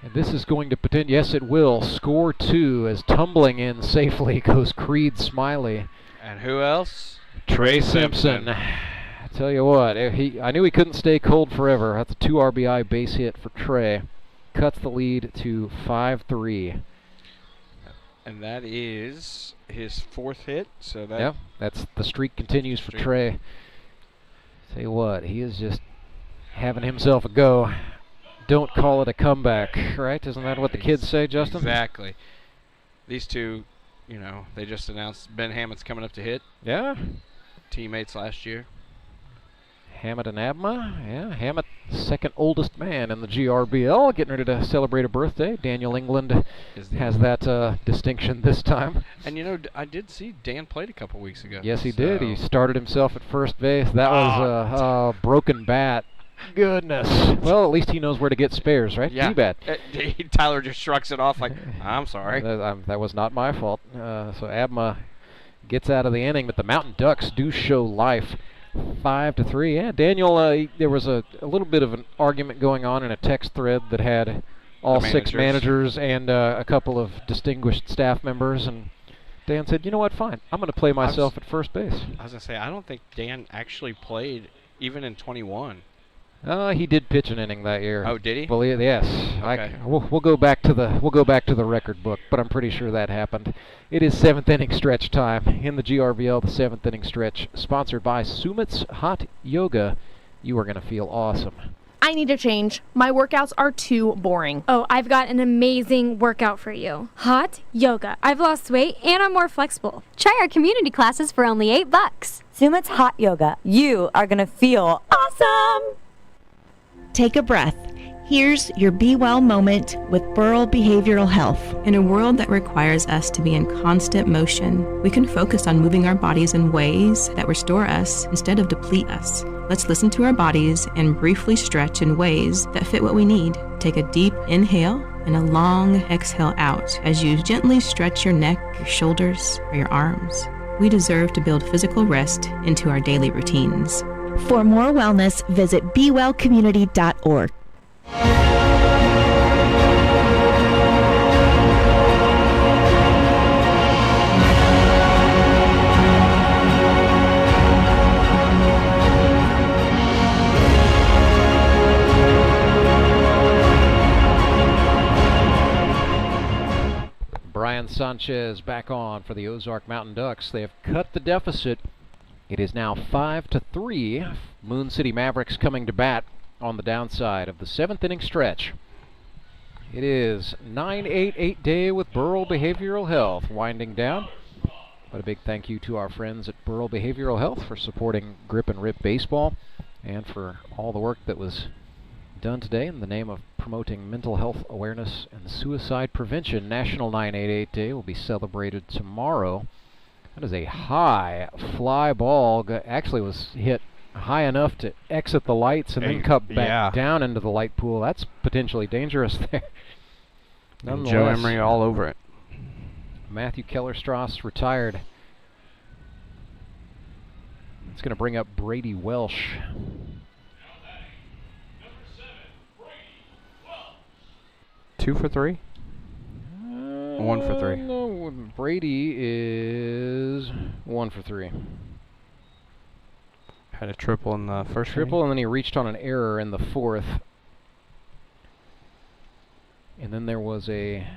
and this is going to yes, it will score 2 as tumbling in safely goes Creed Smiley. And who else? Trey Simpson. Tell you what, I knew he couldn't stay cold forever. That's a 2 RBI base hit for Trey. Cuts the lead to 5-3. And that is his 4th hit. So that that's the streak continues for Trey. Tell you what, he is just having himself a go. Don't call it a comeback, right? Isn't that what the kids say, Justin? Exactly. These two, they just announced Ben Hammett's coming up to hit. Yeah. Teammates last year. Hammett and Abma. Yeah, Hammett, second oldest man in the GRBL, getting ready to celebrate a birthday. Daniel England has that distinction this time. And I did see Dan played a couple weeks ago. Yes, he did. He started himself at first base. That was a broken bat. Goodness. Well, at least he knows where to get spares, right? Yeah. Too bad. Tyler just shrugs it off like, I'm sorry. That was not my fault. So Abma gets out of the inning, but the Mountain Ducks do show life. 5-3. Yeah, Daniel, there was a little bit of an argument going on in a text thread that had all 6 managers and a couple of distinguished staff members, and Dan said, you know what, fine, I'm going to play myself at first base. I was going to say, I don't think Dan actually played even in 21. He did pitch an inning that year. Oh, did he? Well, yes. Okay. We'll go back to the record book, but I'm pretty sure that happened. It is 7th inning stretch time in the GRBL. The 7th inning stretch, sponsored by Sumit's Hot Yoga. You are going to feel awesome. I need a change. My workouts are too boring. Oh, I've got an amazing workout for you. Hot yoga. I've lost weight and I'm more flexible. Try our community classes for only $8. Sumit's Hot Yoga. You are going to feel awesome. Take a breath. Here's your Be Well moment with Burrell Behavioral Health. In a world that requires us to be in constant motion, we can focus on moving our bodies in ways that restore us instead of deplete us. Let's listen to our bodies and briefly stretch in ways that fit what we need. Take a deep inhale and a long exhale out as you gently stretch your neck, your shoulders, or your arms. We deserve to build physical rest into our daily routines. For more wellness, visit BeWellCommunity.org. Brian Sanchez back on for the Ozark Mountain Ducks. They have cut the deficit. It is now 5-3. Moon City Mavericks coming to bat on the downside of the 7th inning stretch. It is 9/8 day with Burrell Behavioral Health winding down. But a big thank you to our friends at Burrell Behavioral Health for supporting Grip and Rip Baseball and for all the work that was done today in the name of promoting mental health awareness and suicide prevention. National 9/8 Day will be celebrated tomorrow. That is a high fly ball. Actually was hit high enough to exit the lights and then cut back down into the light pool. That's potentially dangerous there. And Joe Emery all over it. Matthew Kellerstrass retired. It's going to bring up Brady Welsh. Two for three? 1 for 3. No, Brady is 1 for 3. Had a triple in the first triple, inning. and then he reached on an error in the 4th. And then there was a,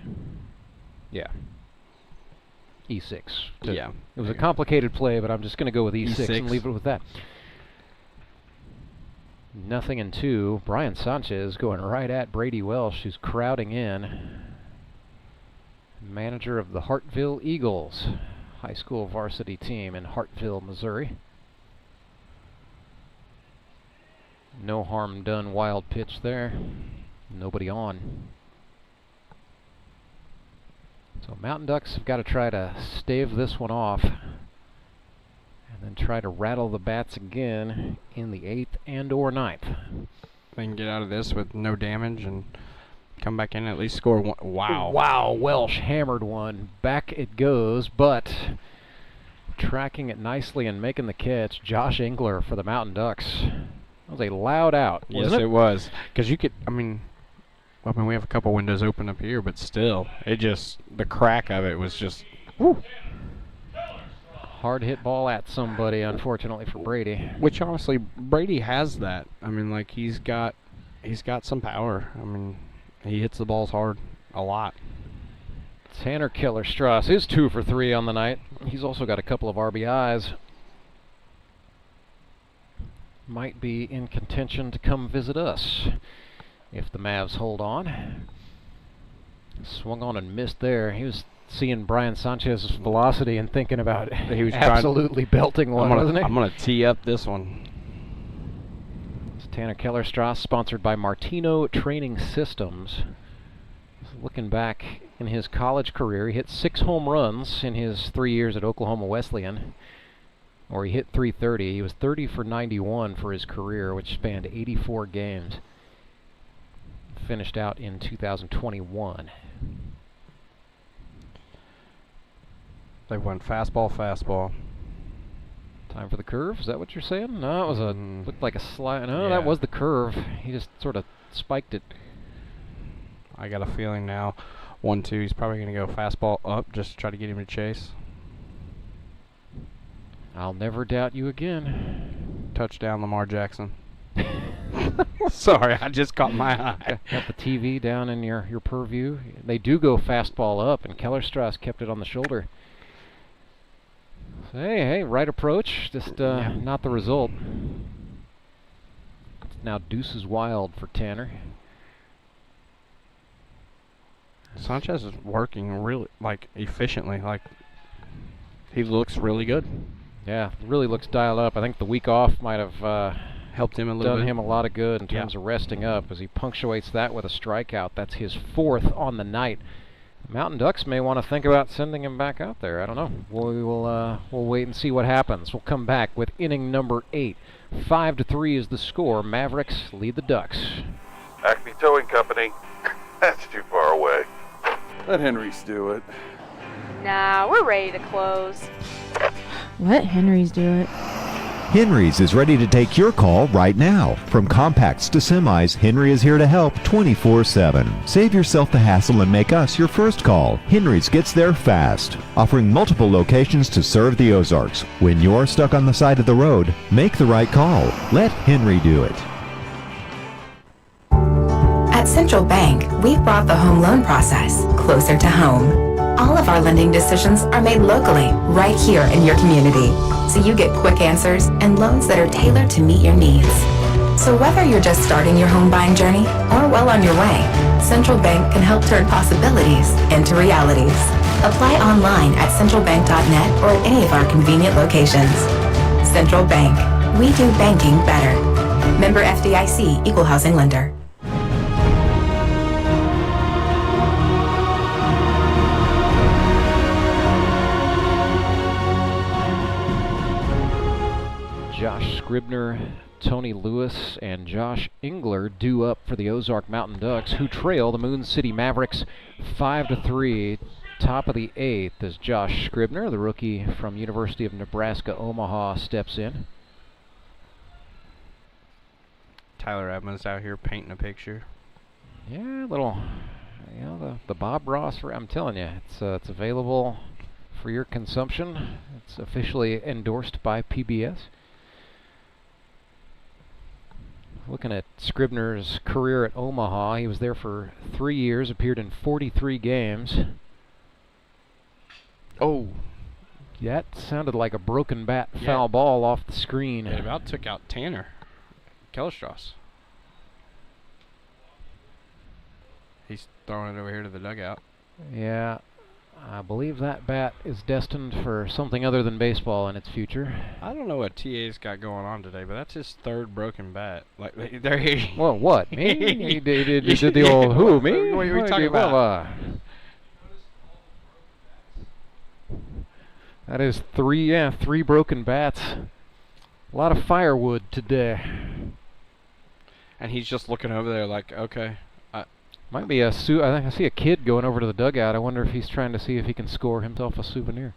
E6. Yeah. It was a complicated play, but I'm just going to go with E6 and leave it with that. 0-2. Brian Sanchez going right at Brady Welsh, who's crowding in. Manager of the Hartville Eagles, high school varsity team in Hartville, Missouri. No harm done, wild pitch there. Nobody on. So Mountain Ducks have got to try to stave this one off and then try to rattle the bats again in the 8th and or 9th. They can get out of this with no damage and come back in and at least score one. Wow. Wow, Welsh hammered one. Back it goes, but tracking it nicely and making the catch, Josh Engler for the Mountain Ducks. That was a loud out, wasn't it? Yes, it was. Because you could, we have a couple windows open up here, but still, the crack of it was just, whoo. Hard hit ball at somebody, unfortunately for Brady. Which honestly, Brady has that. He's got some power. He hits the balls hard a lot. Tanner Kellerstrass is 2 for 3 on the night. He's also got a couple of RBIs. Might be in contention to come visit us if the Mavs hold on. Swung on and missed there. He was seeing Brian Sanchez's velocity and thinking about it. He was absolutely belting one, wasn't he? I'm going to tee up this one. It's Tanner Kellerstrass, sponsored by Martino Training Systems. Looking back in his college career, he hit 6 home runs in his 3 years at Oklahoma Wesleyan. Or he hit .330. He was 30 for 91 for his career, which spanned 84 games. Finished out in 2021. They went fastball. Time for the curve? Is that what you're saying? No, it was looked like a slide. No, that was the curve. He just sort of spiked it. I got a feeling now, 1-2, he's probably going to go fastball up just to try to get him to chase. I'll never doubt you again. Touchdown, Lamar Jackson. Sorry, I just caught my eye. Got the TV down in your purview. They do go fastball up, and Kellerstrass kept it on the shoulder. So, hey, right approach, just not the result. It's now deuces wild for Tanner. Sanchez is working really, efficiently. He looks really good. Yeah, really looks dialed up. I think the week off might have helped him a little bit. Done him a lot of good in terms of resting up as he punctuates that with a strikeout. That's his 4th on the night. Mountain Ducks may want to think about sending him back out there. I don't know. We'll wait and see what happens. We'll come back with inning number 8. 5-3 is the score. Mavericks lead the Ducks. Acme Towing Company. That's too far away. Let Henry's do it. Nah, we're ready to close. Let Henry's do it. Henry's is ready to take your call right now. From compacts to semis, Henry is here to help 24/7. Save yourself the hassle and make us your first call. Henry's gets there fast, offering multiple locations to serve the Ozarks. When you're stuck on the side of the road, make the right call. Let Henry do it. At Central Bank, we've brought the home loan process closer to home. All of our lending decisions are made locally, right here in your community, so you get quick answers and loans that are tailored to meet your needs. So whether you're just starting your home buying journey or well on your way, Central Bank can help turn possibilities into realities. Apply online at centralbank.net or at any of our convenient locations. Central Bank. We do banking better. Member FDIC, Equal Housing Lender. Josh Scribner, Tony Lewis, and Josh Engler due up for the Ozark Mountain Ducks, who trail the Moon City Mavericks 5-3. Top of the 8th as Josh Scribner, the rookie from University of Nebraska Omaha, steps in. Tyler Edmonds out here painting a picture. Yeah, little, the Bob Ross. I'm telling you, it's available for your consumption. It's officially endorsed by PBS. Looking at Scribner's career at Omaha, he was there for 3 years, appeared in 43 games. Oh, that sounded like a broken bat foul ball off the screen. It about took out Tanner Kellerstrass. He's throwing it over here to the dugout. Yeah, I believe that bat is destined for something other than baseball in its future. I don't know what TA's got going on today, but that's his 3rd broken bat. Like, there he. Well, what? Me? He did the old who? Me? What are you talking about? That is 3 broken bats. A lot of firewood today. And he's just looking over there like, okay. Might be I think I see a kid going over to the dugout. I wonder if he's trying to see if he can score himself a souvenir.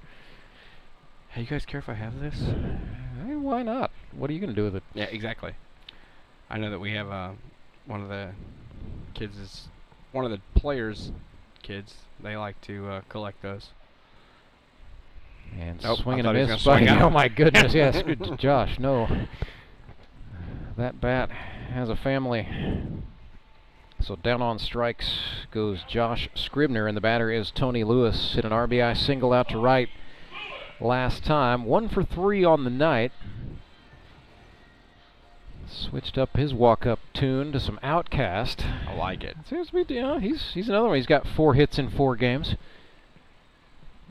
Hey, you guys care if I have this? Hey, why not? What are you going to do with it? Yeah, exactly. I know that we have one of the players' kids. They like to collect those. And swing and a miss. Oh my goodness! Yes, Josh. No, that bat has a family. So down on strikes goes Josh Scribner, and the batter is Tony Lewis. Hit an RBI single out to right last time. 1 for 3 on the night. Switched up his walk-up tune to some Outcast. I like it. Seems to be, he's another one. He's got 4 hits in 4 games.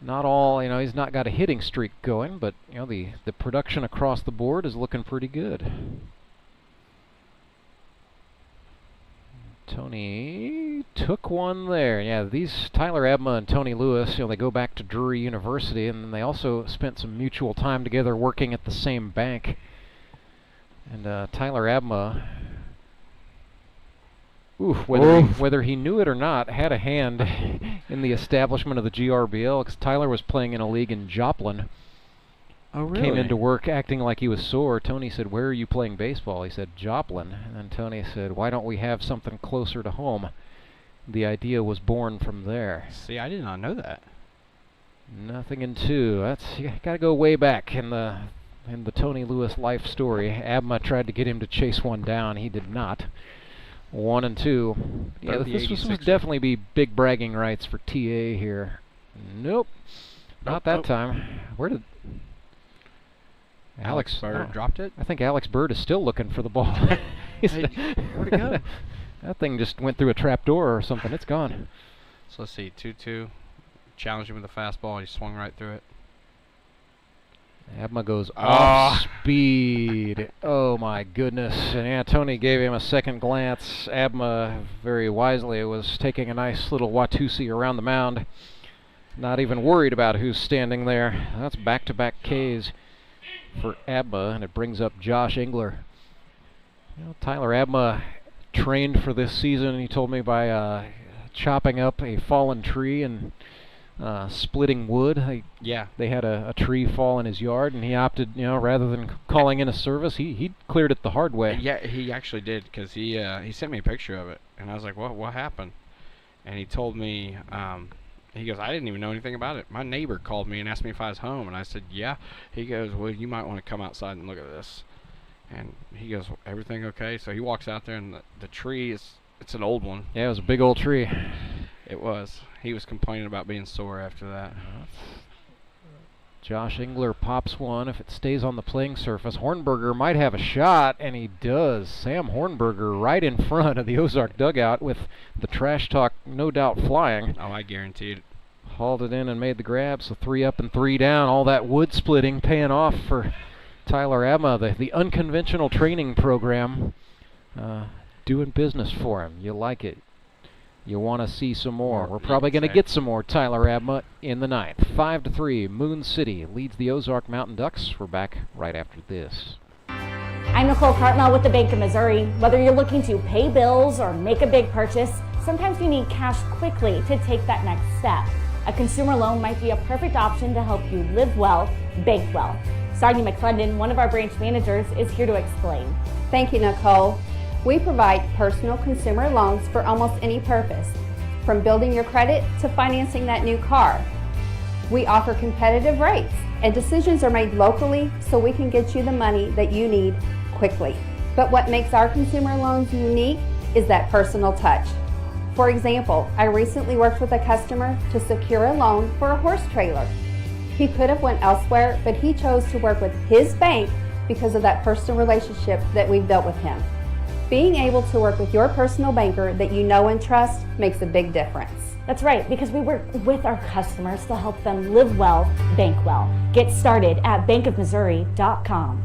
Not all, he's not got a hitting streak going, but the production across the board is looking pretty good. Tony took one there. Yeah, these Tyler Abma and Tony Lewis, they go back to Drury University, and they also spent some mutual time together working at the same bank. And Tyler Abma, whether he knew it or not, had a hand in the establishment of the GRBL, because Tyler was playing in a league in Joplin. Oh, really? Came into work acting like he was sore. Tony said, "Where are you playing baseball?" He said, "Joplin." And then Tony said, "Why don't we have something closer to home?" The idea was born from there. See, I did not know that. Nothing in 2. You got to go way back in the Tony Lewis life story. Abma tried to get him to chase one down. He did not. 1 and 2. Yeah, this was definitely be big bragging rights for TA here. Nope. Not that time. Where did Alex Bird dropped it? I think Alex Bird is still looking for the ball. Hey, where'd it go? That thing just went through a trap door or something. It's gone. So let's see. 2-2. Challenged him with a fastball. He swung right through it. Abma goes off speed. Oh my goodness. And Tony gave him a second glance. Abma very wisely was taking a nice little Watusi around the mound. Not even worried about who's standing there. That's back-to-back Ks for Abma, and it brings up Josh Engler. Tyler Abma trained for this season, he told me, by chopping up a fallen tree and splitting wood. They had a tree fall in his yard, and he opted, rather than calling in a service, he cleared it the hard way. Yeah, he actually did, because he sent me a picture of it, and I was like, what happened? And he told me, he goes, I didn't even know anything about it. My neighbor called me and asked me if I was home, and I said, yeah. He goes, well, you might want to come outside and look at this. And he goes, everything okay? So he walks out there, and the tree it's an old one. Yeah, it was a big old tree. It was. He was complaining about being sore after that. Josh Engler pops one. If it stays on the playing surface, Hornberger might have a shot, and he does. Sam Hornberger right in front of the Ozark dugout with the trash talk no doubt flying. Oh, I guarantee it. Hauled it in and made the grab, so 3 up and 3 down. All that wood splitting paying off for Tyler Abma, the unconventional training program, doing business for him. You like it. You want to see some more. We're probably going to get some more Tyler Abma in the 9th. 5-3, Moon City leads the Ozark Mountain Ducks. We're back right after this. I'm Nicole Cartmel with the Bank of Missouri. Whether you're looking to pay bills or make a big purchase, sometimes you need cash quickly to take that next step. A consumer loan might be a perfect option to help you live well, bank well. Sardi McClendon, one of our branch managers, is here to explain. Thank you, Nicole. We provide personal consumer loans for almost any purpose, from building your credit to financing that new car. We offer competitive rates, and decisions are made locally so we can get you the money that you need quickly. But what makes our consumer loans unique is that personal touch. For example, I recently worked with a customer to secure a loan for a horse trailer. He could have went elsewhere, but he chose to work with his bank because of that personal relationship that we've built with him. Being able to work with your personal banker that you know and trust makes a big difference. That's right, because we work with our customers to help them live well, bank well. Get started at bankofmissouri.com.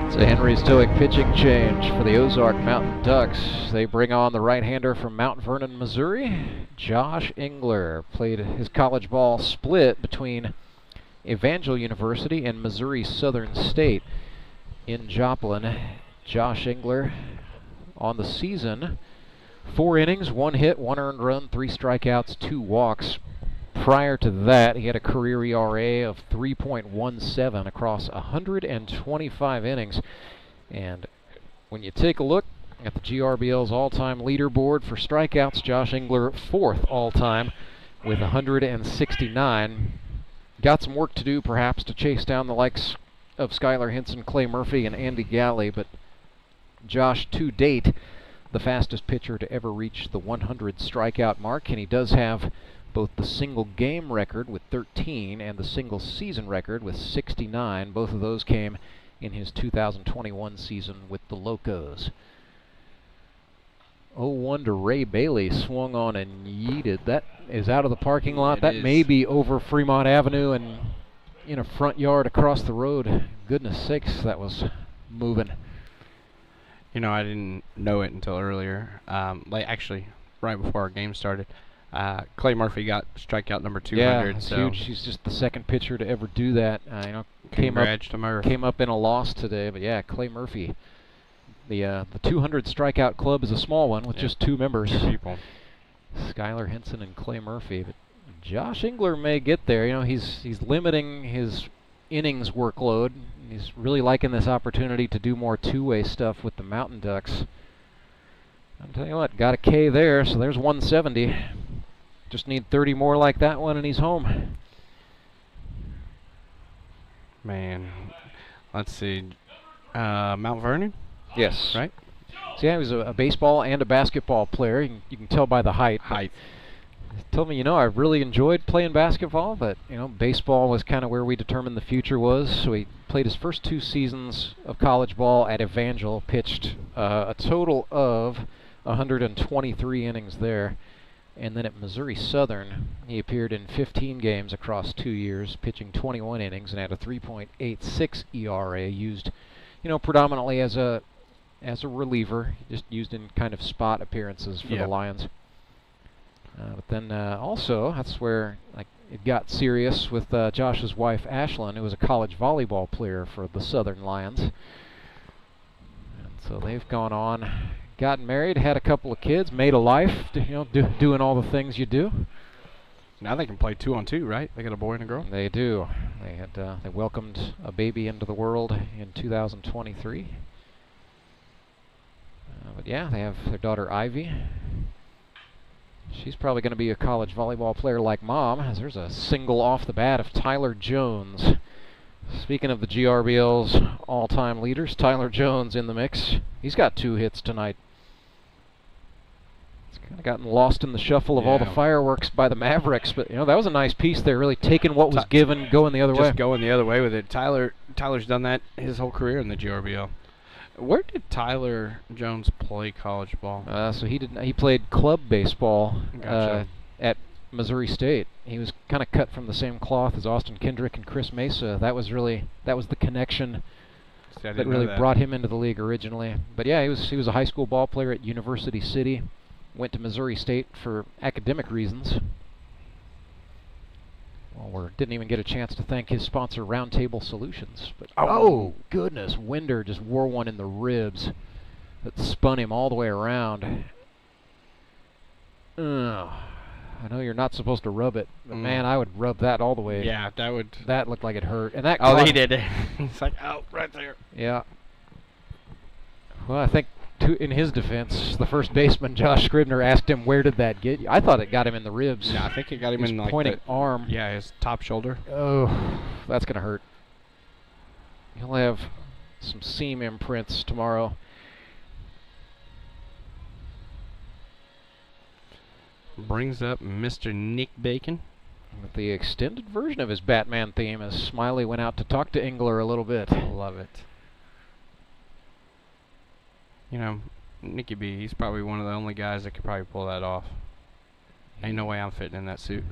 It's a Henry Stoic pitching change for the Ozark Mountain Ducks. They bring on the right-hander from Mount Vernon, Missouri. Josh Engler played his college ball split between Evangel University and Missouri Southern State in Joplin. Josh Engler on the season, 4 innings, 1 hit, 1 earned run, 3 strikeouts, 2 walks. Prior to that, he had a career ERA of 3.17 across 125 innings. And when you take a look at the GRBL's all-time leaderboard for strikeouts, Josh Engler 4th all-time with 169. Got some work to do, perhaps, to chase down the likes of Skylar Hinson, Clay Murphy, and Andy Galley, but Josh, to date, the fastest pitcher to ever reach the 100 strikeout mark, and he does have both the single game record with 13 and the single season record with 69. Both of those came in his 2021 season with the Locos. 0-1 to Ray Bailey, swung on and yeeted. That is out of the parking lot. That may be over Fremont Avenue and in a front yard across the road. Goodness sakes, that was moving. You know, I didn't know it until earlier. Actually, right before our game started. Clay Murphy got strikeout number 200. Yeah, it's so huge. He's just the second pitcher to ever do that. Came up in a loss today, but yeah, Clay Murphy. The 200 strikeout club is a small one with just 2 members. 2 people. Skylar Hinson and Clay Murphy, but Josh Engler may get there. You know, he's limiting his innings workload. He's really liking this opportunity to do more two-way stuff with the Mountain Ducks. I'll tell you what, got a K there, so there's 170. Just need 30 more like that one, and he's home. Man, let's see. Mount Vernon? Yes. Right? So yeah, he was a baseball and a basketball player. You can tell by the height. He told me, I really enjoyed playing basketball, but, baseball was kind of where we determined the future was. So he played his first 2 seasons of college ball at Evangel, pitched a total of 123 innings there. And then at Missouri Southern, he appeared in 15 games across 2 years, pitching 21 innings and had a 3.86 ERA, used, predominantly as a reliever, just used in kind of spot appearances for the Lions. But then also, that's where it got serious with Josh's wife, Ashlyn, who was a college volleyball player for the Southern Lions. And so they've gone on, gotten married, had a couple of kids, made a life, doing all the things you do. Now they can play 2-on-2, right? They got a boy and a girl. They do. They welcomed a baby into the world in 2023. But yeah, they have their daughter Ivy. She's probably going to be a college volleyball player like Mom, as there's a single off the bat of Tyler Jones Speaking of the GRBL's all-time leaders, Tyler Jones in the mix. He's got 2 hits tonight. It's kind of gotten lost in the shuffle of all the fireworks by the Mavericks, but that was a nice piece there, really taking what was given, going the other way. Just going the other way with it. Tyler's done that his whole career in the GRBL. Where did Tyler Jones play college ball? So he played club baseball Gotcha. at Missouri State. He was kind of cut from the same cloth as Austin Kendrick and Chris Mesa. That was the connection that really brought him into the league originally. But yeah, he was a high school ball player at University City. Went to Missouri State for academic reasons. Well, we didn't even get a chance to thank his sponsor, Roundtable Solutions. But oh goodness, Winder just wore one in the ribs that spun him all the way around. I know you're not supposed to rub it, but man, I would rub that all the way. Yeah, that would. That looked like it hurt, and that. Oh, he did it. It's like right there. Yeah. Well, I think in his defense, the first baseman Josh Scribner asked him, "Where did that get you?" I thought it got him in the ribs. Yeah, I think it got him his in like pointing arm. Yeah, his top shoulder. Oh, that's gonna hurt. He'll have some seam imprints tomorrow. Brings up Mr. Nick Bacon. With the extended version of his Batman theme as Smiley went out to talk to Engler a little bit. Love it. Nicky B, he's probably one of the only guys that could probably pull that off. Ain't no way I'm fitting in that suit.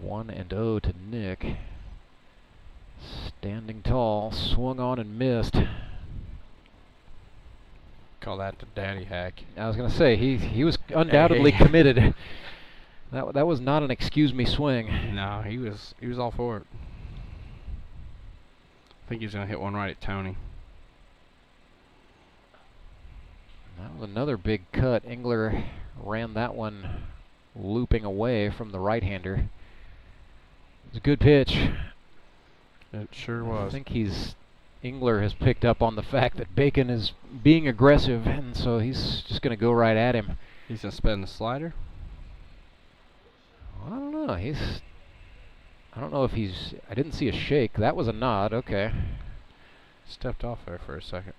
1-0 to Nick. Standing tall, swung on and missed. Call that the daddy hack. I was going to say, he was undoubtedly committed. That was not an excuse me swing. No, he was all for it. I think he's going to hit one right at Tony. That was another big cut. Engler ran that one looping away from the right-hander. It was a good pitch. It sure was. I think Engler has picked up on the fact that Bacon is being aggressive, and so he's just going to go right at him. He's going to spin the slider? I don't know. I don't know if I didn't see a shake. That was a nod. Okay. Stepped off there for a second.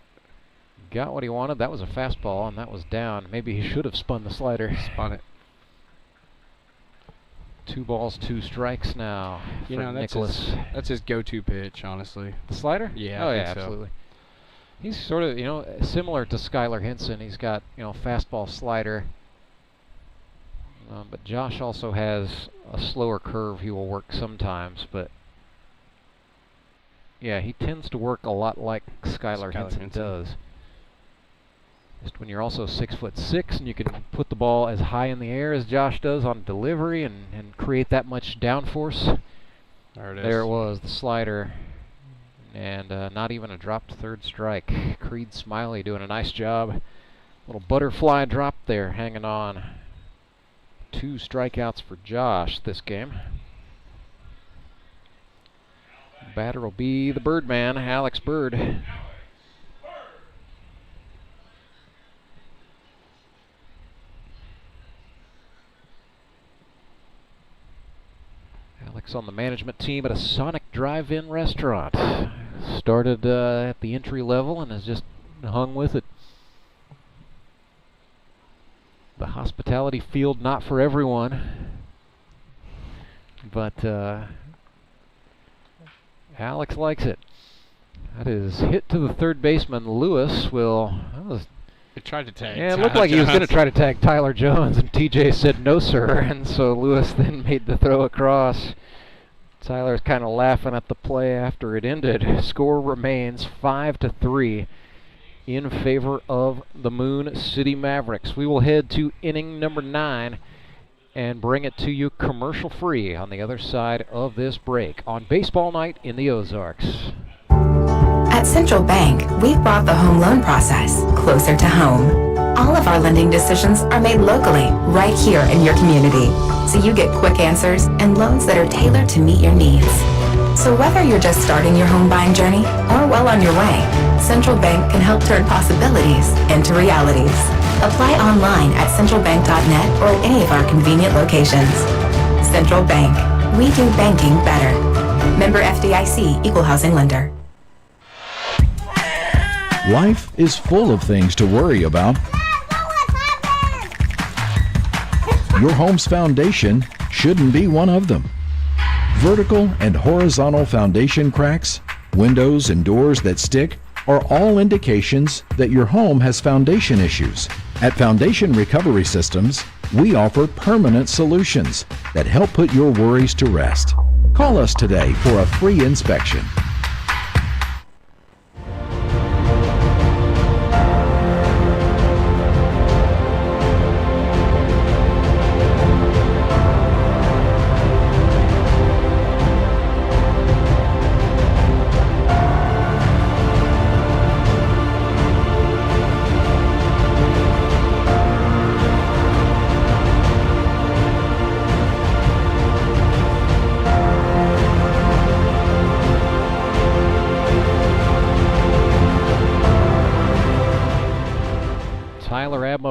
Got what he wanted. That was a fastball, and that was down. Maybe he should have spun the slider. Spun it. 2 balls, 2 strikes now for Nicholas. That's his go-to pitch, honestly. The slider? Yeah. Oh, I yeah, think so. absolutely. He's sort of, similar to Skylar Hinson. He's got, fastball, slider. But Josh also has a slower curve he will work sometimes, but yeah, he tends to work a lot like Skylar Hinson does. Just when you're also 6'6" and you can put the ball as high in the air as Josh does on delivery and create that much downforce. There it is. There it was, the slider. And not even a dropped third strike. Creed Smiley doing a nice job. Little butterfly drop there, hanging on. 2 strikeouts for Josh this game. Batter will be the Birdman, Alex Bird. Alex on the management team at a Sonic Drive-In restaurant. Started at the entry level and has just hung with it. The hospitality field not for everyone, but Alex likes it. That is hit to the third baseman. Lewis will. He tried to tag. Yeah, it looked like he was going to try to tag Tyler Jones, and TJ said no, sir, and so Lewis then made the throw across. Tyler's kind of laughing at the play after it ended. Score remains 5-3. In favor of the Moon City Mavericks. We will head to inning number 9 and bring it to you commercial free on the other side of this break on Baseball Night in the Ozarks. At Central Bank, we've brought the home loan process closer to home. All of our lending decisions are made locally, right here in your community, so you get quick answers and loans that are tailored to meet your needs. So whether you're just starting your home buying journey or well on your way, Central Bank can help turn possibilities into realities. Apply online at centralbank.net or at any of our convenient locations. Central Bank. We do banking better. Member FDIC, Equal Housing Lender. Life is full of things to worry about. Your home's foundation shouldn't be one of them. Vertical and horizontal foundation cracks, windows and doors that stick are all indications that your home has foundation issues. At Foundation Recovery Systems, we offer permanent solutions that help put your worries to rest. Call us today for a free inspection.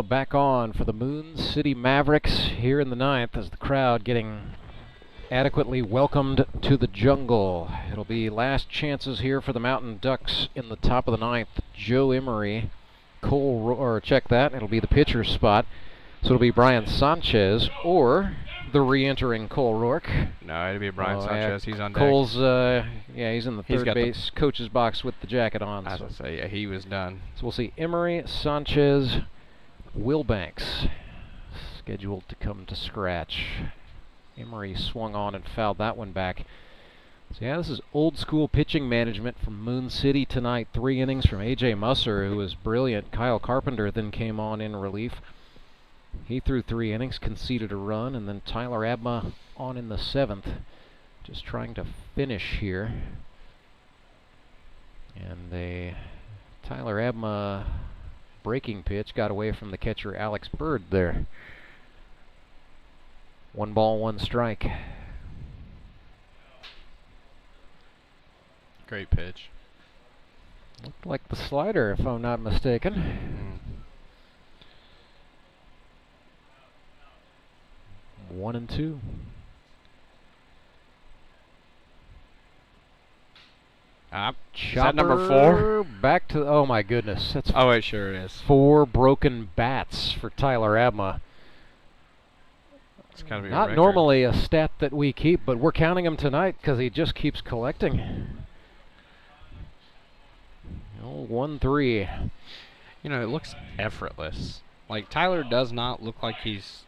Back on for the Moon City Mavericks here in the ninth as the crowd getting adequately welcomed to the jungle. It'll be last chances here for the Mountain Ducks in the top of the ninth. Joe Emery, check that, it'll be the pitcher's spot. So it'll be Brian Sanchez or the re-entering Cole Roark. No, it'll be Brian Sanchez. He's on deck. Cole's, he's in the third base coach's box with the jacket on. As I say, yeah, he was done. So we'll see Emery, Sanchez, Wilbanks scheduled to come to scratch. Emery swung on and fouled that one back. So yeah, this is old school pitching management from Moon City tonight. 3 innings from A.J. Musser, who was brilliant. Kyle Carpenter then came on in relief. He threw 3 innings, conceded a run, and then Tyler Abma on in the 7th. Just trying to finish here. And Tyler Abma breaking pitch got away from the catcher Alex Bird there. 1 ball, 1 strike. Great pitch. Looked like the slider, if I'm not mistaken. 1-2. Is that number 4? Back to, oh my goodness. That's oh, it sure is. 4 broken bats for Tyler Abma. It's gotta be not normally a stat that we keep, but we're counting him tonight because he just keeps collecting. 1-3. You know, it looks effortless. Like, Tyler does not look like he's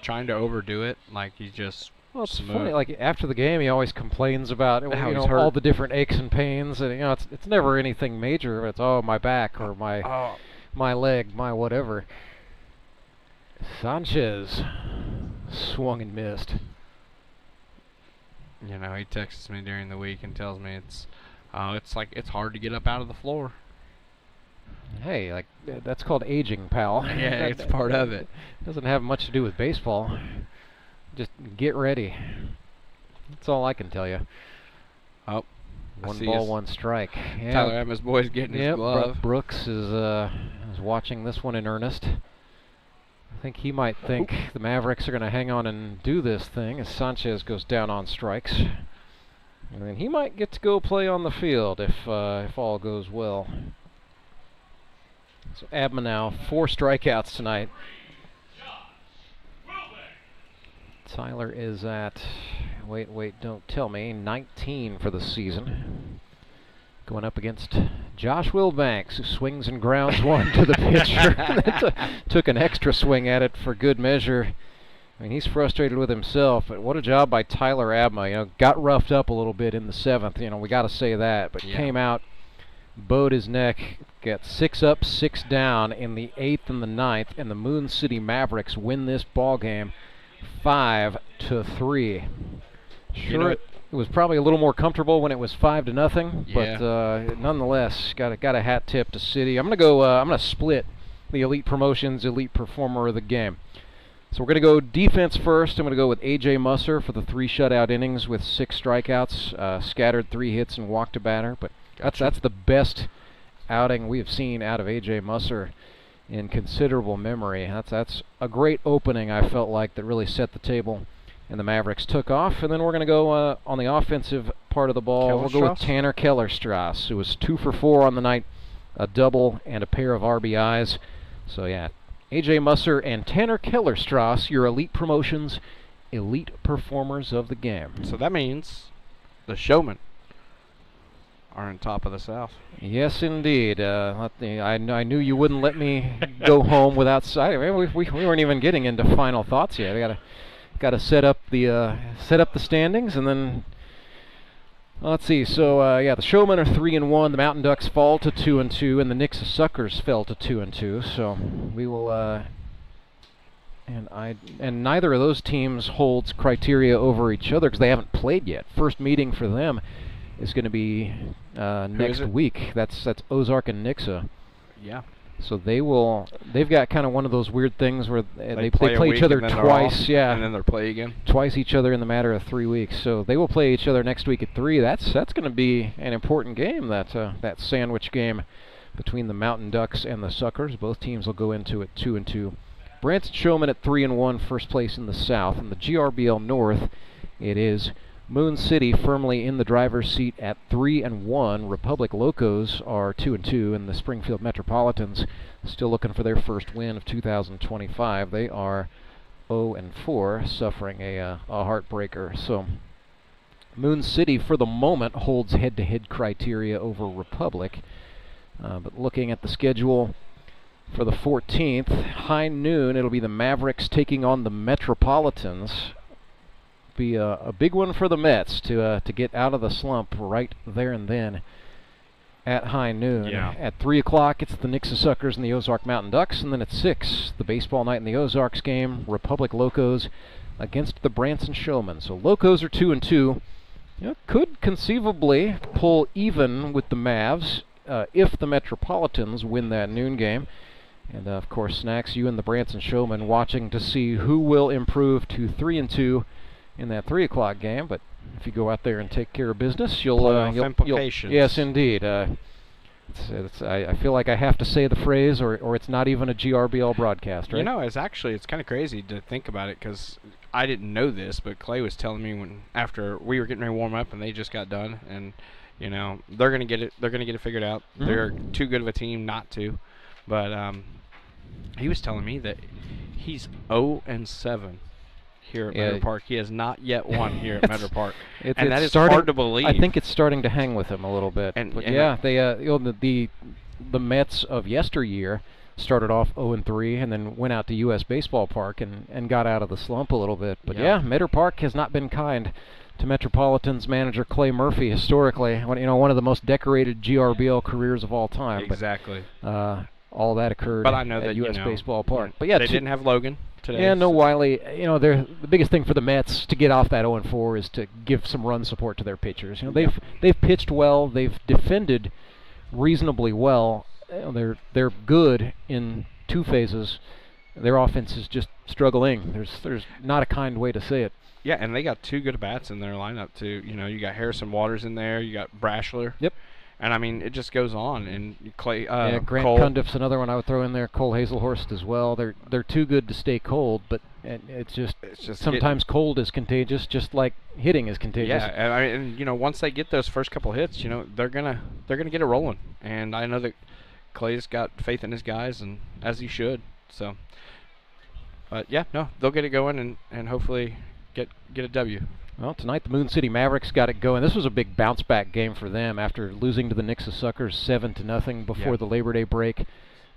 trying to overdo it. Like, he's just well, it's smooth. funny. Like, after the game, he always complains about how he's hurt. all the different aches and pains, and it's never anything major. It's my back or my leg, my whatever. Sanchez swung and missed. You know, he texts me during the week and tells me it's hard to get up out of the floor. Hey, like that's called aging, pal. Yeah, it's part of it. Doesn't have much to do with baseball. Just get ready. That's all I can tell you. Oh, 1 ball, 1 strike. Yeah. Tyler Emma's boy's getting his glove. Brooks is watching this one in earnest. I think he might think the Mavericks are going to hang on and do this thing as Sanchez goes down on strikes. And then he might get to go play on the field if all goes well. So Abma now 4 strikeouts tonight. Tyler is at, wait, don't tell me, 19 for the season. Going up against Josh Wilbanks, who swings and grounds one to the pitcher. Took an extra swing at it for good measure. I mean, he's frustrated with himself, but what a job by Tyler Abma. Got roughed up a little bit in the 7th. We got to say that, but came out, bowed his neck, got 6 up, 6 down in the 8th and the 9th, and the Moon City Mavericks win this ball game 5-3. Sure, it was probably a little more comfortable when it was 5-0, but nonetheless, got a hat tip to City. I'm gonna split the Elite Promotions Elite Performer of the game. So we're gonna go defense first. I'm gonna go with A.J. Musser for the 3 shutout innings with 6 strikeouts, scattered 3 hits and walked a batter. But that's the best outing we have seen out of A.J. Musser in considerable memory. That's a great opening, I felt like, that really set the table, and the Mavericks took off. And then we're going to go on the offensive part of the ball. We'll go with Tanner Kellerstrass, who was 2 for 4 on the night, a double and a pair of RBIs. So yeah, AJ Musser and Tanner Kellerstrass, your Elite Promotions elite performers of the game. So that means the Showmen are on top of the South. Yes, indeed. I knew you wouldn't let me go home without. We weren't even getting into final thoughts yet. We gotta set up the standings, and then let's see. So yeah, the Showmen are 3-1. The Mountain Ducks fall to 2-2, and the Nixa Suckers fell to 2-2. So we will. And neither of those teams holds criteria over each other because they haven't played yet. First meeting for them is going to be next week. That's Ozark and Nixa. Yeah. So they've got kind of one of those weird things where they play each other twice. Yeah. And then they'll play again. Twice each other in the matter of 3 weeks. So they will play each other next week at 3. That's going to be an important game. That sandwich game between the Mountain Ducks and the Suckers. Both teams will go into it 2-2. Branson Showman at 3-1, first place in the South. In the GRBL North, it is Moon City firmly in the driver's seat at 3-1. Republic Locos are 2-2, and the Springfield Metropolitans still looking for their first win of 2025. They are 0-4, suffering a heartbreaker. So Moon City, for the moment, holds head-to-head criteria over Republic. But looking at the schedule for the 14th, high noon, it'll be the Mavericks taking on the Metropolitans. Be a big one for the Mets to get out of the slump right there and then at high noon. Yeah. At 3 o'clock, it's the Nixa Suckers and the Ozark Mountain Ducks, and then at 6, the baseball night in the Ozarks game, Republic Locos against the Branson Showmen. So Locos are 2-2. Could conceivably pull even with the Mavs if the Metropolitans win that noon game. And of course, Snacks, you and the Branson Showmen watching to see who will improve to 3-2 in that 3 o'clock game. But if you go out there and take care of business, you'll yes, indeed. I feel like I have to say the phrase, or it's not even a GRBL broadcast, right? You know, it's kind of crazy to think about it because I didn't know this, but Clay was telling me after we were getting ready to warm up and they just got done, and you know they're gonna get it figured out. Mm-hmm. They're too good of a team not to. But he was telling me that he's 0-7 here at Meadow Park. He has not yet won here at Meadow Park, and that is hard to believe. I think it's starting to hang with him a little bit. But yeah, they the Mets of yesteryear started off 0-3 and then went out to U.S. Baseball Park and got out of the slump a little bit. But yeah, Meadow Park has not been kind to Metropolitans manager Clay Murphy historically. One of the most decorated GRBL careers of all time. Exactly. But, all that occurred at U.S. Baseball Park. But yeah, they didn't have Logan today. Yeah, no Wiley. The biggest thing for the Mets to get off that 0-4 is to give some run support to their pitchers. They've pitched well. They've defended reasonably well. They're good in 2 phases. Their offense is just struggling. There's not a kind way to say it. Yeah, and they got 2 good bats in their lineup too. You got Harrison Waters in there. You got Brashler. Yep. And I mean, it just goes on. And Clay, Grant Cole. Cundiff's another one I would throw in there. Cole Hazelhorst as well. They're too good to stay cold, but it's just sometimes cold is contagious, just like hitting is contagious. Yeah, and once they get those first couple hits, they're gonna get it rolling. And I know that Clay's got faith in his guys, and as he should. So, but yeah, no, they'll get it going and hopefully get a W. Well, tonight the Moon City Mavericks got it going. This was a big bounce-back game for them after losing to the Nixa Suckers 7-0 before the Labor Day break.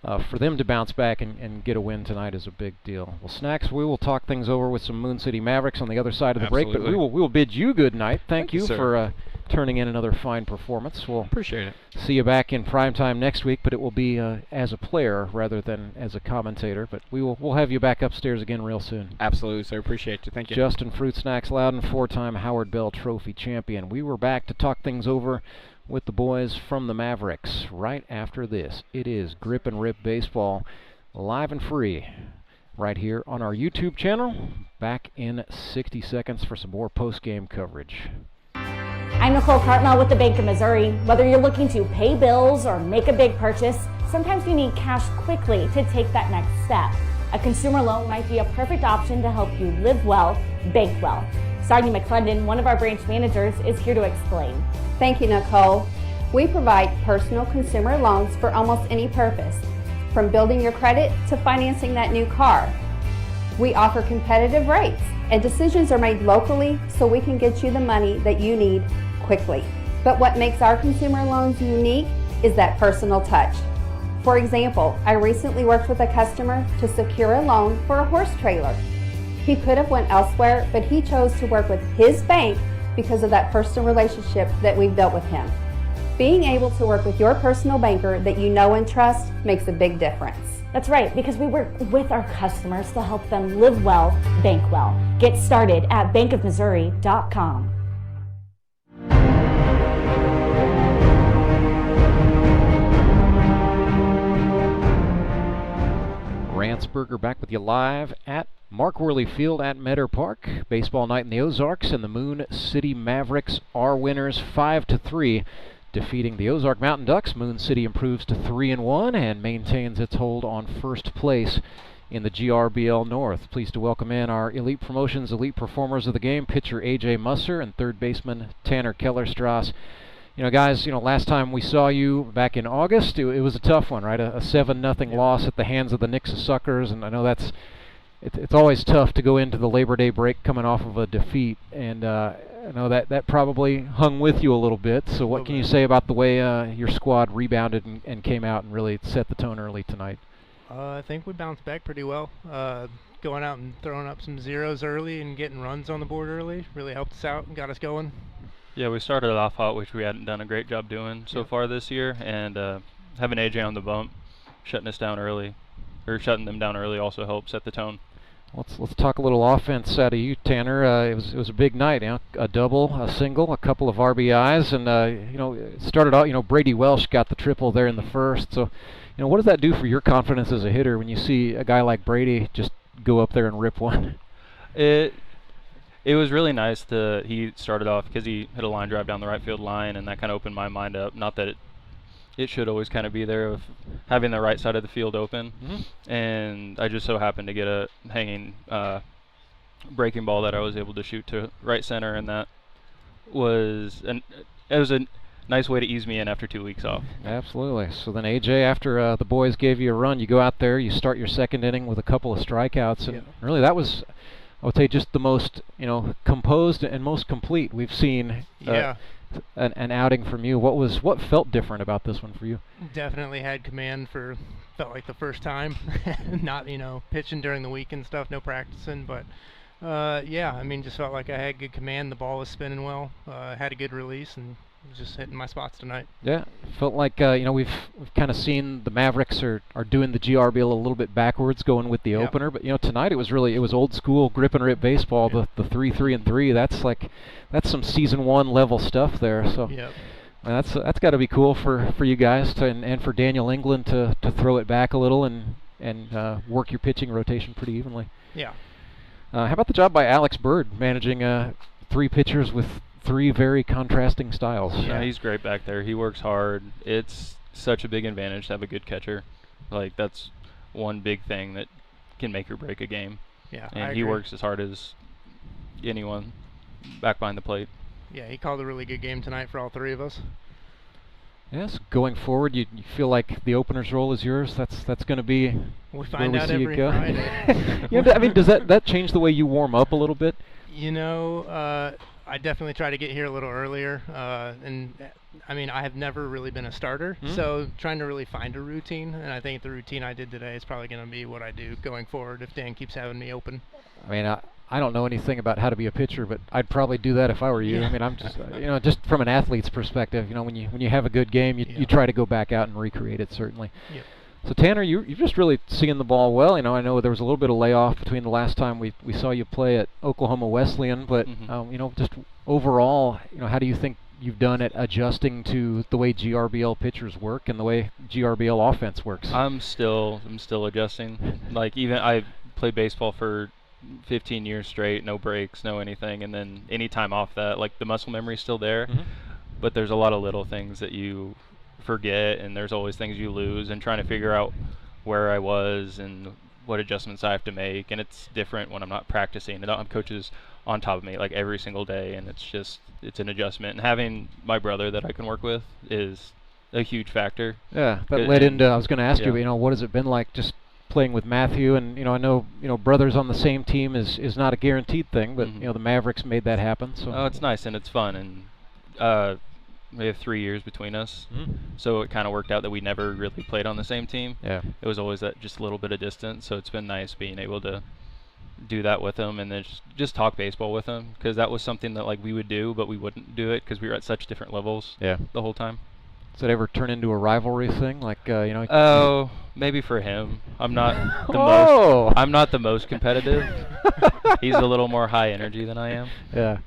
For them to bounce back and get a win tonight is a big deal. Well, Snacks, we will talk things over with some Moon City Mavericks on the other side of the break, but we will bid you good night. Thank you for turning in another fine performance. We'll appreciate it. See you back in primetime next week, but it will be as a player rather than as a commentator. But we'll have you back upstairs again real soon. Absolutely, sir. Appreciate you. Thank you. Justin Fruit Snacks Loudon, 4-time Howard Bell Trophy champion. We were back to talk things over with the boys from the Mavericks right after this. It is Grip and Rip Baseball, live and free, right here on our YouTube channel. Back in 60 seconds for some more post-game coverage. I'm Nicole Cartmel with the Bank of Missouri. Whether you're looking to pay bills or make a big purchase, sometimes you need cash quickly to take that next step. A consumer loan might be a perfect option to help you live well, bank well. Sardi McClendon, one of our branch managers, is here to explain. Thank you, Nicole. We provide personal consumer loans for almost any purpose, from building your credit to financing that new car. We offer competitive rates, and decisions are made locally so we can get you the money that you need quickly. But what makes our consumer loans unique is that personal touch. For example, I recently worked with a customer to secure a loan for a horse trailer. He could have went elsewhere, but he chose to work with his bank because of that personal relationship that we've built with him. Being able to work with your personal banker that you know and trust makes a big difference. That's right, because we work with our customers to help them live well, bank well. Get started at bankofmissouri.com. Ransberger back with you live at Mark Worley Field at Meadow Park. Baseball night in the Ozarks, and the Moon City Mavericks are winners 5-3, defeating the Ozark Mountain Ducks. Moon City improves to 3-1 and maintains its hold on first place in the GRBL North. Pleased to welcome in our Elite Promotions Elite Performers of the game, pitcher A.J. Musser and third baseman Tanner Kellerstrass. You know, guys, last time we saw you back in August, it was a tough one, right? A 7-0 loss at the hands of the Nixa Suckers, and I know it's always tough to go into the Labor Day break coming off of a defeat, and I know that probably hung with you a little bit. So what can you say about the way your squad rebounded and came out and really set the tone early tonight? I think we bounced back pretty well. Going out and throwing up some zeros early and getting runs on the board early really helped us out and got us going. Yeah, we started off hot, which we hadn't done a great job doing so far this year, and having AJ on the bump, shutting them down early also helped set the tone. Let's talk a little offense out of you, Tanner. It was a big night, a double, a single, a couple of RBIs, and it started out. Brady Welsh got the triple there in the first. So, what does that do for your confidence as a hitter when you see a guy like Brady just go up there and rip one? It was really nice he started off because he hit a line drive down the right field line, and that kind of opened my mind up. Not that it should always kind of be there of having the right side of the field open. Mm-hmm. And I just so happened to get a hanging breaking ball that I was able to shoot to right center, and it was a nice way to ease me in after 2 weeks off. Absolutely. So then, AJ, after the boys gave you a run, you go out there, you start your second inning with a couple of strikeouts, and really that was, I would say, just the most composed and most complete we've seen. An outing from you. What felt different about this one for you? Definitely had command felt like the first time. Not pitching during the week and stuff, no practicing, but just felt like I had good command. The ball was spinning well, had a good release, and was just hitting my spots tonight. Yeah, felt like we've kind of seen the Mavericks are doing the GRBL a little bit backwards, going with the opener. But tonight it was old school grip and rip baseball. The 3-3-3. That's some season 1 level stuff there. So that's got to be cool for you guys and for Daniel England to throw it back a little and work your pitching rotation pretty evenly. Yeah. How about the job by Alex Bird managing 3 pitchers with 3 very contrasting styles? Yeah, he's great back there. He works hard. It's such a big advantage to have a good catcher. Like, that's one big thing that can make or break a game. Yeah, and he works as hard as anyone back behind the plate. Yeah, he called a really good game tonight for all 3 of us. Yes, going forward, you feel like the opener's role is yours. That's going to be we find out every Friday. Does that change the way you warm up a little bit? I definitely try to get here a little earlier, and I have never really been a starter, so trying to really find a routine, and I think the routine I did today is probably going to be what I do going forward if Dan keeps having me open. I don't know anything about how to be a pitcher, but I'd probably do that if I were you. I'm just, just from an athlete's perspective, when you have a good game, you try to go back out and recreate it, certainly. Yep. So Tanner, you're just really seeing the ball well. I know there was a little bit of layoff between the last time we saw you play at Oklahoma Wesleyan, but just overall, how do you think you've done at adjusting to the way GRBL pitchers work and the way GRBL offense works? I'm still adjusting. Like, even I played baseball for 15 years straight, no breaks, no anything, and then any time off that, like the muscle memory's still there, but there's a lot of little things that you forget, and there's always things you lose, and trying to figure out where I was and what adjustments I have to make. And it's different when I'm not practicing. I don't have coaches on top of me like every single day, and it's an adjustment. And having my brother that I can work with is a huge factor. Yeah, that led into, I was going to ask you, what has it been like just playing with Matthew? And I know brothers on the same team is not a guaranteed thing, but the Mavericks made that happen. So it's nice and it's fun, and we have 3 years between us, so it kind of worked out that we never really played on the same team. Yeah, it was always that just a little bit of distance. So it's been nice being able to do that with him, and then just talk baseball with him, because that was something that like we would do, but we wouldn't do it because we were at such different levels. Yeah, the whole time. Does it ever turn into a rivalry thing? Like Oh, maybe for him. I'm not the most. I'm not the most competitive. He's a little more high energy than I am. Yeah.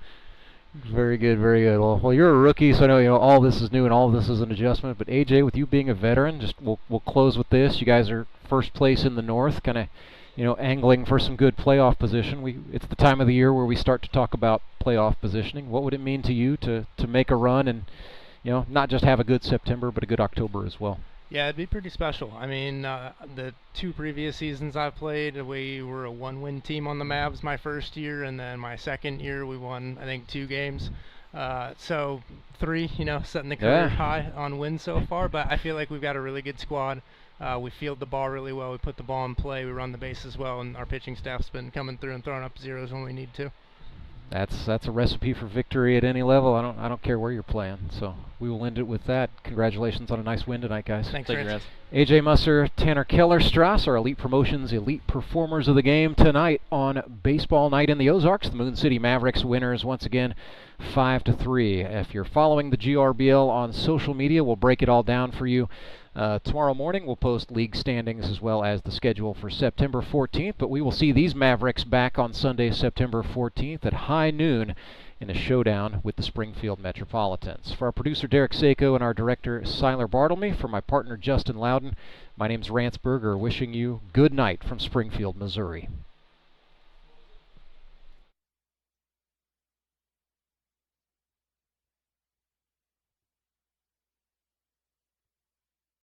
Very good, very good. Well, you're a rookie, so I know all this is new and all this is an adjustment. But AJ, with you being a veteran, just we'll close with this. You guys are first place in the North, kind of angling for some good playoff position. It's the time of the year where we start to talk about playoff positioning. What would it mean to you to make a run and not just have a good September, but a good October as well? Yeah, it'd be pretty special. I mean, the 2 previous seasons I've played, we were a 1-win team on the Mavs my first year, and then my second year we won, I think, 2 games. So 3, setting the career high on wins so far. But I feel like we've got a really good squad. We field the ball really well. We put the ball in play. We run the bases well, and our pitching staff's been coming through and throwing up zeros when we need to. That's a recipe for victory at any level. I don't care where you're playing. So we will end it with that. Congratulations on a nice win tonight, guys. Thanks, Rance. AJ Musser, Tanner Keller-Strass, our Elite Promotions Elite Performers of the Game tonight on Baseball Night in the Ozarks. The Moon City Mavericks winners once again 5-3. If you're following the GRBL on social media, we'll break it all down for you. Tomorrow morning we'll post league standings as well as the schedule for September 14th, but we will see these Mavericks back on Sunday, September 14th at high noon in a showdown with the Springfield Metropolitans. For our producer Derek Sako and our director Siler Bartlemy, for my partner Justin Loudon, my name's Rance Berger, wishing you good night from Springfield, Missouri.